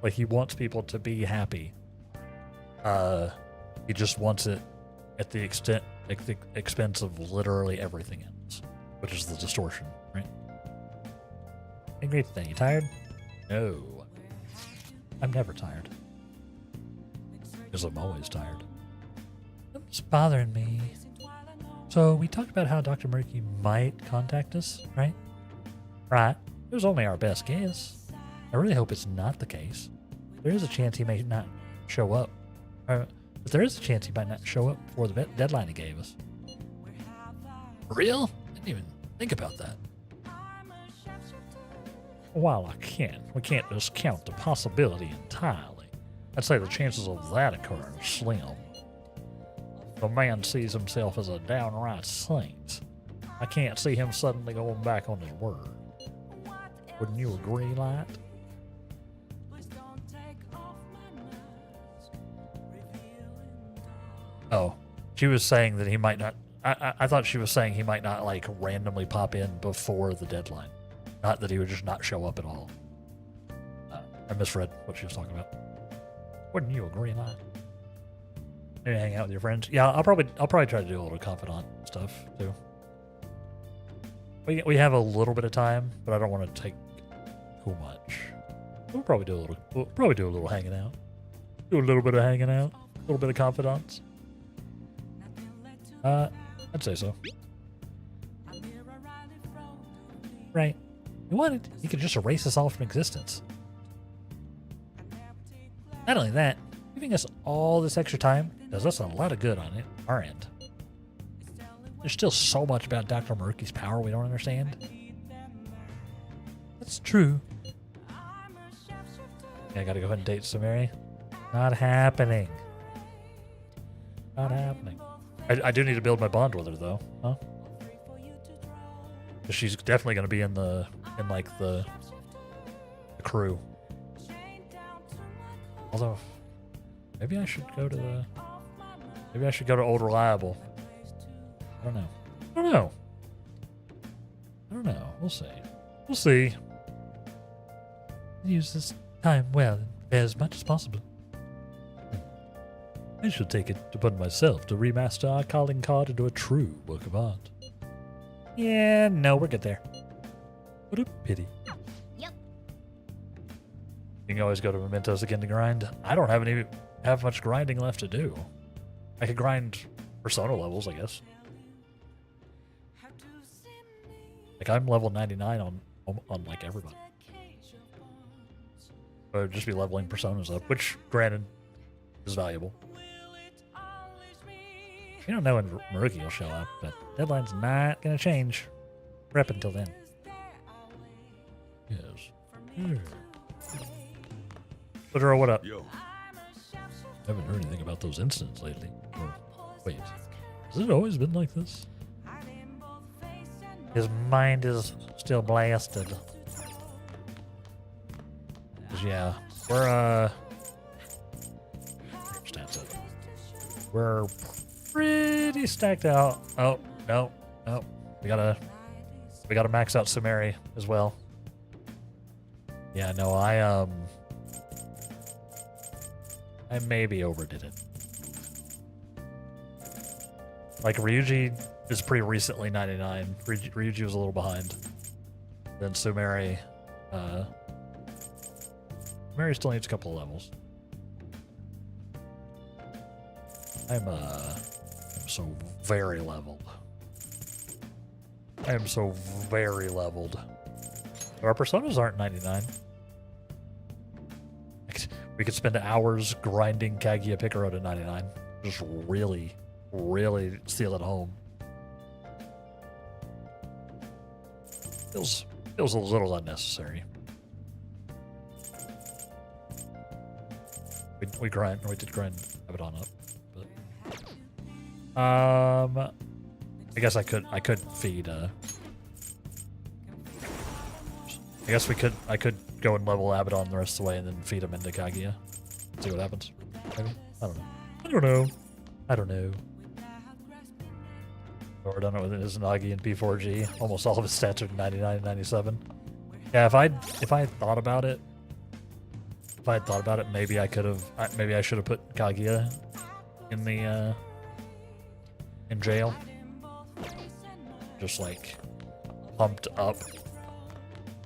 Like he wants people to be happy. He just wants it at the expense of literally everything else, which is the distortion, right? Hey, great then. You tired? No. I'm never tired. Because I'm always tired. It's bothering me. So we talked about how Dr. Murky might contact us, right? Right. It was only our best guess. I really hope it's not the case. There is a chance he may not show up. But there is a chance he might not show up before the deadline he gave us. For real? I didn't even think about that. While we can't discount the possibility entirely. I'd say the chances of that occurring are slim. The man sees himself as a downright saint. I can't see him suddenly going back on his word. Wouldn't you agree, Light? Oh, she was saying that he might not. I thought she was saying he might not like randomly pop in before the deadline. Not that he would just not show up at all. I misread what she was talking about. Wouldn't you agree, Light? Maybe hang out with your friends. Yeah, I'll probably try to do a little confidant stuff too. We have a little bit of time, but I don't want to take too much. We'll probably do a little hanging out. Do a little bit of hanging out. A little bit of confidants. I'd say so. Right. You wanted, you could just erase us all from existence. Not only that, giving us all this extra time does us a lot of good on it, our end. There's still so much about Dr. Maruki's power we don't understand. That's true. Yeah, I gotta go ahead and date Samari. Not happening. Not happening. I do need to build my bond with her though, huh? 'Cause she's definitely gonna be in the crew. Although, maybe I should go to Old Reliable. I don't know. We'll see. We'll see. Use this time well as much as possible. I shall take it upon myself to remaster our calling card into a true work of art. Yeah, no, we're good there. What a pity. Yep. You can always go to Mementos again to grind. I don't have much grinding left to do. I could grind Persona levels, I guess. Like I'm level 99 on like everybody. I would just be leveling Personas up, which granted is valuable. We don't know when Maruki will show up, but deadline's not gonna change. We're up until then. Yes. But Earl, what up? Yo. I haven't heard anything about those incidents lately. Or, wait, has it always been like this? His mind is still blasted. 'Cause yeah, we're pretty stacked out. Oh, no. We gotta max out Samari as well. Yeah, no, I maybe overdid it. Like Ryuji is pretty recently 99. Ryuji was a little behind. Then Sumeri, Mary still needs a couple of levels. I'm so very leveled. I am so very leveled. But our personas aren't 99. We could spend hours grinding Kaguya Picaro to 99. Just really, really steal it home. Feels a little unnecessary. We did grind Abaddon up, but I guess I could feed I guess I could go and level Abaddon the rest of the way and then feed him into Kaguya. See what happens. Maybe? I don't know. Or done it with Izanagi and P4G. Almost all of his stats are 99 and 97. Yeah, if I thought about it, maybe I could have. Maybe I should have put Kaguya in the in jail. Just like pumped up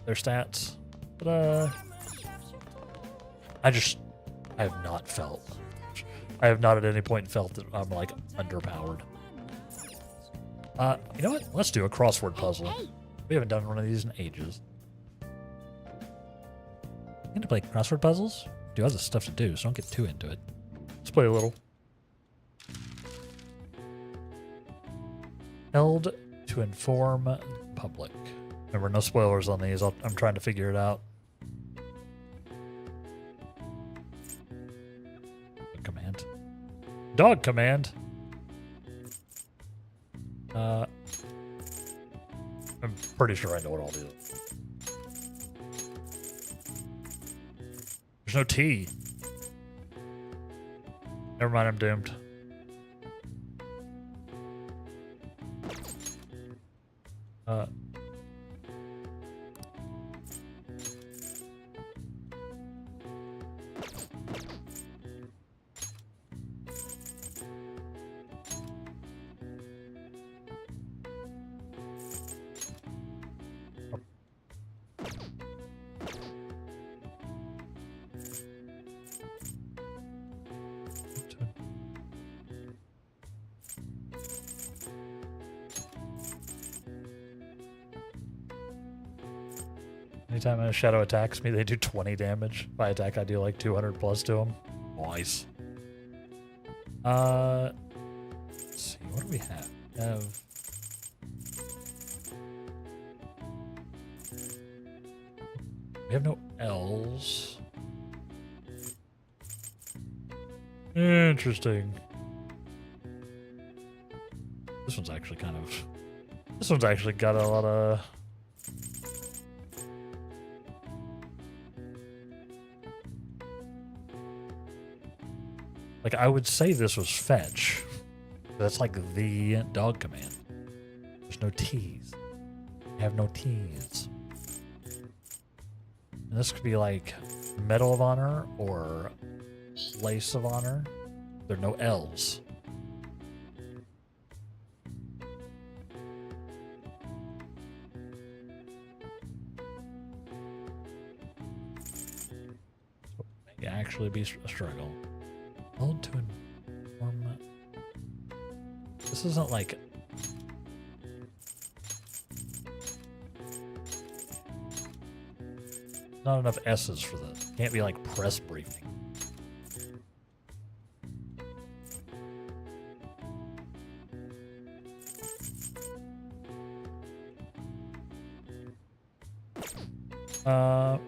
their stats. But I have not at any point felt that I'm like underpowered. You know what? Let's do a crossword puzzle. We haven't done one of these in ages. I'm gonna play crossword puzzles. Do other stuff to do, so don't get too into it. Let's play a little. Held to inform public. Remember, no spoilers on these. I'm trying to figure it out. Command. Dog command. I'm pretty sure I know what all these are. There's no T. Never mind, I'm doomed. Anytime a shadow attacks me, they do 20 damage. If I attack, I do like 200 plus to them. Nice. Let's see, what do we have? We have no L's. Interesting. This one's actually kind of... This one's actually got a lot of... Like, I would say this was fetch. That's like the dog command. There's no T's. I have no T's. And this could be like Medal of Honor or Lace of Honor. There are no L's. So it may actually be a struggle. Hold to inform. This isn't like... Not enough S's for this. Can't be like press briefing. A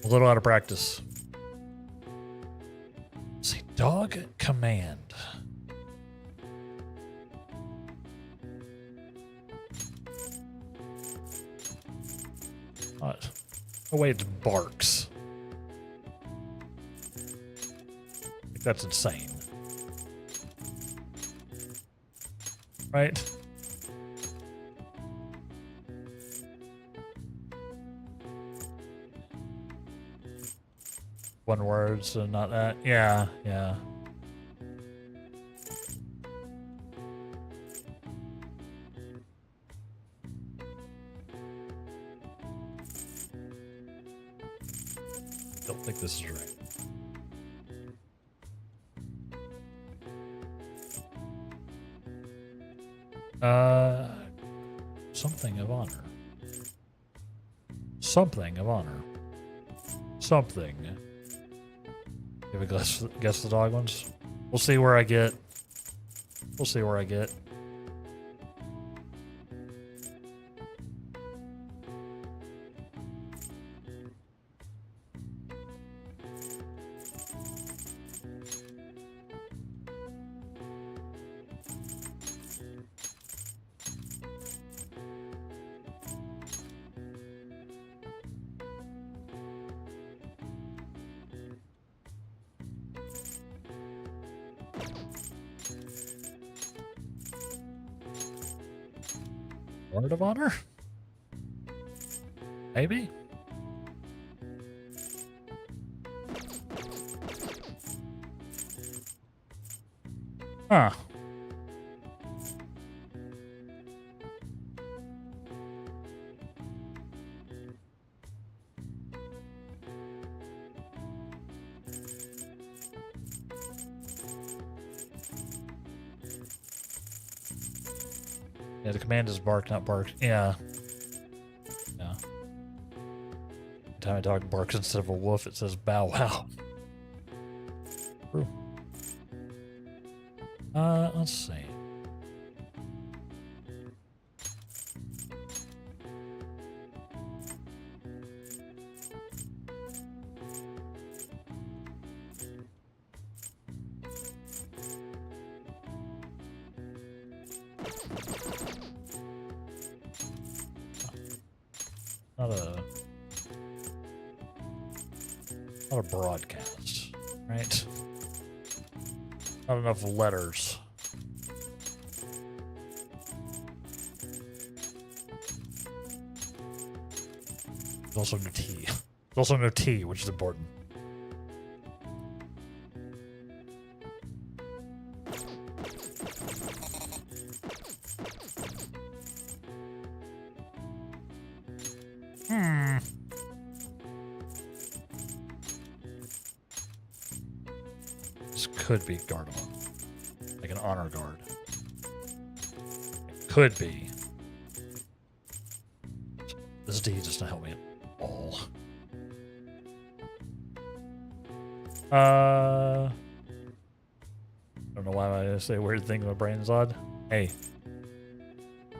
little out of practice. Let's see, dog command. Oh wait, it's barks. Like, that's insane. Right? One word, so not that. Yeah, yeah. Don't think this is right. Something of honor. Something of honor. Something. Give a guess the dog ones. We'll see where I get. We'll see where I get. Word of honor? Maybe? Huh. Yeah, the command is bark, not bark. Yeah. Yeah. Every time a dog barks instead of a wolf, it says bow wow. True. Let's see. Not a broadcast, right? Not enough letters. There's also no T. There's also no T, which is important. This could be Gardevoir. Like an honor guard. It could be. This D does not help me at all. I don't know why I say weird thing. My brain's odd. Hey,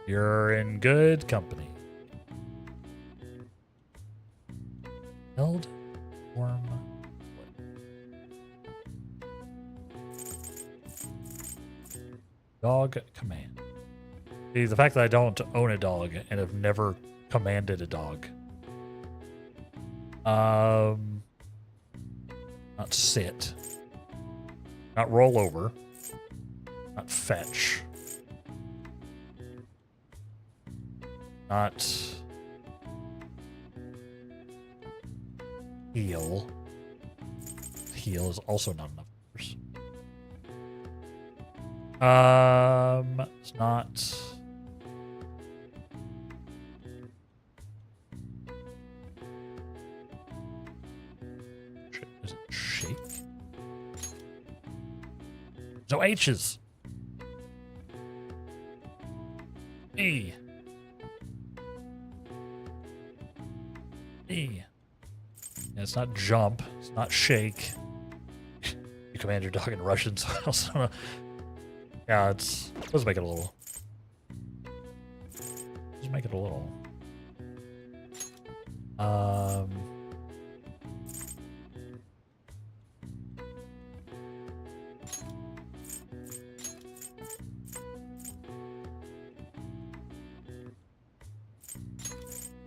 you're in good company. Held form. Dog command. See, the fact that I don't own a dog and have never commanded a dog. Not sit. Not roll over. Not fetch. Not heal. Heal is also not enough. It's not. Is it shake? No H's. E. E. Yeah, it's not jump. It's not shake. You command your dog in Russian, so I also don't know. Yeah, let's make it a little. Let's make it a little.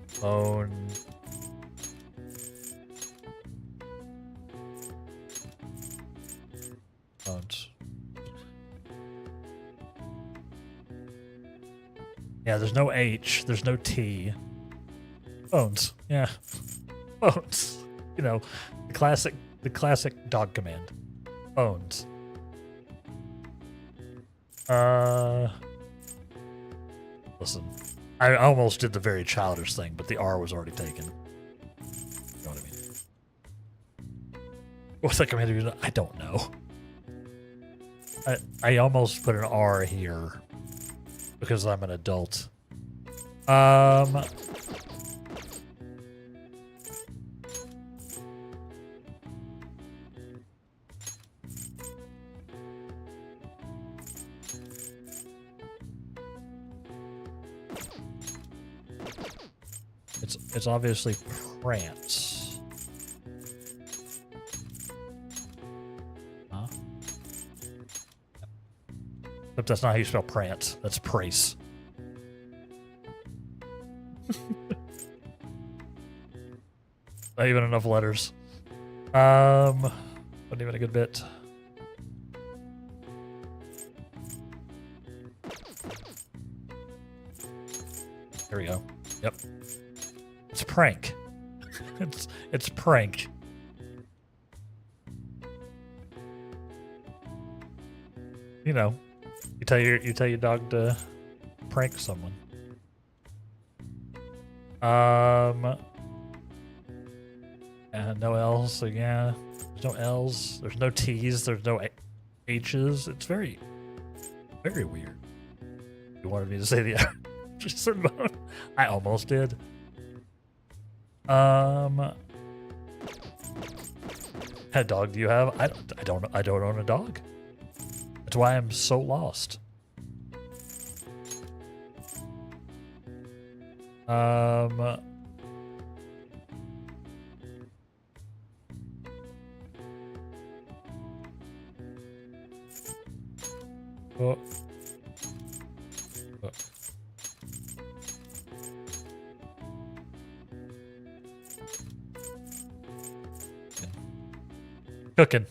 Phone. Phones. Yeah, there's no H, there's no T. Phones. Yeah. Phones. You know, the classic dog command. Phones. Listen. I almost did the very childish thing, but the R was already taken. You know what I mean? What's that command? I don't know. I almost put an R here because I'm an adult. It's obviously prance. Huh? Except that's not how you spell prance. That's praise. Not even enough letters. Wasn't even a good bit. There we go. Yep. It's prank. it's prank. You know, you tell your dog to prank someone. And no L's, so yeah. There's no L's, there's no T's, there's no H's. It's very, very weird. You wanted me to say the certain amount. I almost did. What dog do you have? I don't own a dog. That's why I'm so lost. Oh. Oh. Cooking.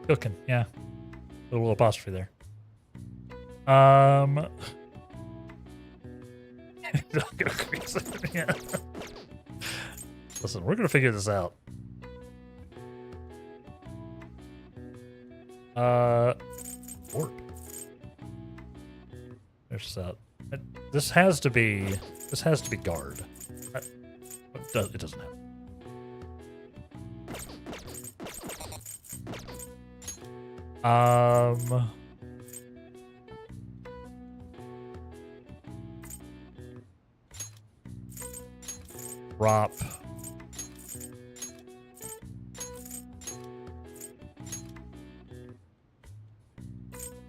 Cooking, yeah. A little apostrophe there. Yeah. Listen, we're gonna figure this out. Warp. There's that. This has to be guard. It doesn't have. Drop.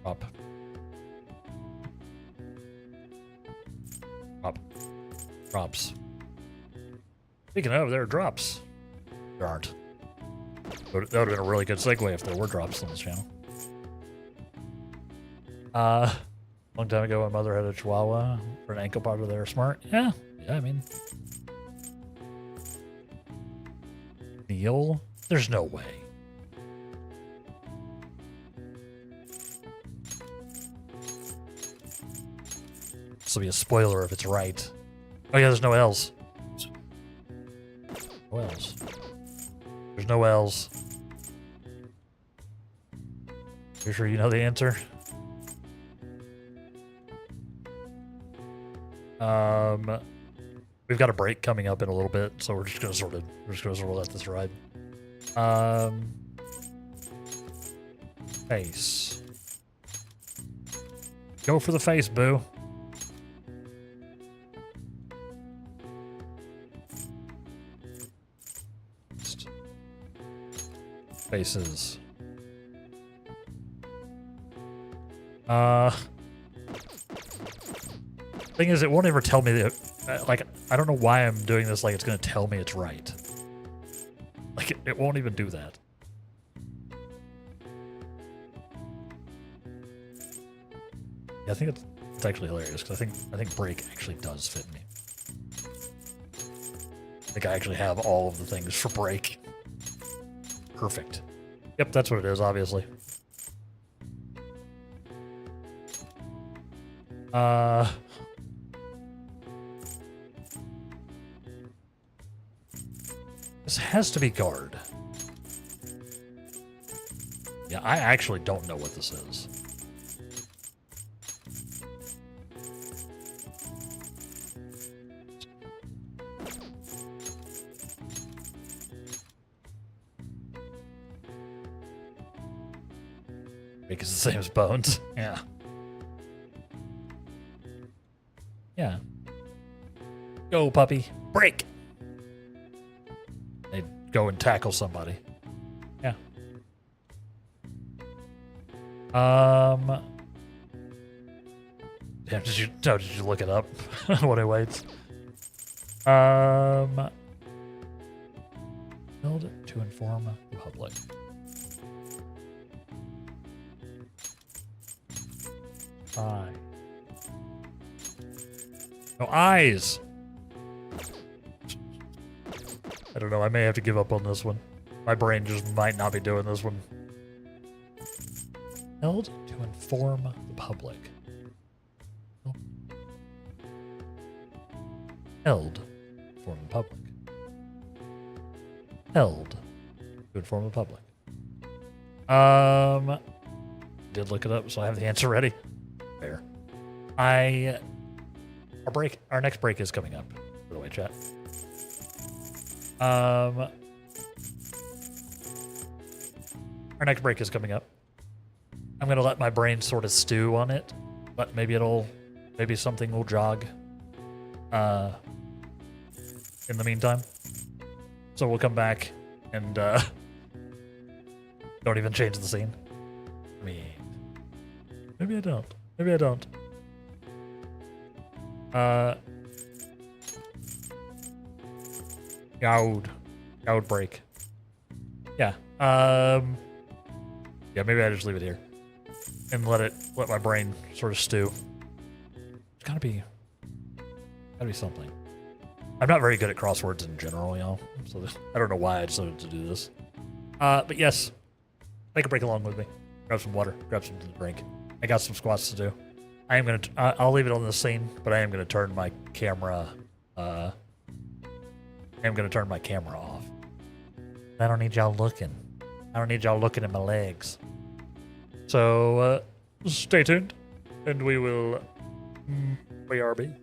Drop. Drop. Drops. Speaking of, there are drops. There aren't. That would have been a really good segue if there were drops on this channel. Long time ago, my mother had a Chihuahua for an ankle biter. They were smart. Yeah, I mean, Neil, there's no way. This will be a spoiler if it's right. Oh yeah, there's no L's. No L's. There's no L's. You sure you know the answer? We've got a break coming up in a little bit, so we're just gonna sort of let this ride. Face. Go for the face, boo. Faces. Thing is, it won't ever tell me that. Like, I don't know why I'm doing this. Like, it's gonna tell me it's right. Like, it won't even do that. Yeah, I think it's actually hilarious because I think break actually does fit me. I think I actually have all of the things for break. Perfect. Yep, that's what it is, obviously. This has to be guard. Yeah, I actually don't know what this is. Because it's the same as bones. Yeah. Yeah. Go, puppy. Break! They'd go and tackle somebody. Yeah. Damn, did you look it up? What it waits. Held to inform the public. Eye. No eyes. I don't know. I may have to give up on this one. My brain just might not be doing this one. Held to inform the public. Held to inform the public. Held to inform the public. Did look it up, so I have the answer ready. Fair. Our next break is coming up, by the way, chat. Our next break is coming up. I'm gonna let my brain sort of stew on it, but maybe something will jog in the meantime. So we'll come back and don't even change the scene. I mean, maybe I don't. Maybe I don't. Goud break. Yeah. Yeah, maybe I just leave it here. And let my brain sort of stew. It's gotta be something. I'm not very good at crosswords in general, y'all. So I don't know why I decided to do this. But yes, take a break along with me. Grab some water, grab something to drink. I got some squats to do. I'll leave it on the scene, but I am gonna turn my camera. I am gonna turn my camera off. I don't need y'all looking. I don't need y'all looking at my legs. So stay tuned, and we will BRB.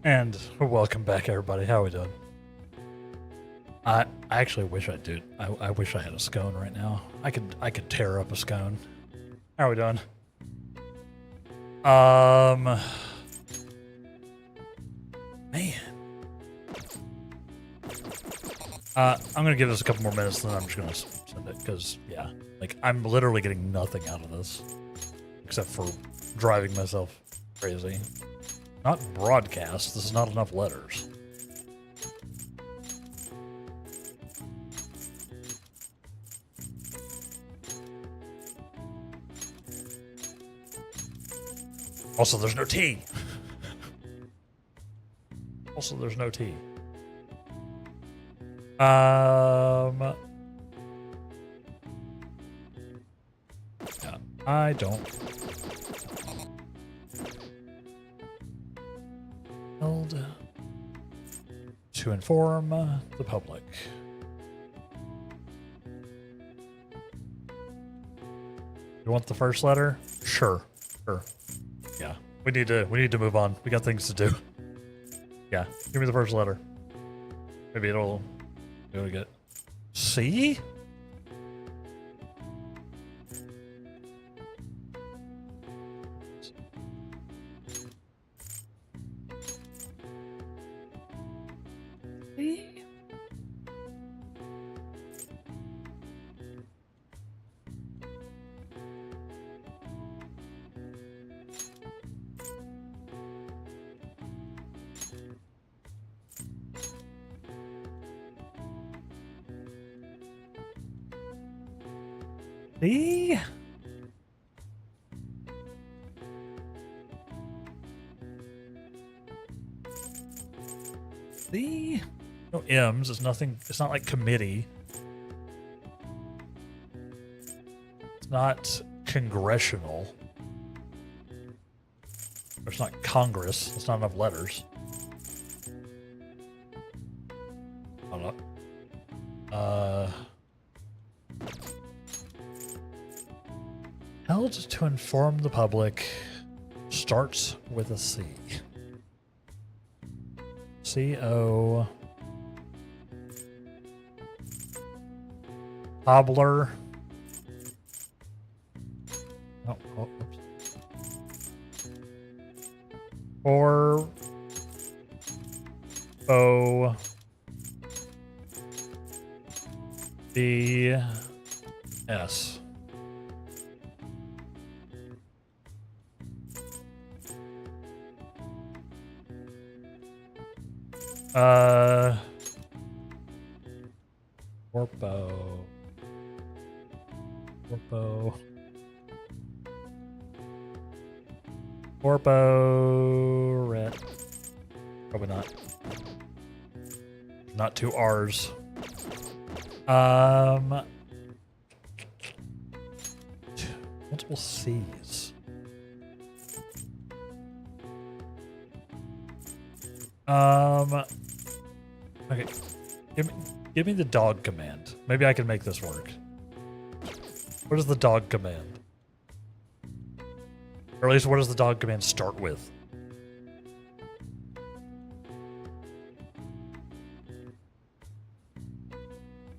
And welcome back, everybody. How are we doing? I actually wish I did. I wish I had a scone right now. I could tear up a scone. How are we doing? Man. I'm gonna give this a couple more minutes, and then I'm just gonna send it because yeah, like I'm literally getting nothing out of this except for driving myself crazy. Not broadcast. This is not enough letters. Also, there's no T. Also, there's no T. Yeah, I don't Held to inform the public. You want the first letter? Sure. Sure. Yeah. We need to move on. We got things to do. Yeah. Give me the first letter. Maybe it'll get C? C? C? No M's. It's nothing. It's not like committee. It's not congressional. It's not Congress. It's not enough letters. I don't know. Held to inform the public starts with a C. C-O. Cobbler. Oh, oops. Or O. B. S. Corpo red. Probably not. Not two R's. Multiple C's. Okay. Give me the dog command. Maybe I can make this work. What is the dog command? Or at least what does the dog command start with?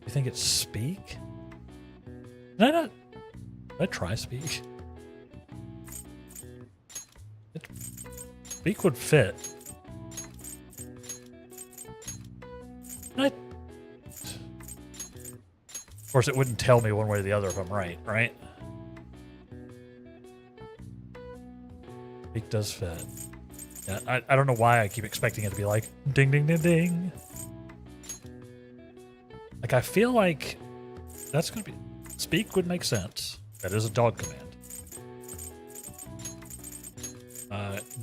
You think it's speak? Did I not? Did I try speak? Speak would fit. Of course, it wouldn't tell me one way or the other if I'm right, right? Speak does fit. Yeah, I don't know why I keep expecting it to be like ding ding ding ding. Like I feel like that's gonna be speak would make sense. That is a dog command.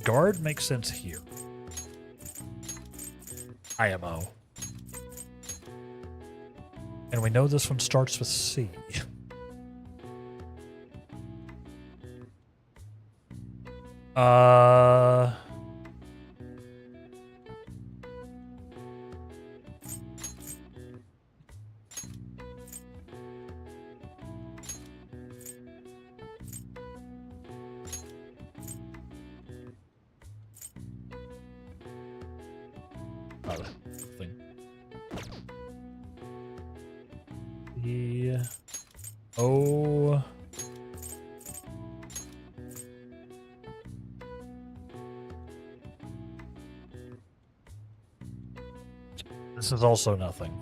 Guard makes sense here. IMO. And we know this one starts with C. Thing. E O This is also nothing.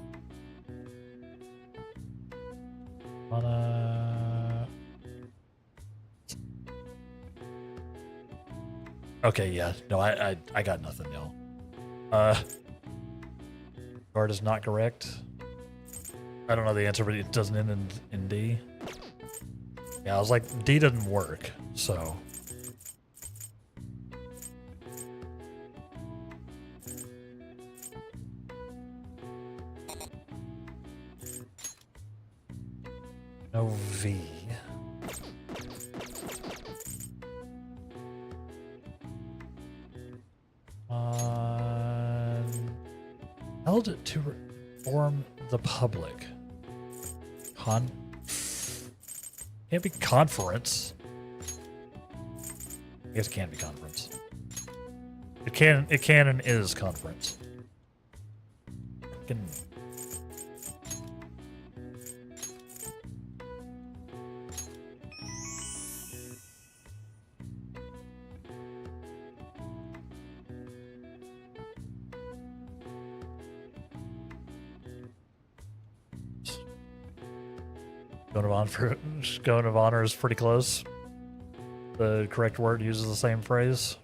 Okay, yeah. No, I got nothing, y'all. Guard is not correct. I don't know the answer, but it doesn't end in D. Yeah, I was like, D doesn't work, so. No V. Held to reform the public. Can't be conference. I guess it can be conference. It can and is conference. Can. Going of honor is pretty close. The correct word uses the same phrase.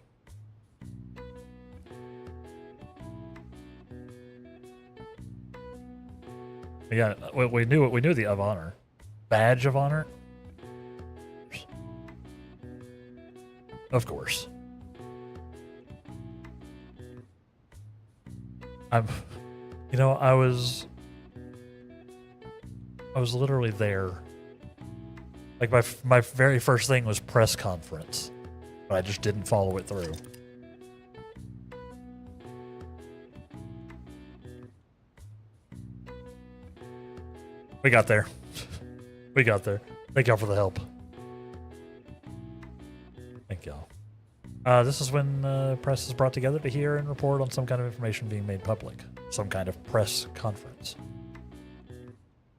Yeah, we knew the of honor. Badge of honor? Of course. I was literally there. Like my very first thing was press conference, but I just didn't follow it through. We got there. We got there. Thank y'all for the help. Thank y'all. This is when press is brought together to hear and report on some kind of information being made public. Some kind of press conference.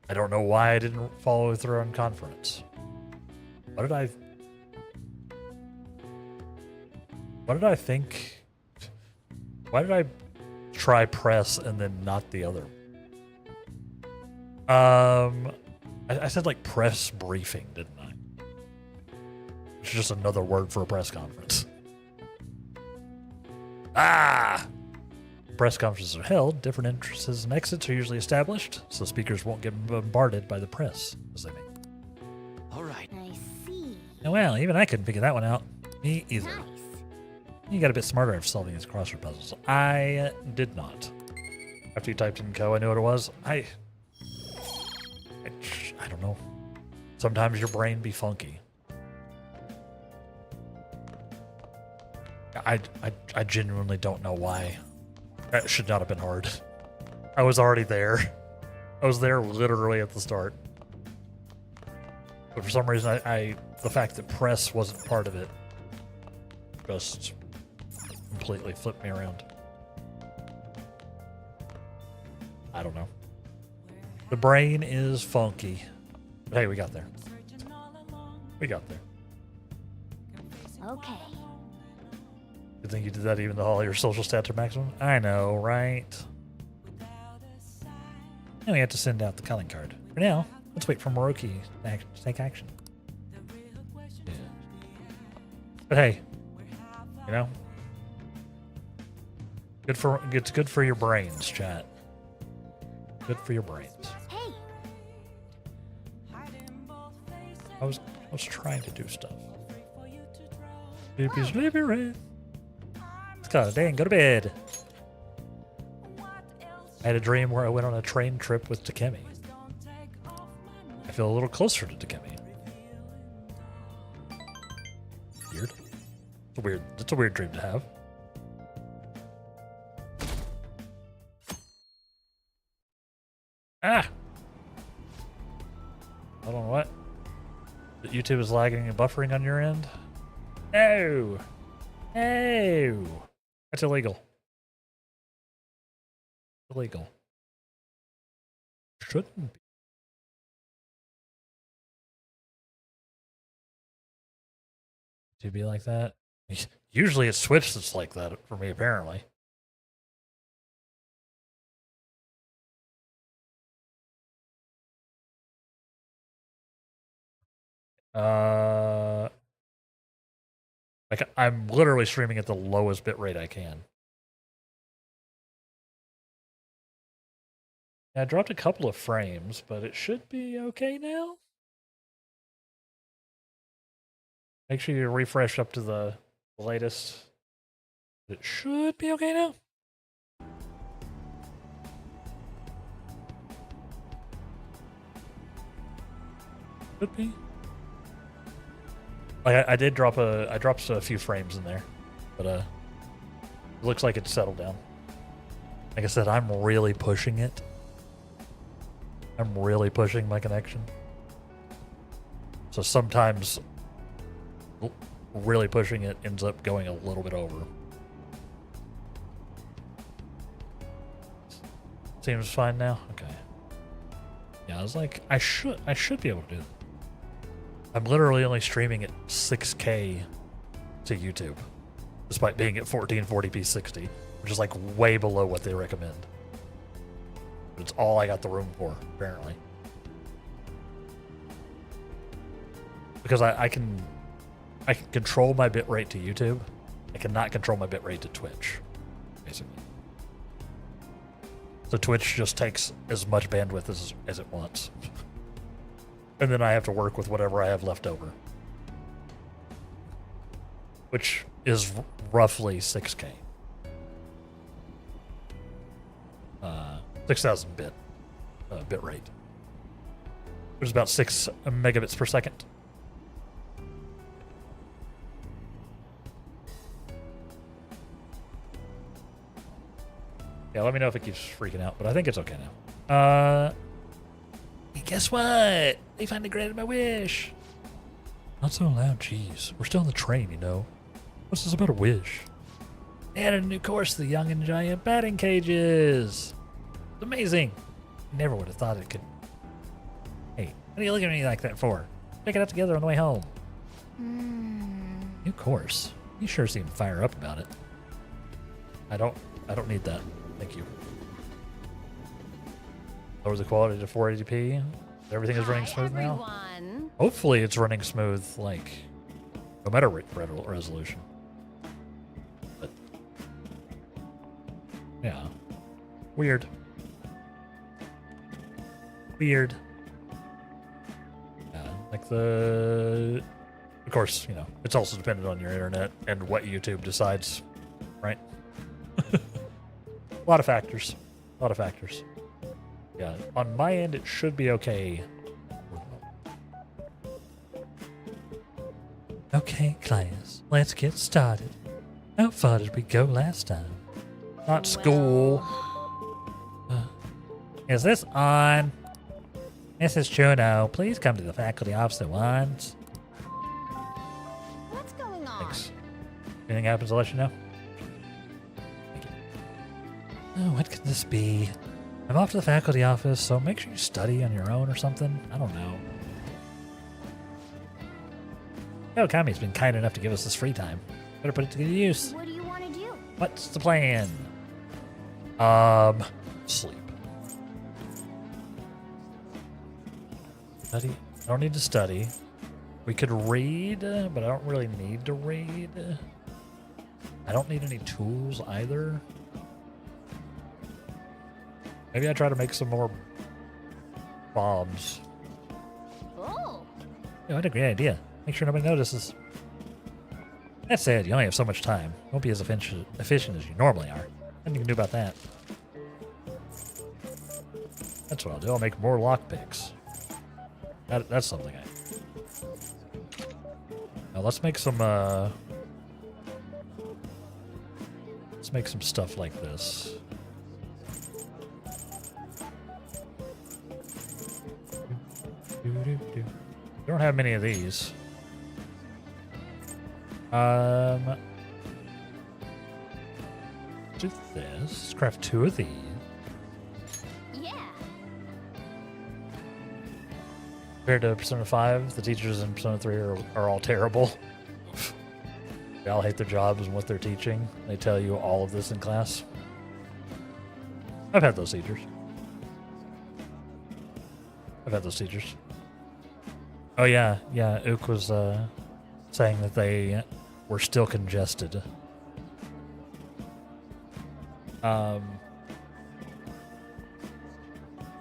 I don't know why I didn't follow through on conference. What did I think? Why did I try press and then not the other? I said like press briefing, didn't I? It's just another word for a press conference. Press conferences are held, different entrances and exits are usually established, so speakers won't get bombarded by the press as they make. All right. I see. Oh, well, even I couldn't figure that one out. Me either. Nice. You got a bit smarter after solving these crossword puzzles. I did not. After you typed in co, I knew what it was. I don't know. Sometimes your brain be funky. I genuinely don't know why. That should not have been hard. I was already there. I was there literally at the start. But for some reason, the fact that press wasn't part of it just completely flipped me around. I don't know. The brain is funky. But hey, we got there. We got there. Okay. You think you did that even though all your social stats are maximum? I know, right? And we have to send out the calling card. For now, let's wait for Moroki to take action. Yeah. But hey, you know, it's good for your brains, chat. Good for your brains. Hey. I was trying to do stuff. Sleepy, sleepy, red. Let's call it a day and go to bed. I had a dream where I went on a train trip with Takemi. I feel a little closer to Takemi. Weird. It's a weird dream to have. Ah! Hold on, what? YouTube is lagging and buffering on your end? No! No! That's illegal. Illegal. Shouldn't be. To be like that? Usually it's Switch that's like that for me, apparently. Like I'm literally streaming at the lowest bitrate I can. Yeah, I dropped a couple of frames, but it should be okay now. Make sure you refresh up to the latest. It should be okay now. Should be. I did drop I dropped a few frames in there, but it looks like it's settled down. Like I said, I'm really pushing it. I'm really pushing my connection. So sometimes really pushing it ends up going a little bit over. Seems fine now? Okay. Yeah, I was like, I should be able to do that. I'm literally only streaming at 6K to YouTube, despite being at 1440p 60, which is like way below what they recommend. But it's all I got the room for, apparently. Because I can control my bitrate to YouTube. I cannot control my bitrate to Twitch, basically. So Twitch just takes as much bandwidth as it wants. And then I have to work with whatever I have left over. Which is roughly 6K. 6,000 bit rate. Which is about 6 megabits per second. Yeah, let me know if it keeps freaking out, but I think it's okay now. Hey, guess what? They finally granted my wish. Not so loud, jeez. We're still on the train, you know. What's this about a wish? They added a new course to the Young and Giant batting cages. It's amazing. Never would have thought it could. Hey, what are you looking at me like that for? Pick it up together on the way home. New course. You sure seem to fire up about it. I don't need that. Thank you. Lower the quality to 480p. Everything is running smooth now. Hopefully it's running smooth, like, no matter resolution. But, yeah. Weird. Weird. Yeah, like of course, you know, it's also dependent on your internet and what YouTube decides, right? A lot of factors. A lot of factors. Yeah, on my end, it should be okay. Okay, class, let's get started. How far did we go last time? Not school. Is this on? Mrs. Chuno, please come to the faculty office at once. What's going on? Thanks. Anything happens, I'll let you know. Thank you. Oh, what could this be? I'm off to the faculty office, so make sure you study on your own or something. I don't know. Oh, Kami's been kind enough to give us this free time. Better put it to good use. What do you want to do? What's the plan? Sleep. Study? I don't need to study. We could read, but I don't really need to read. I don't need any tools either. Maybe I try to make some more bombs. Oh. Yeah, what a great idea. Make sure nobody notices. That said, you only have so much time. Won't be as efficient as you normally are. Nothing you can do about that. That's what I'll do. I'll make more lockpicks. That's something Now let's make some stuff like this. We don't have many of these. Do this. Let's craft 2 of these. Yeah. Compared to Persona 5, the teachers in Persona 3 are all terrible. They all hate their jobs and what they're teaching. They tell you all of this in class. I've had those teachers. Oh yeah, Ook was saying that they were still congested.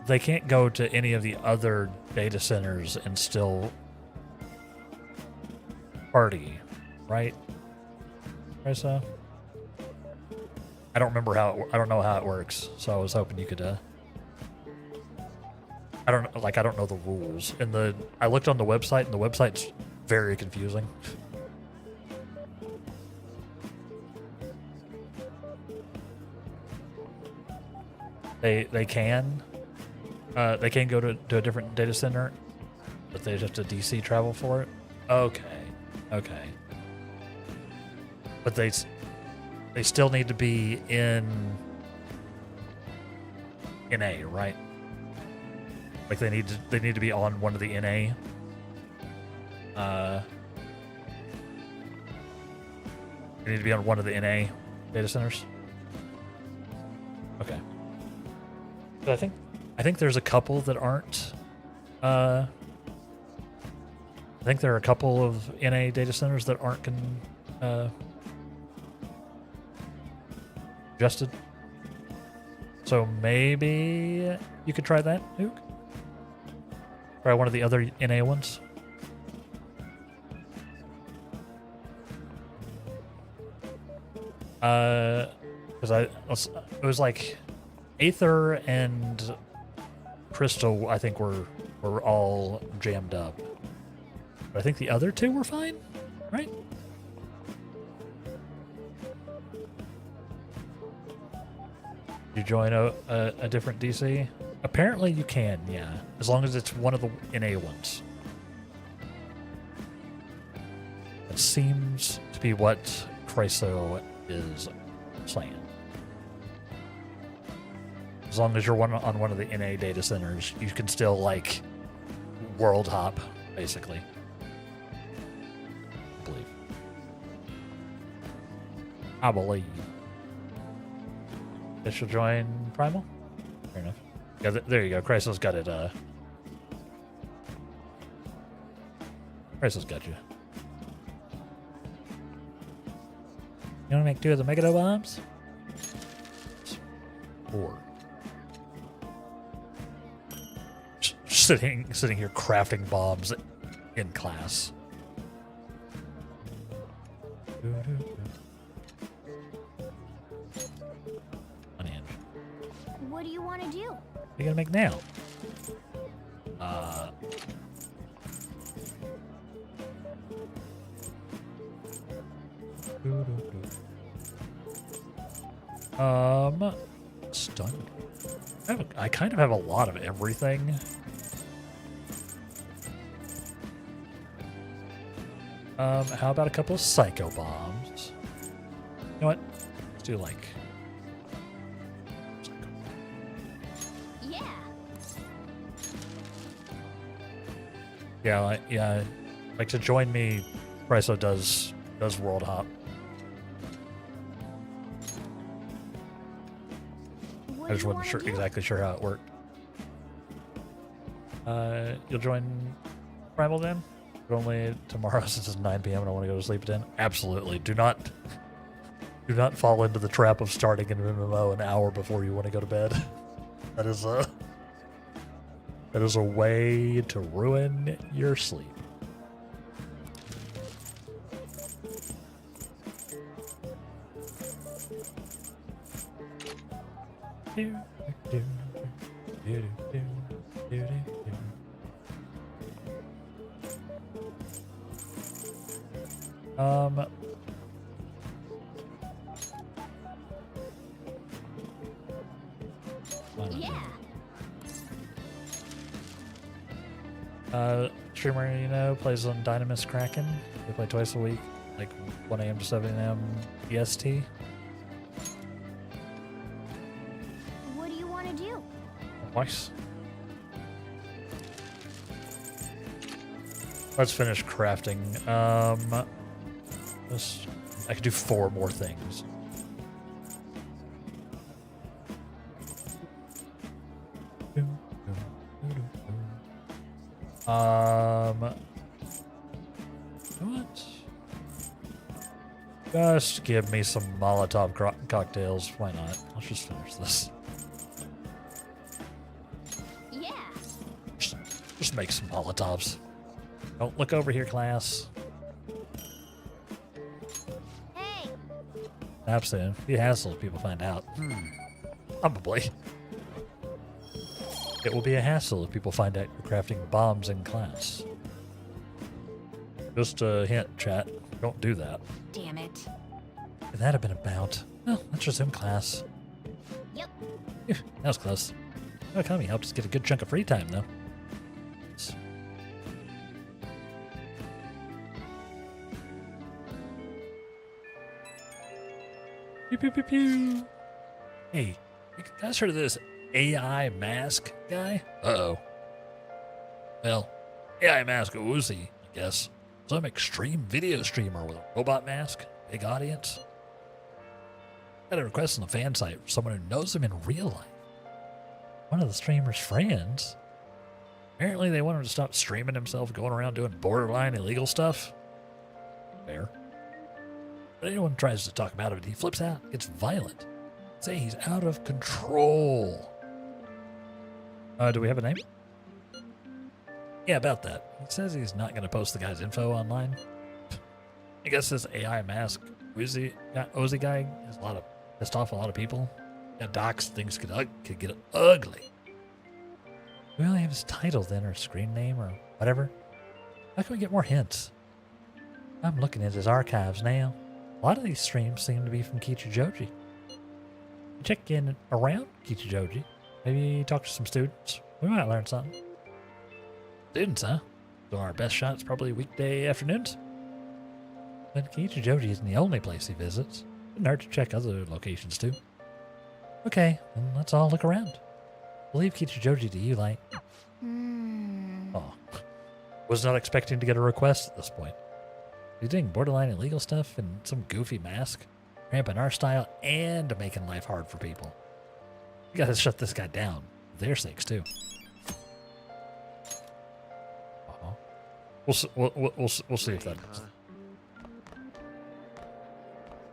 They can't go to any of the other data centers and still party, right? Right, so I don't remember I don't know how it works, so I was hoping you could I don't know the rules. I looked on the website, and the website's very confusing. They can go to a different data center, but they just have to DC travel for it. Okay. But they still need to be in NA, right? Like they need to be on one of the NA. They need to be on one of the NA data centers. Okay. But I think there's a couple that aren't. I think there are a couple of NA data centers that aren't adjusted. So maybe you could try that, Nuke? Try one of the other NA ones. Because it was like Aether and Crystal, I think were all jammed up. But I think the other two were fine, right? You join a different DC? Apparently you can, yeah. As long as it's one of the NA ones. It seems to be what Chryso is saying. As long as you're on one of the NA data centers, you can still, like, world hop, basically. I believe. They should join Primal? Fair enough. Yeah, there you go. Chryso's got it, Chryso's got you. You wanna make 2 of the Megado bombs? 4. Sitting here crafting bombs in class. What do you want to do? What are you gonna make now? Stun. I kind of have a lot of everything. How about a couple of psycho bombs? You know what? Let's do like. Yeah. Like to join me. Chryso does world hop. I just wasn't exactly sure how it worked. You'll join Primal then? But only tomorrow since it's 9 p.m. and I want to go to sleep at 10. Absolutely. Do not fall into the trap of starting an MMO an hour before you want to go to bed. That is a way to ruin your sleep. Streamer, you know, plays on Dynamis Kraken. They play twice a week, like 1 a.m. to 7 a.m. EST. What do you want to do? Nice. Let's finish crafting. I could do 4 more things. What? Just give me some Molotov cocktails. Why not? Let's just finish this. Yeah. Just make some Molotovs. Don't look over here, class. Hey. Nap soon. Be a hassle if people find out. Probably. It will be a hassle if people find out you're crafting bombs in class. Just a hint, chat. Don't do that. Damn it. Could that have been about? Well, let's resume class. Yep. Phew, that was close. That economy helped us get a good chunk of free time, though. Pew, pew, pew, pew. Hey, you guys heard of this AI mask guy? Uh-oh. Well, AI mask Uzi, I guess. Some extreme video streamer with a robot mask, big audience. Got a request on the fan site for someone who knows him in real life. One of the streamer's friends. Apparently they want him to stop streaming himself going around doing borderline illegal stuff. Fair. But anyone tries to talk about it, he flips out, gets violent. Say he's out of control. Do we have a name? Yeah, about that. He says he's not going to post the guy's info online. I guess this AI mask Uzi guy has pissed off a lot of people. Yeah, docs, things could get ugly. We only have his title then, or screen name, or whatever. How can we get more hints? I'm looking at his archives now. A lot of these streams seem to be from Kichijoji. Check in around Kichijoji. Maybe talk to some students. We might learn something. Students, huh? So our best shot's probably weekday afternoons. But Kichijoji isn't the only place he visits. Wouldn't hurt to check other locations too. Okay, then let's all look around. We'll leave Kichijoji to you, Light. Oh. Was not expecting to get a request at this point. He's doing borderline illegal stuff and some goofy mask, ramping our style, and making life hard for people. We gotta shut this guy down. For their sakes, too. We'll see if that does.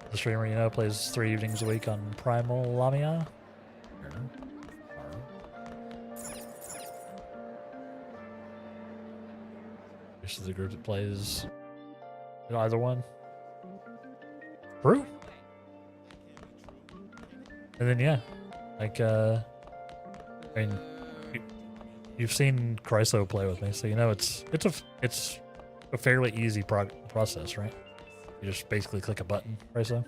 The streamer, you know, plays 3 evenings a week on Primal Lamia. This is the group that plays either one. True. And then yeah, like I mean, you've seen Chryso play with me, so you know it's a fairly easy process, right? You just basically click a button, Chryso.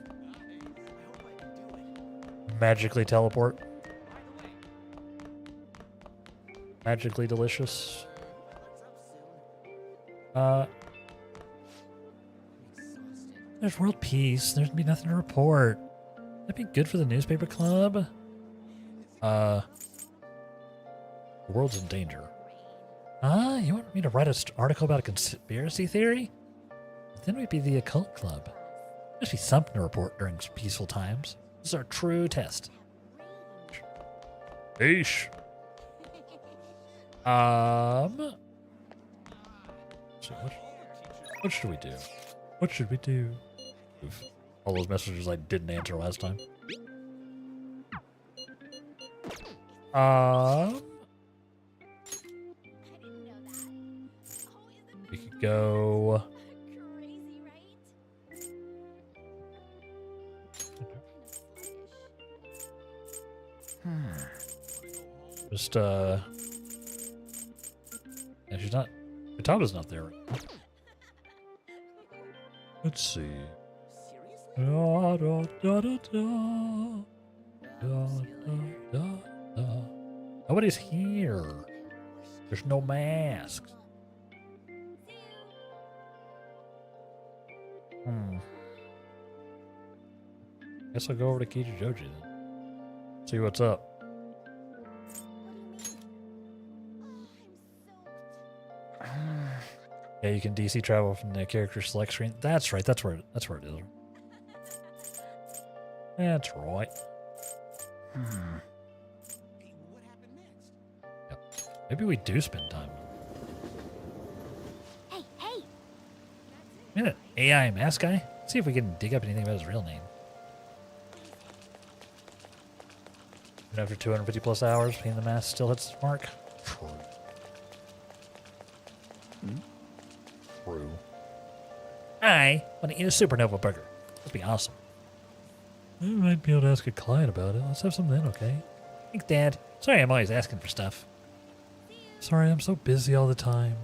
Magically teleport. Magically delicious. There's world peace. There's be nothing to report. That'd be good for the newspaper club. The world's in danger. You want me to write an article about a conspiracy theory? Then we'd be the occult club. Must be something to report during peaceful times. This is our true test. Eesh. So what should we do? What should we do? All those messages I didn't answer last time. We could go. Just yeah, she's not. Katana's not there. Let's see. Da, da, da, da, da. Da, da, da, da. Nobody's here. There's no masks. Guess I'll go over to Kichijoji then. See what's up. Yeah, you can DC travel from the character select screen. That's right. That's where it is. That's right. Yep. Maybe we do spend time. Hey! Minute, AI mask guy. See if we can dig up anything about his real name. And after 250 plus hours, painting the mask still hits its mark. True. True. I want to eat a supernova burger. That'd be awesome. I might be able to ask a client about it. Let's have some then, okay? Thanks, Dad. Sorry I'm always asking for stuff. Sorry, I'm so busy all the time.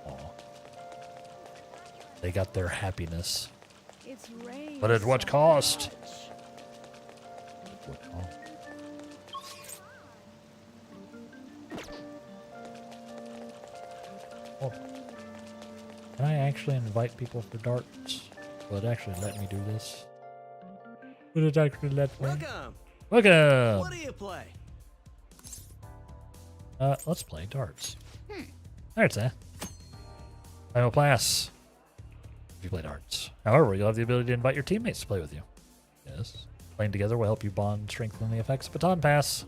Aw. They got their happiness. But at what cost? What cost? Can I actually invite people for darts? Will it actually let me do this? Will it actually let me? Welcome. Welcome! What do you play? Let's play darts. There it's at. Final class. If you play darts. However, you'll have the ability to invite your teammates to play with you. Yes. Playing together will help you bond, strengthen the effects of baton pass.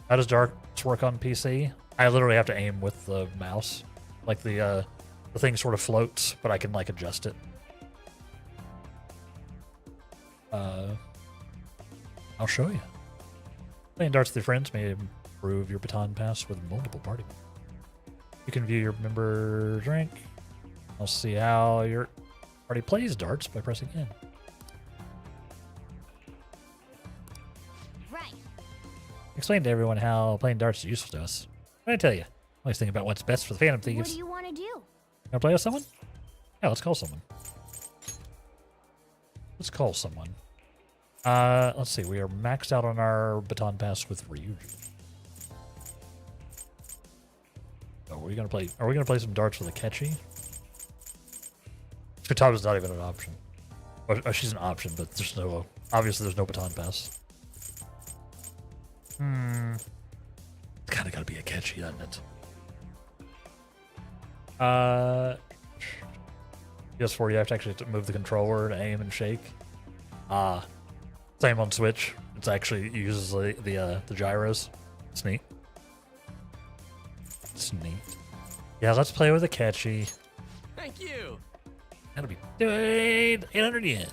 How does darts work on PC? I literally have to aim with the mouse. Like the thing sort of floats, but I can like adjust it. I'll show you. Playing darts with your friends may improve your baton pass with multiple party members. You can view your member's rank. I'll see how your party plays darts by pressing N. Right. Explain to everyone how playing darts is useful to us. What did I tell you? Always think about what's best for the Phantom What Thieves. do you want to do? Wanna play with someone? Yeah, let's call someone. Let's call someone. Let's see. We are maxed out on our baton pass with Ryuji. Oh, are we gonna play some darts with Akechi? Futada's not even an option. Or, she's an option, but there's no. Obviously, there's no baton pass. It's kind of gotta be Akechi, doesn't it? PS4, you have to actually move the controller to aim and shake. Same on Switch. It's actually it uses the gyros. It's neat. It's neat. Yeah, let's play with Akechi. Thank you. That'll be doing 800 yen.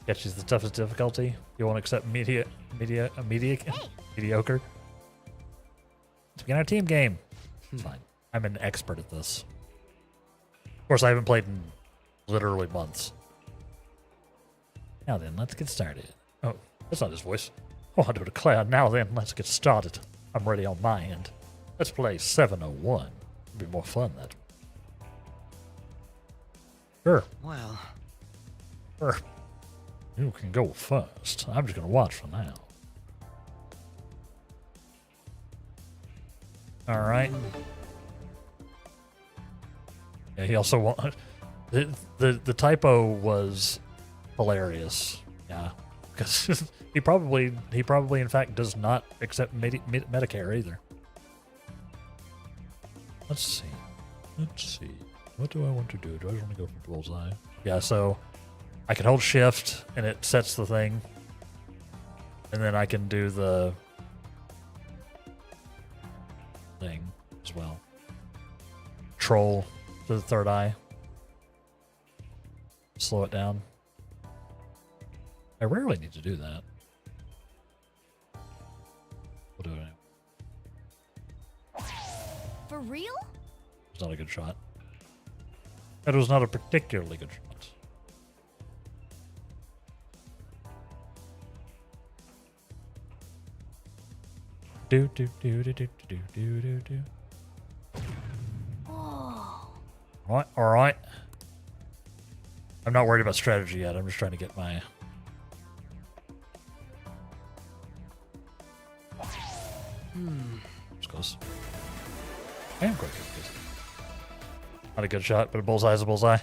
Akechi's the toughest difficulty. You won't accept mediocre. Let's begin our team game. It's fine. I'm an expert at this. Of course, I haven't played in literally months. Now then, let's get started. Oh, that's not his voice. Oh, I do declare. Now then, let's get started. I'm ready on my end. Let's play 701. It'll be more fun that. Sure. Well, Sure. You can go first. I'm just gonna watch for now. All right. Yeah, he also want the typo was hilarious. Yeah, because he probably in fact does not accept Medicare either. Let's see. What do I want to do? Do I just want to go for bullseye? Yeah, so I can hold shift and it sets the thing, and then I can do the thing as well. Control to the third eye. Slow it down. I rarely need to do that. We'll do it anyway. For real? It's not a good shot. It was not a particularly good shot. Do do do do do do do do do. Oh. All right. I'm not worried about strategy yet. I'm just trying to get my. It's close. I am quite good at this. Not a good shot, but a bullseye is a bullseye.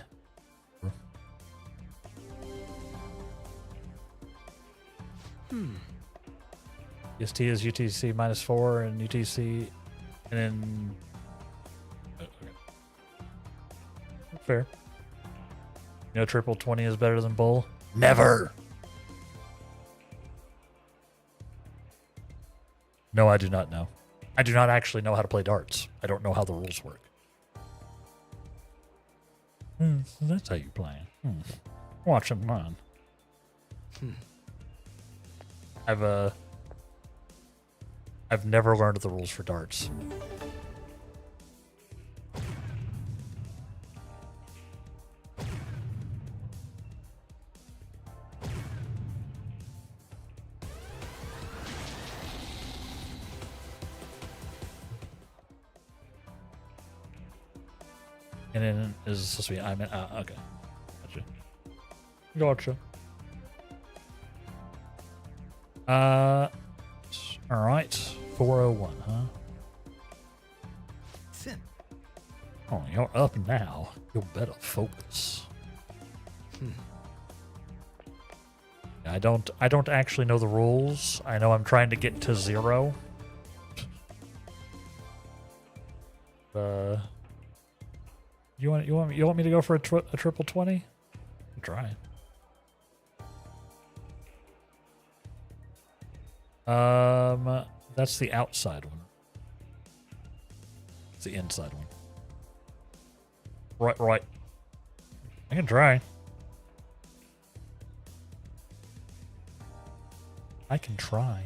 EST is UTC -4 and UTC, and then okay. Fair. You know, triple 20 is better than bull. Never. No, I do not know. I do not actually know how to play darts. I don't know how the rules work. So that's how you play. Watch them run. I've never learned the rules for darts. And then is it supposed to be I'm in, okay. Gotcha. All right, 401, huh? Sim. Oh, you're up now. You better focus. I don't actually know the rules. I know I'm trying to get to 0. You want me to go for a triple 20? Try. That's the outside one. It's the inside one. Right. I can try. I can try.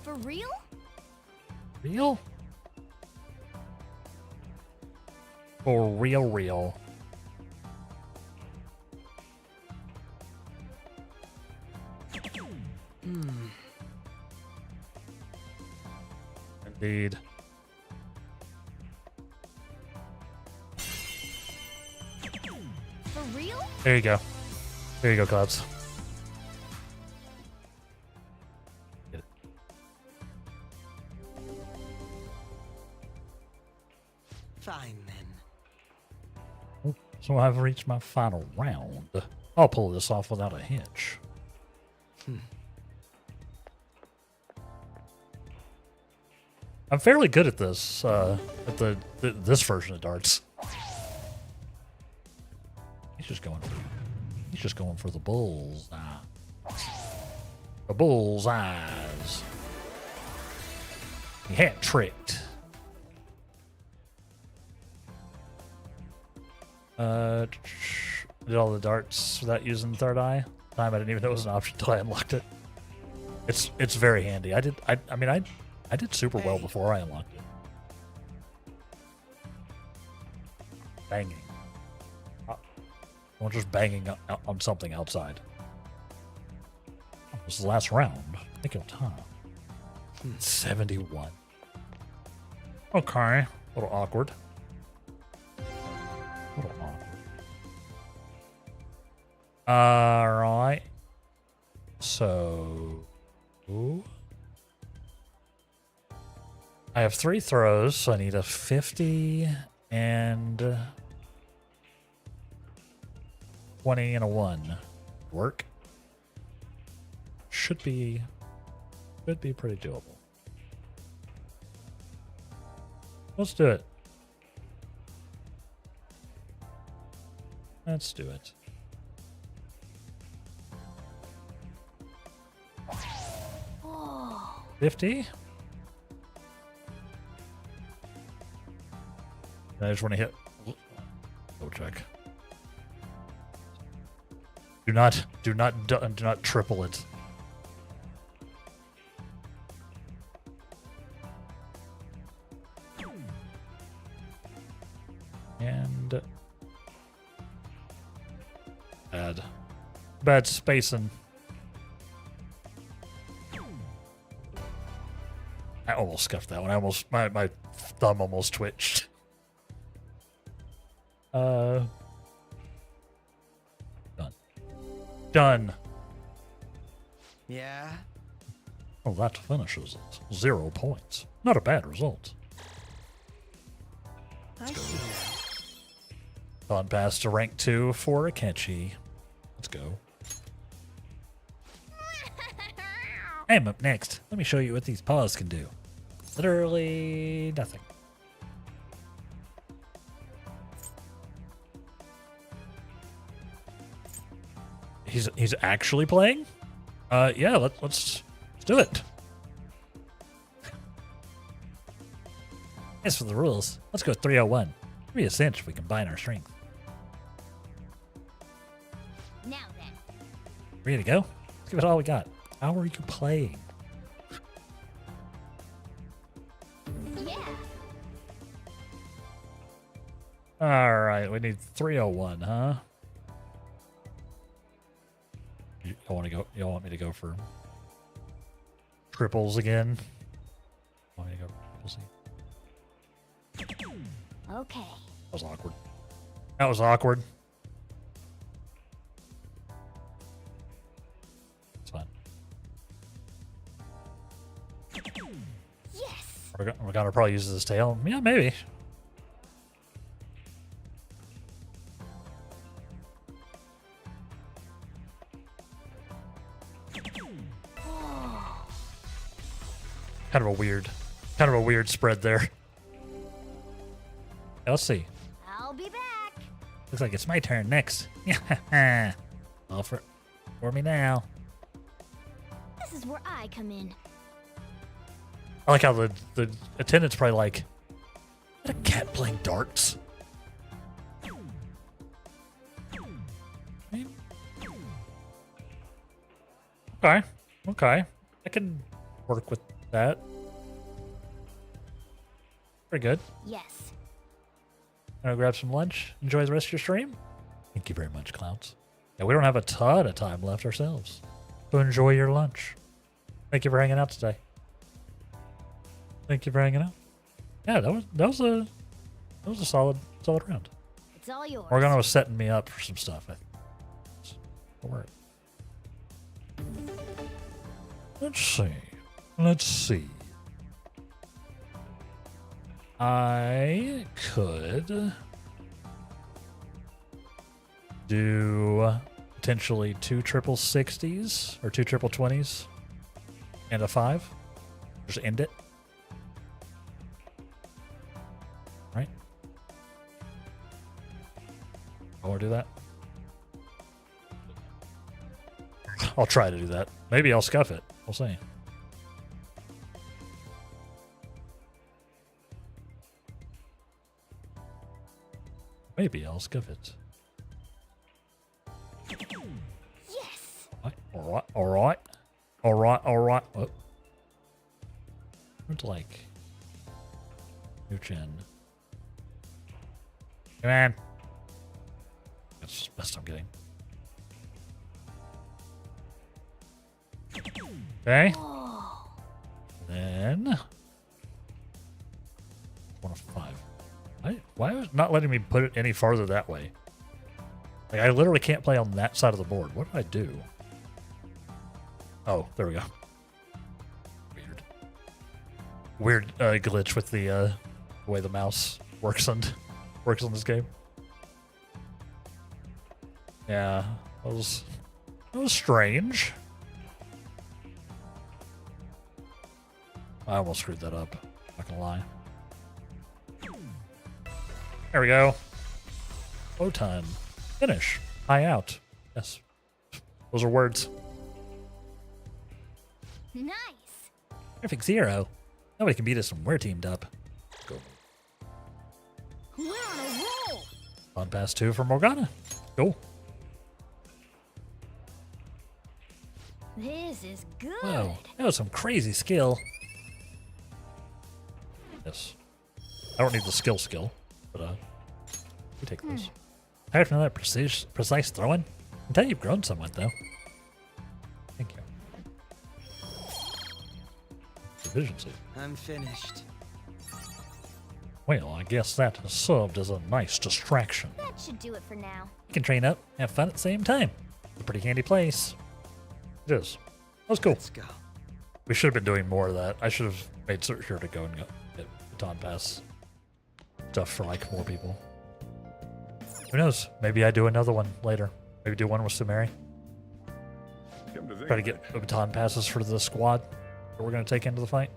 For real? Real? For real. Indeed. For real? There you go. There you go, Clouds. Get it. Fine then. So I've reached my final round. I'll pull this off without a hitch. I'm fairly good at this, at this version of darts. He's just going for the bull's eye. The bull's eyes. He had tricked. Did all the darts without using third eye. Time I didn't even know it was an option until I unlocked it. It's very handy. I did super well before I unlocked it. Banging. Well, just banging on something outside. This is the last round. Think of time. 71. Okay. A little awkward. Alright. So... I have 3 throws, so I need a 50 and 20 and a 1. Work. Should be pretty doable. Let's do it. Let's do it. Oh. 50. I just want to hit. Go check. Do not triple it. And bad spacing. I almost scuffed that one. My thumb almost twitched. Done. Yeah? Well, that finishes it. 0 points. Not a bad result. I see now. On past to rank 2 for Akechi. Let's go. I'm up next. Let me show you what these paws can do. Literally nothing. He's actually playing? Yeah, let's do it. As for the rules, let's go 301. It'll be a cinch if we combine our strength. Now then. Ready to go? Let's give it all we got. How are you playing? Yeah. Alright, we need 301, huh? You want me to go for triples again? Want me to go for triples? Okay. That was awkward. That was awkward. We're gonna probably use his tail. Yeah, maybe. Kind of a weird spread there. Yeah, let's see. I'll be back. Looks like it's my turn next. Yeah. All for me now. This is where I come in. I like how the attendant's probably like, is that a cat playing darts? Okay. Okay. I can work with that. Pretty good. Yes. Gonna grab some lunch. Enjoy the rest of your stream. Thank you very much, Clouds. Yeah, we don't have a ton of time left ourselves. So enjoy your lunch. Thank you for hanging out today. Thank you for hanging out. Yeah, that was a solid round. It's all yours. Morgana was setting me up for some stuff. It'll work. Let's see. Let's see. I could do potentially 2 triple 60s or 2 triple 20s and a 5. Just end it. Right? I want to do that. I'll try to do that. Maybe I'll scuff it. We'll see. Maybe I'll scuff it. Yes. Alright, alright. Alright, alright. Oh. It's like new gen. Come on. That's the best I'm getting. Okay. Then 1 of 5. Why was it not letting me put it any farther that way? Like, I literally can't play on that side of the board. What did I do? Oh, there we go. Weird glitch with the way the mouse works on this game. Yeah, that was strange. I almost screwed that up. Not gonna lie. There we go. Low time. Finish. High out. Yes. Those are words. Nice. Perfect 0. Nobody can beat us when we're teamed up. Go. We're on a roll. On pass 2 for Morgana. Go. This is good. Whoa, that was some crazy skill. Yes. I don't need the skill, but we take this. Tired from that precise throwing? I can tell you've grown somewhat, though. Thank you. Efficiency. I'm finished. Well, I guess that has served as a nice distraction. That should do it for now. You can train up, have fun at the same time. It's a pretty handy place. It is. That was cool. Let's go. We should have been doing more of that. I should have made sure to go and get baton pass stuff for like more people. Who knows? Maybe I do another one later. Maybe do one with Sumeri. Try to get baton passes for the squad that we're going to take into the fight.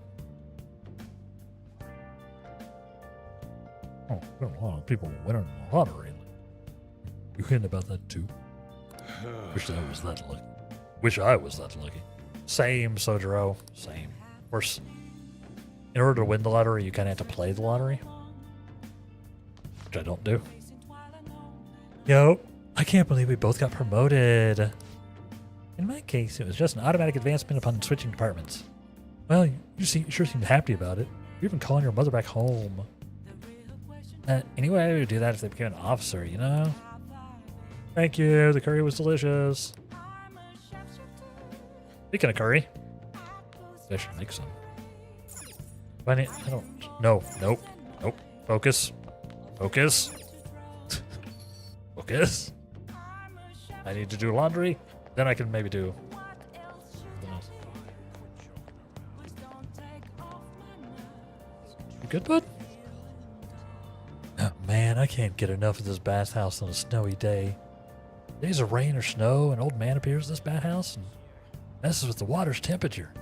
Oh, there are a lot of people winning the lottery. You hinting about that too? Wish I was that lucky. Wish I was that lucky. Same, Sojiro. Same. Of course, in order to win the lottery, you kind of have to play the lottery. Which I don't do. Yo, I can't believe we both got promoted. In my case, it was just an automatic advancement upon switching departments. Well, you sure seem happy about it. You're even calling your mother back home. Anyway, I would do that if they became an officer, you know? Thank you. The curry was delicious. Speaking of curry, I should make some. I don't. No. Nope. Nope. Focus. Focus. Focus. I need to do laundry. Then I can maybe do something else. good, bud? Oh, man, I can't get enough of this bathhouse on a snowy day. Days of rain or snow, an old man appears in this bathhouse and messes with the water's temperature.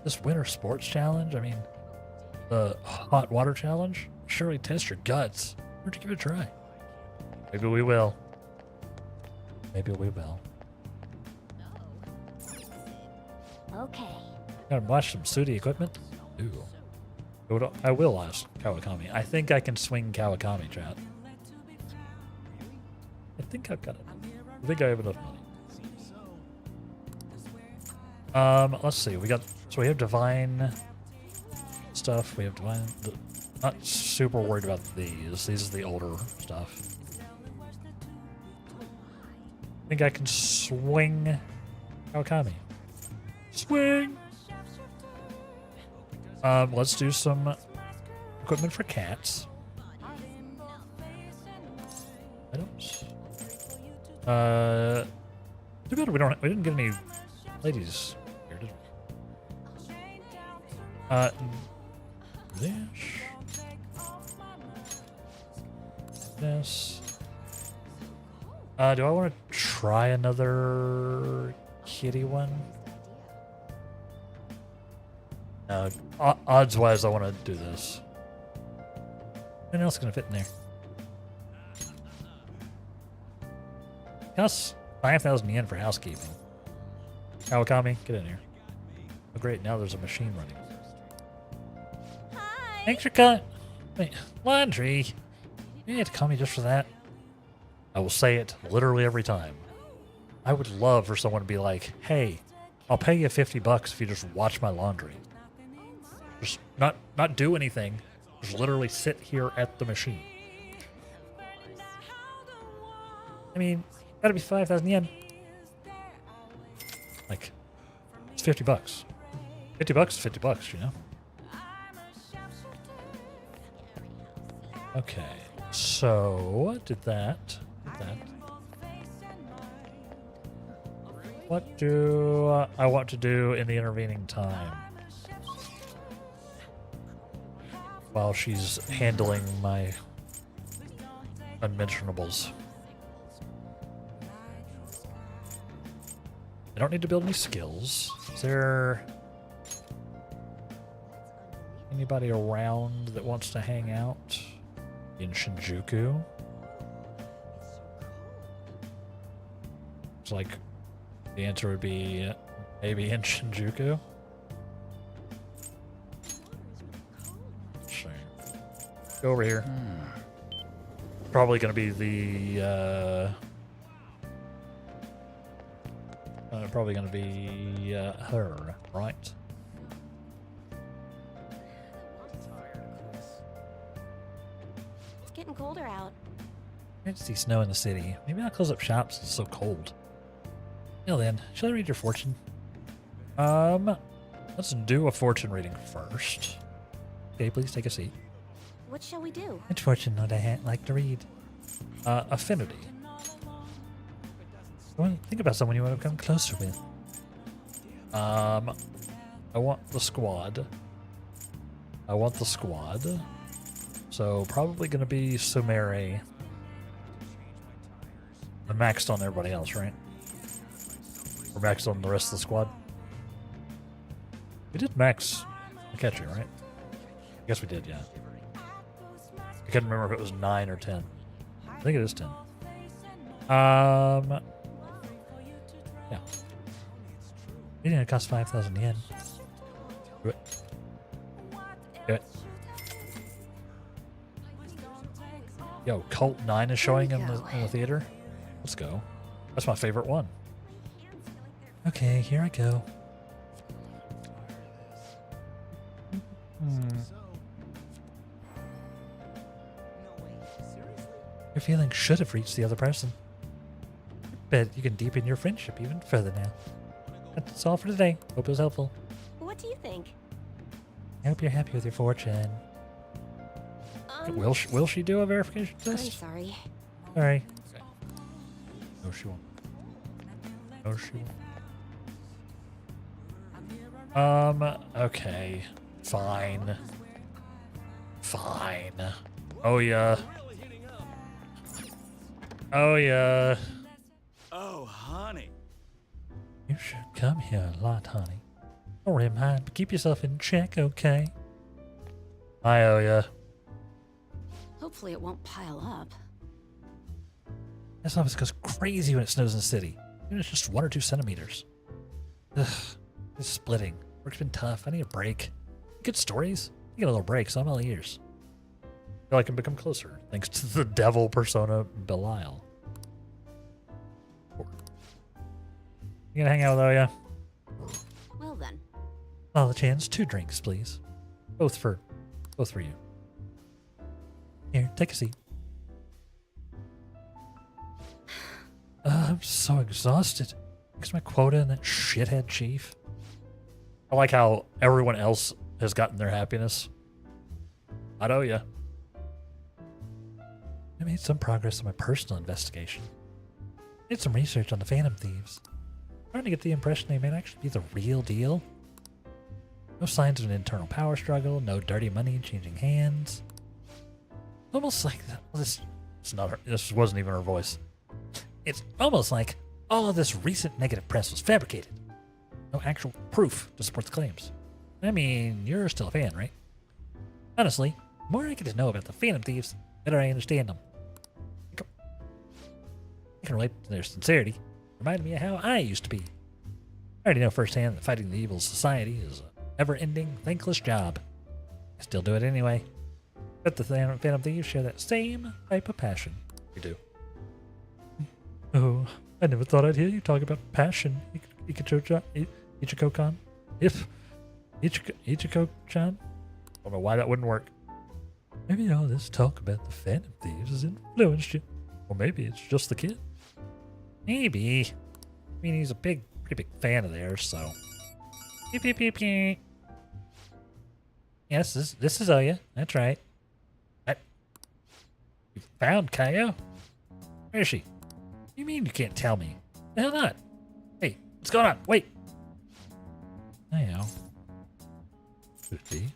This winter sports challenge, I mean, the hot water challenge, surely test your guts. Where'd you give it a try? Maybe we will. Maybe we will. Okay. Gotta watch some sooty equipment. Ooh. I will ask Kawakami. I think I can swing Kawakami, chat. I think I've got it. I think I have enough money. Let's see. We have divine stuff. We have divine. Not super worried about these. These are the older stuff. I think I can swing Kawakami. Swing! Let's do some equipment for cats. Items. Too bad we didn't get any ladies here, did we? This. Do I want to try another kitty one? Odds-wise, I want to do this. What else is going to fit in there? Costs 5,000 yen for housekeeping. Kawakami, get in here. Oh, great. Now there's a machine running. Hi. Thanks for coming. Wait, laundry. You have to call me just for that. I will say it literally every time. I would love for someone to be like, hey, I'll pay you $50 if you just watch my laundry. Just not do anything. Just literally sit here at the machine. I mean, gotta be 5,000 yen. Like, it's $50. $50 is $50, you know? Okay, so did that. What do I want to do in the intervening time? While she's handling my unmentionables. I don't need to build any skills. Is there anybody around that wants to hang out in Shinjuku? It's like the answer would be maybe in Shinjuku. Sure. Go over here. Probably going to be the probably going to be her, right? It's getting colder out. I see snow in the city. Maybe I'll close up shops. It's so cold. Well then, shall I read your fortune? Let's do a fortune reading first. Okay, please take a seat. What shall we do? Which fortune would I like to read? Affinity. Well, think about someone you want to become closer with. I want the squad. So probably going to be Sumere. I'm maxed on everybody else, right? We're maxed on the rest of the squad. We did max Akechi, right? I guess we did, yeah. I can't remember if it was 9 or 10. I think it is 10. Yeah. You know, it costs 5,000 yen. Do it. Do it. Yo, Cult 9 is showing in the theater. Let's go. That's my favorite one. Okay, here I go. Your feelings should have reached the other person. Bet you can deepen your friendship even further now. That's all for today. Hope it was helpful. What do you think? I hope you're happy with your fortune. Will she do a verification I'm test? sorry. Sorry. No, she won't. No, she won't. Okay. Fine. Fine. Oh, yeah. Oh, yeah. Oh, honey. You should come here a lot, honey. Don't really mind, but keep yourself in check, okay? I owe ya. Hopefully it won't pile up. This office goes crazy when it snows in the city. Even if it's just 1 or 2 centimeters. Ugh, it's splitting. Work's been tough. I need a break. Good stories. I get a little break, so I'm all ears. I feel I can become closer, thanks to the devil persona Belial. You gonna hang out with Oya? Well then. Lala Chan's 2 drinks, please. Both for you. Here, take a seat. I'm so exhausted. Where's my quota and that shithead chief? I like how everyone else has gotten their happiness. I owe ya. I made some progress on my personal investigation. Did some research on the Phantom Thieves. Starting to get the impression they may actually be the real deal. No signs of an internal power struggle, no dirty money changing hands. Almost like that. Well, This wasn't even her voice. it's almost like all of this recent negative press was fabricated. No actual proof to support the claims. I mean, you're still a fan, right? Honestly, the more I get to know about the Phantom Thieves, the better I understand them. I can relate to their sincerity. Reminded me of how I used to be. I already know firsthand that fighting the evil society is a never-ending, thankless job. I still do it anyway. But the Phantom Thieves share that same type of passion. We do. Oh, I never thought I'd hear you talk about passion, Ichiko-kan. Ichiko-chan? Don't know why that wouldn't work. Maybe all this talk about the Phantom Thieves has influenced you. Or maybe it's just the kid. Maybe. I mean, he's a pretty big fan of theirs, so. Beep, beep, beep, beep. Yes, this is Oya. That's right. What? You found Kaio? Where is she? What do you mean you can't tell me? The hell not? Hey, what's going on? Wait. I know. Could be.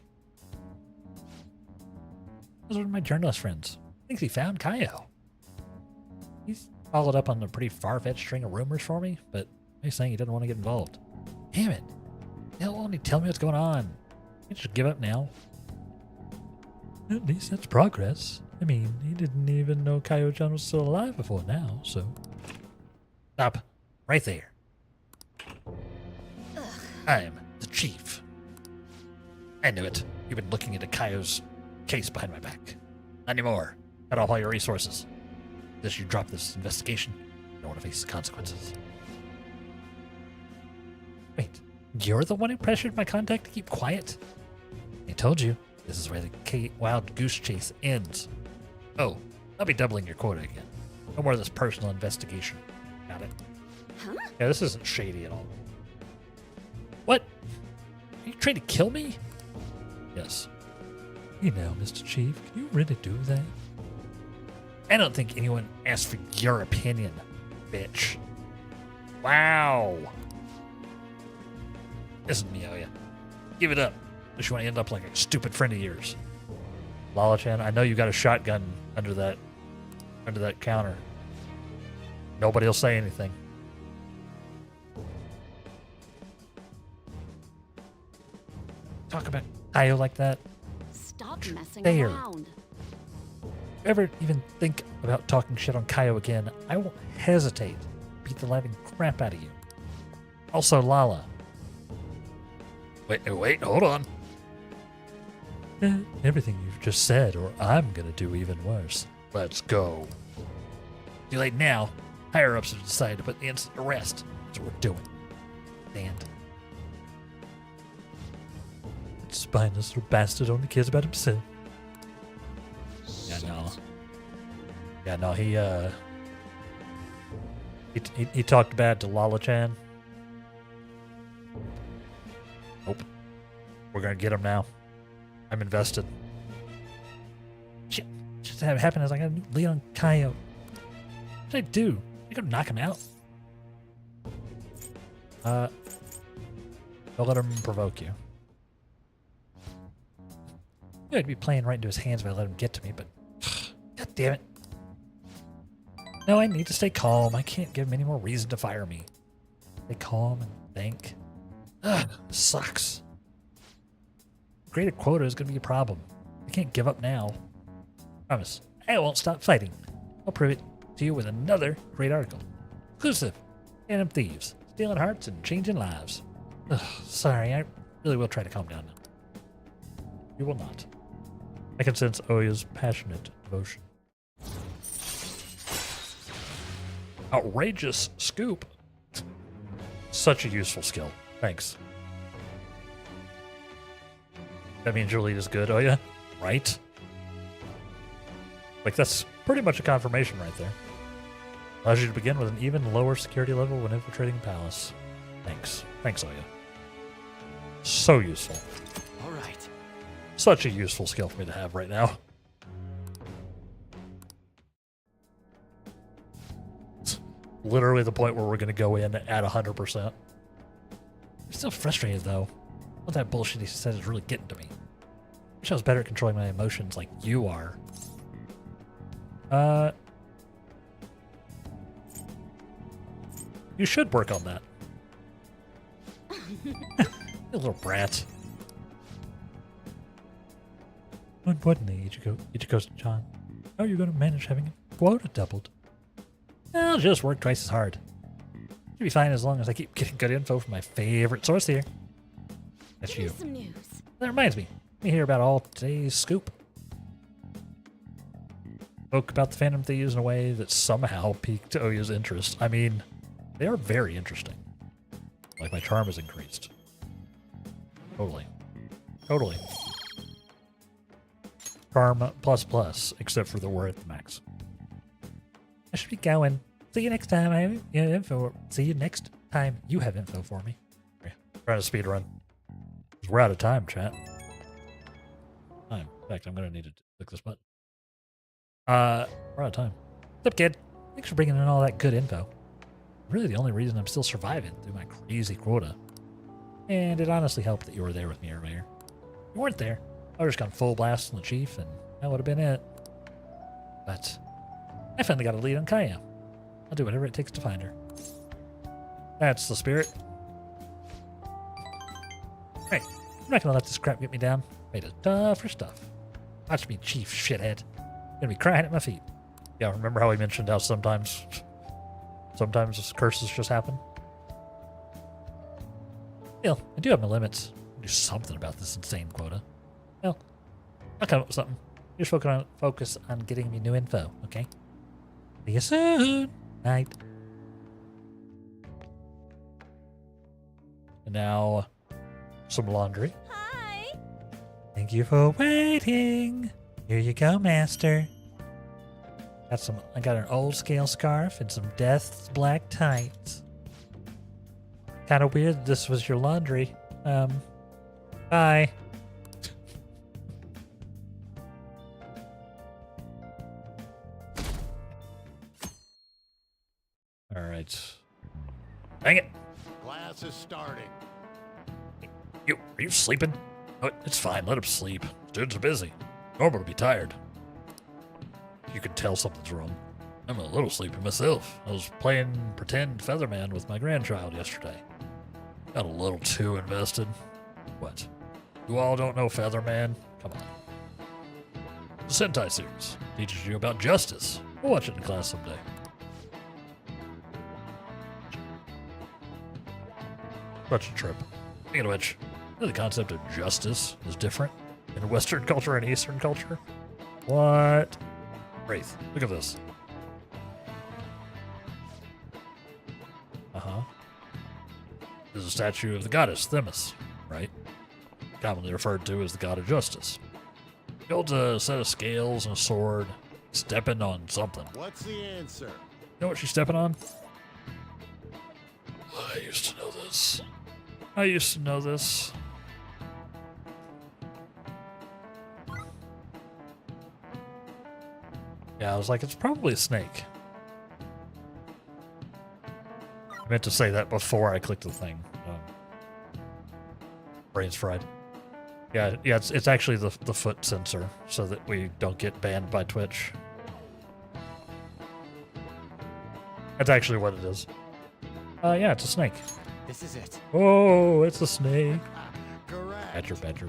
Those are one of my journalist friends. Thinks he found Kaio. He's followed up on a pretty far-fetched string of rumors for me, but he's saying he doesn't want to get involved. Damn it. He'll only tell me what's going on. Can't just give up now. At least that's progress. I mean, he didn't even know Kaio-chan was still alive before now, so. Stop. Right there. I'm the chief. I knew it. You've been looking into Kaio's case behind my back. Not anymore. Cut off all your resources. As you drop this investigation, you don't want to face the consequences. Wait, you're the one who pressured my contact to keep quiet? I told you, this is where the wild goose chase ends. Oh, I'll be doubling your quota again. No more of this personal investigation. Got it? Huh? Yeah, this isn't shady at all. What? Are you trying to kill me? Yes. You know, Mr. Chief, can you really do that? I don't think anyone asked for your opinion, bitch. Wow. Listen to me, Oya. Give it up. Unless you want to end up like a stupid friend of yours. Lala-chan, I know you got a shotgun under that counter. Nobody will say anything. Talk about Kaio like that. Stop messing There. around. If you ever even think about talking shit on Kaio again, I won't hesitate to beat the living crap out of you. Also, Lala. Wait, hold on. Everything you've just said, or I'm gonna do even worse. Let's go. Too late now. Higher ups have decided to put the instant arrest. That's what we're doing. Stand. That spineless little bastard only cares about himself. Yeah, no, he talked bad to Lala-chan. Nope. We're gonna get him now. I'm invested. Shit. Just that happened as I got a new lead on Kaio. What did I do? I gotta knock him out. Don't let him provoke you. I'd be playing right into his hands if I let him get to me, but god damn it. No, I need to stay calm. I can't give him any more reason to fire me. Stay calm and think. Ugh, this sucks. Greater quota is going to be a problem. I can't give up now. Promise. I won't stop fighting. I'll prove it to you with another great article. Exclusive. Phantom Thieves. Stealing hearts and changing lives. Ugh, sorry, I really will try to calm down now. You will not. I can sense Oya's passionate devotion. Outrageous scoop. Such a useful skill. Thanks. That means your lead is good, Oya? Right? Like, that's pretty much a confirmation right there. Allows you to begin with an even lower security level when infiltrating the palace. Thanks. Thanks, Oya. So useful. All right. Such a useful skill for me to have right now. It's literally the point where we're going to go in at 100%. I'm still frustrated, though. All that bullshit he said is really getting to me. Wish I was better at controlling my emotions like you are. You should work on that. You little brat. More importantly, Ichiko-chan, how are you going to manage having a quota doubled? I'll just work twice as hard. Should be fine as long as I keep getting good info from my favorite source here. That's Give me you. some news. That reminds me. Let me hear about all today's scoop. Spoke about the Phantom Thieves in a way that somehow piqued Oya's interest. I mean, they are very interesting. Like my charm has increased. Totally. Totally. Charm plus, except for the we're at the max. I should be going. See you next time I have info. See you next time you have info for me. Okay. Trying to speed run. We're out of time, chat. In fact, I'm gonna need to click this button. We're out of time. What's up, kid? Thanks for bringing in all that good info. Really the only reason I'm still surviving through my crazy quota. And it honestly helped that you were there with me earlier. If you weren't there, I would have just gone full blast on the chief, and that would have been it. But I finally got a lead on Kaya. I'll do whatever it takes to find her. That's the spirit. Hey, I'm not gonna let this crap get me down. Made of tougher stuff. Watch me, chief shithead. Gonna be crying at my feet. Yeah, remember how we mentioned how sometimes curses just happen? Still, I do have my limits. I'll do something about this insane quota. Well, I'll come up with something. You just focus on getting me new info, okay? See you soon. Night. And now, some laundry. Hi. Thank you for waiting. Here you go, master. I got an old scale scarf and some Death's black tights. Kind of weird that this was your laundry. Bye. All right. Dang it. Class is starting. Are you sleeping? Oh, it's fine. Let him sleep. Students are busy. Normal to be tired. You can tell something's wrong. I'm a little sleepy myself. I was playing pretend Featherman with my grandchild yesterday. Got a little too invested. What? You all don't know Featherman? Come on. The Sentai series teaches you about justice. We'll watch it in class someday. Such a trip. Speaking of which, the concept of justice is different in Western culture and Eastern culture. What? Wraith, look at this. This is a statue of the goddess Themis, right? Commonly referred to as the god of justice. He holds a set of scales and a sword, stepping on something. What's the answer? You know what she's stepping on? I used to know this. Yeah, I was like, it's probably a snake. I meant to say that before I clicked the thing. Brain's fried. Yeah, it's actually the foot sensor, so that we don't get banned by Twitch. That's actually what it is. Yeah, it's a snake. This is it. Oh, it's a snake. Correct. Badger.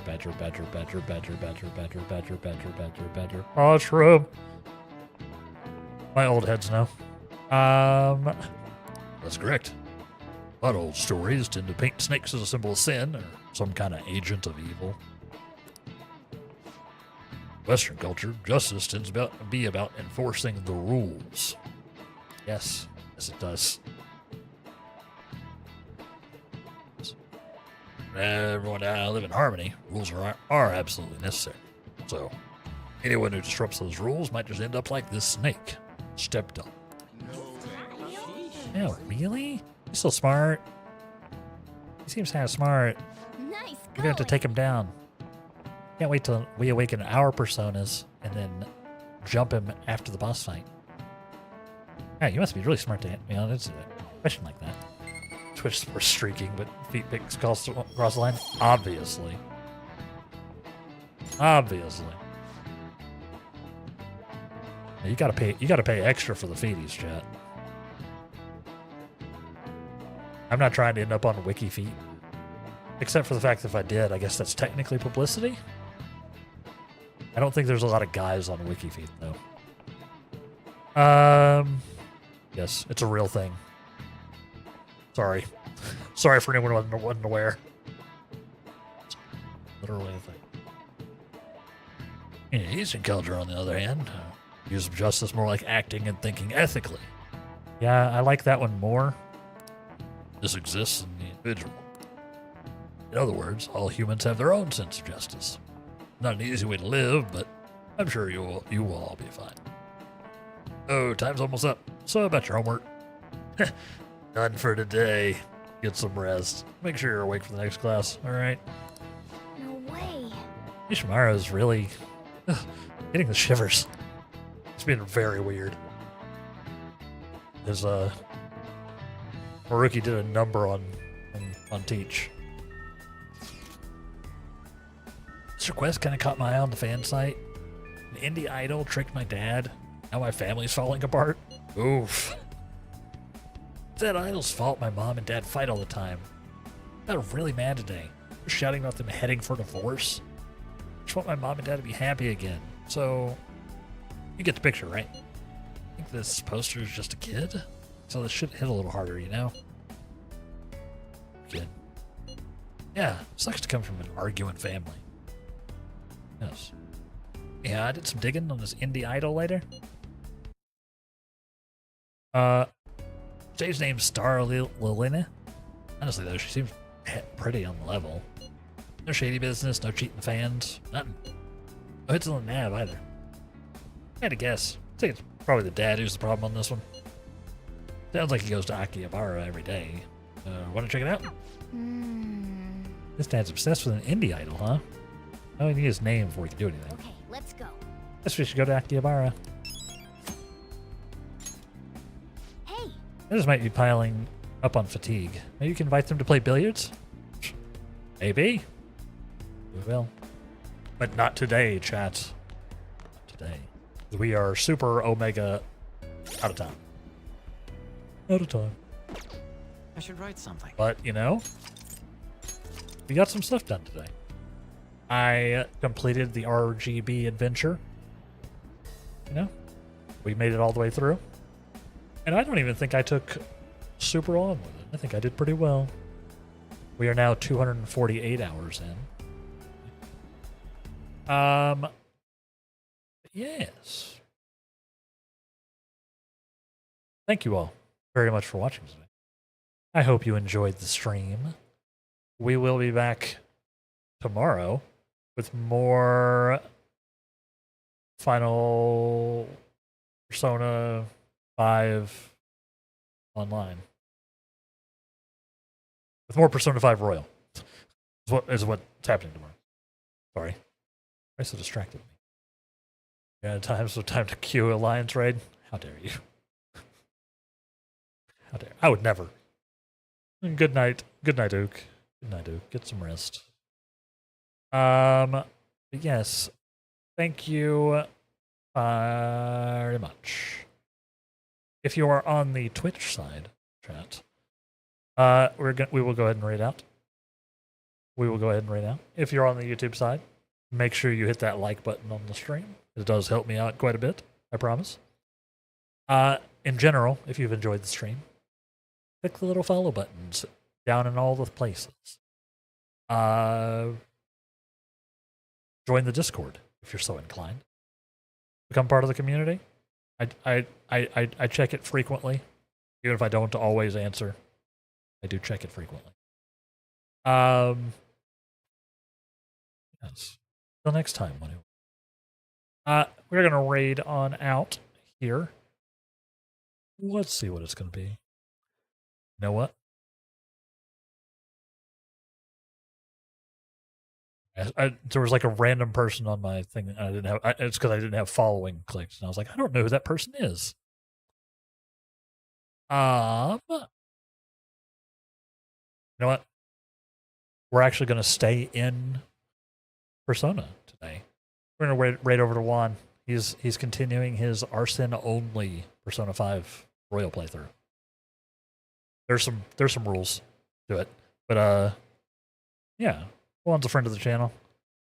Mushroom. My old heads know. That's correct. A lot of old stories tend to paint snakes as a symbol of sin or some kind of agent of evil. Western culture, justice tends to be about enforcing the rules. Yes, it does. Everyone live in harmony. Rules are absolutely necessary. So, anyone who disrupts those rules might just end up like this snake. Stepped on. Yeah, really? He's so smart. He seems kind of smart. Nice. We're gonna have to take him down. Can't wait till we awaken our personas and then jump him after the boss fight. Yeah, you must be really smart to be on a question like that. Twitch sports streaking, but feet picks cross the line. Obviously. Obviously. Now you gotta pay extra for the feeties, chat. I'm not trying to end up on Wiki Feet. Except for the fact that if I did, I guess that's technically publicity. I don't think there's a lot of guys on Wiki Feet, though. Yes, it's a real thing. Sorry. Sorry for anyone who wasn't aware. It's literally a thing. In Eastern culture, on the other hand, use of justice more like acting and thinking ethically. Yeah, I like that one more. This exists in the individual. In other words, all humans have their own sense of justice. Not an easy way to live, but I'm sure you will all be fine. Oh, time's almost up. So about your homework. Done for today. Get some rest. Make sure you're awake for the next class, alright? No way. Ishimara's really getting the shivers. It's been very weird. His Maruki did a number on Teach. This request kind of caught my eye on the fan site. An indie idol tricked my dad. Now my family's falling apart. Oof. It's that idol's fault my mom and dad fight all the time. I got really mad today. They're shouting about them heading for divorce. I just want my mom and dad to be happy again. So, you get the picture, right? I think this poster is just a kid. So this should hit a little harder, you know? Kid. Yeah, sucks to come from an arguing family. Yes. Yeah, I did some digging on this indie idol later. Jay's name's Star Lilina. Honestly, though, she seems pretty on the level. No shady business, no cheating fans, nothing. No hits on the nav either. I had to guess. I think it's probably the dad who's the problem on this one. Sounds like he goes to Akihabara every day. Want to check it out? This dad's obsessed with an indie idol, huh? Oh, he needs his name before he can do anything. Okay, let's go. Guess we should go to Akihabara. Hey, They just might be piling up on fatigue. Maybe you can invite them to play billiards? Maybe. We will. But not today, chat. Not today. We are super omega out of time. Out of time. I should write something. But, you know, we got some stuff done today. I completed the RGB adventure. You know, we made it all the way through. And I don't even think I took super long with it. I think I did pretty well. We are now 248 hours in. Yes. Thank you all very much for watching today. I hope you enjoyed the stream. We will be back tomorrow with more Final Persona 5 online. With more Persona 5 Royal. Is what's happening tomorrow. Sorry. I so distracted me. Yeah, time to queue Alliance raid. How dare you? How dare I would never. Good night. Good night, Duke. Good night, Duke. Get some rest. Yes. Thank you very much. If you are on the Twitch side, chat, we will go ahead and read out. We will go ahead and read out. If you're on the YouTube side, make sure you hit that like button on the stream. It does help me out quite a bit, I promise. In general, if you've enjoyed the stream, click the little follow buttons down in all the places. Join the Discord if you're so inclined. Become part of the community. I check it frequently, even if I don't always answer. I do check it frequently. Yes. Till next time, we're gonna raid on out here. Let's see what it's gonna be. You know what? There was like a random person on my thing. And I didn't have. It's because I didn't have following clicked, and I was like, I don't know who that person is. You know what? We're actually going to stay in Persona today. We're going to raid over to Juan. He's continuing his Arson only Persona 5 Royal playthrough. There's some rules to it, but yeah, Juan's a friend of the channel.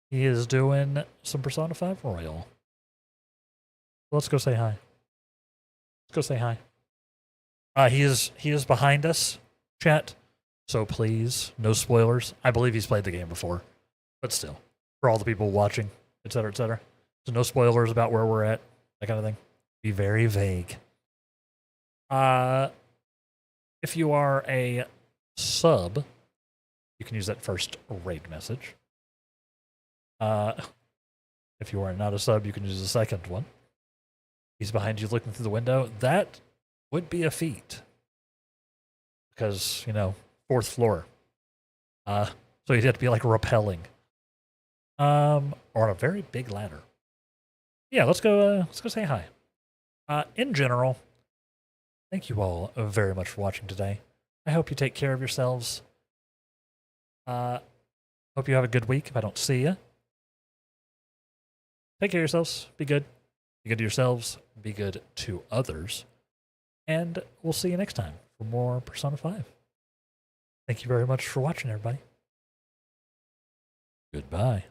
He is doing some Persona 5 Royal. Let's go say hi. Let's go say hi. He is behind us, chat. So please, no spoilers. I believe he's played the game before, but still, for all the people watching, etc., etc. So no spoilers about where we're at, that kind of thing. Be very vague. If you are a sub, you can use that first raid message. If you are not a sub, you can use the second one. He's behind you looking through the window. That would be a feat. Because, you know, 4th floor. So you'd have to be like rappelling. Or on a very big ladder. Yeah, let's go say hi. In general, thank you all very much for watching today. I hope you take care of yourselves. Hope you have a good week if I don't see you. Take care of yourselves. Be good. Be good to yourselves. Be good to others. And we'll see you next time for more Persona 5. Thank you very much for watching, everybody. Goodbye.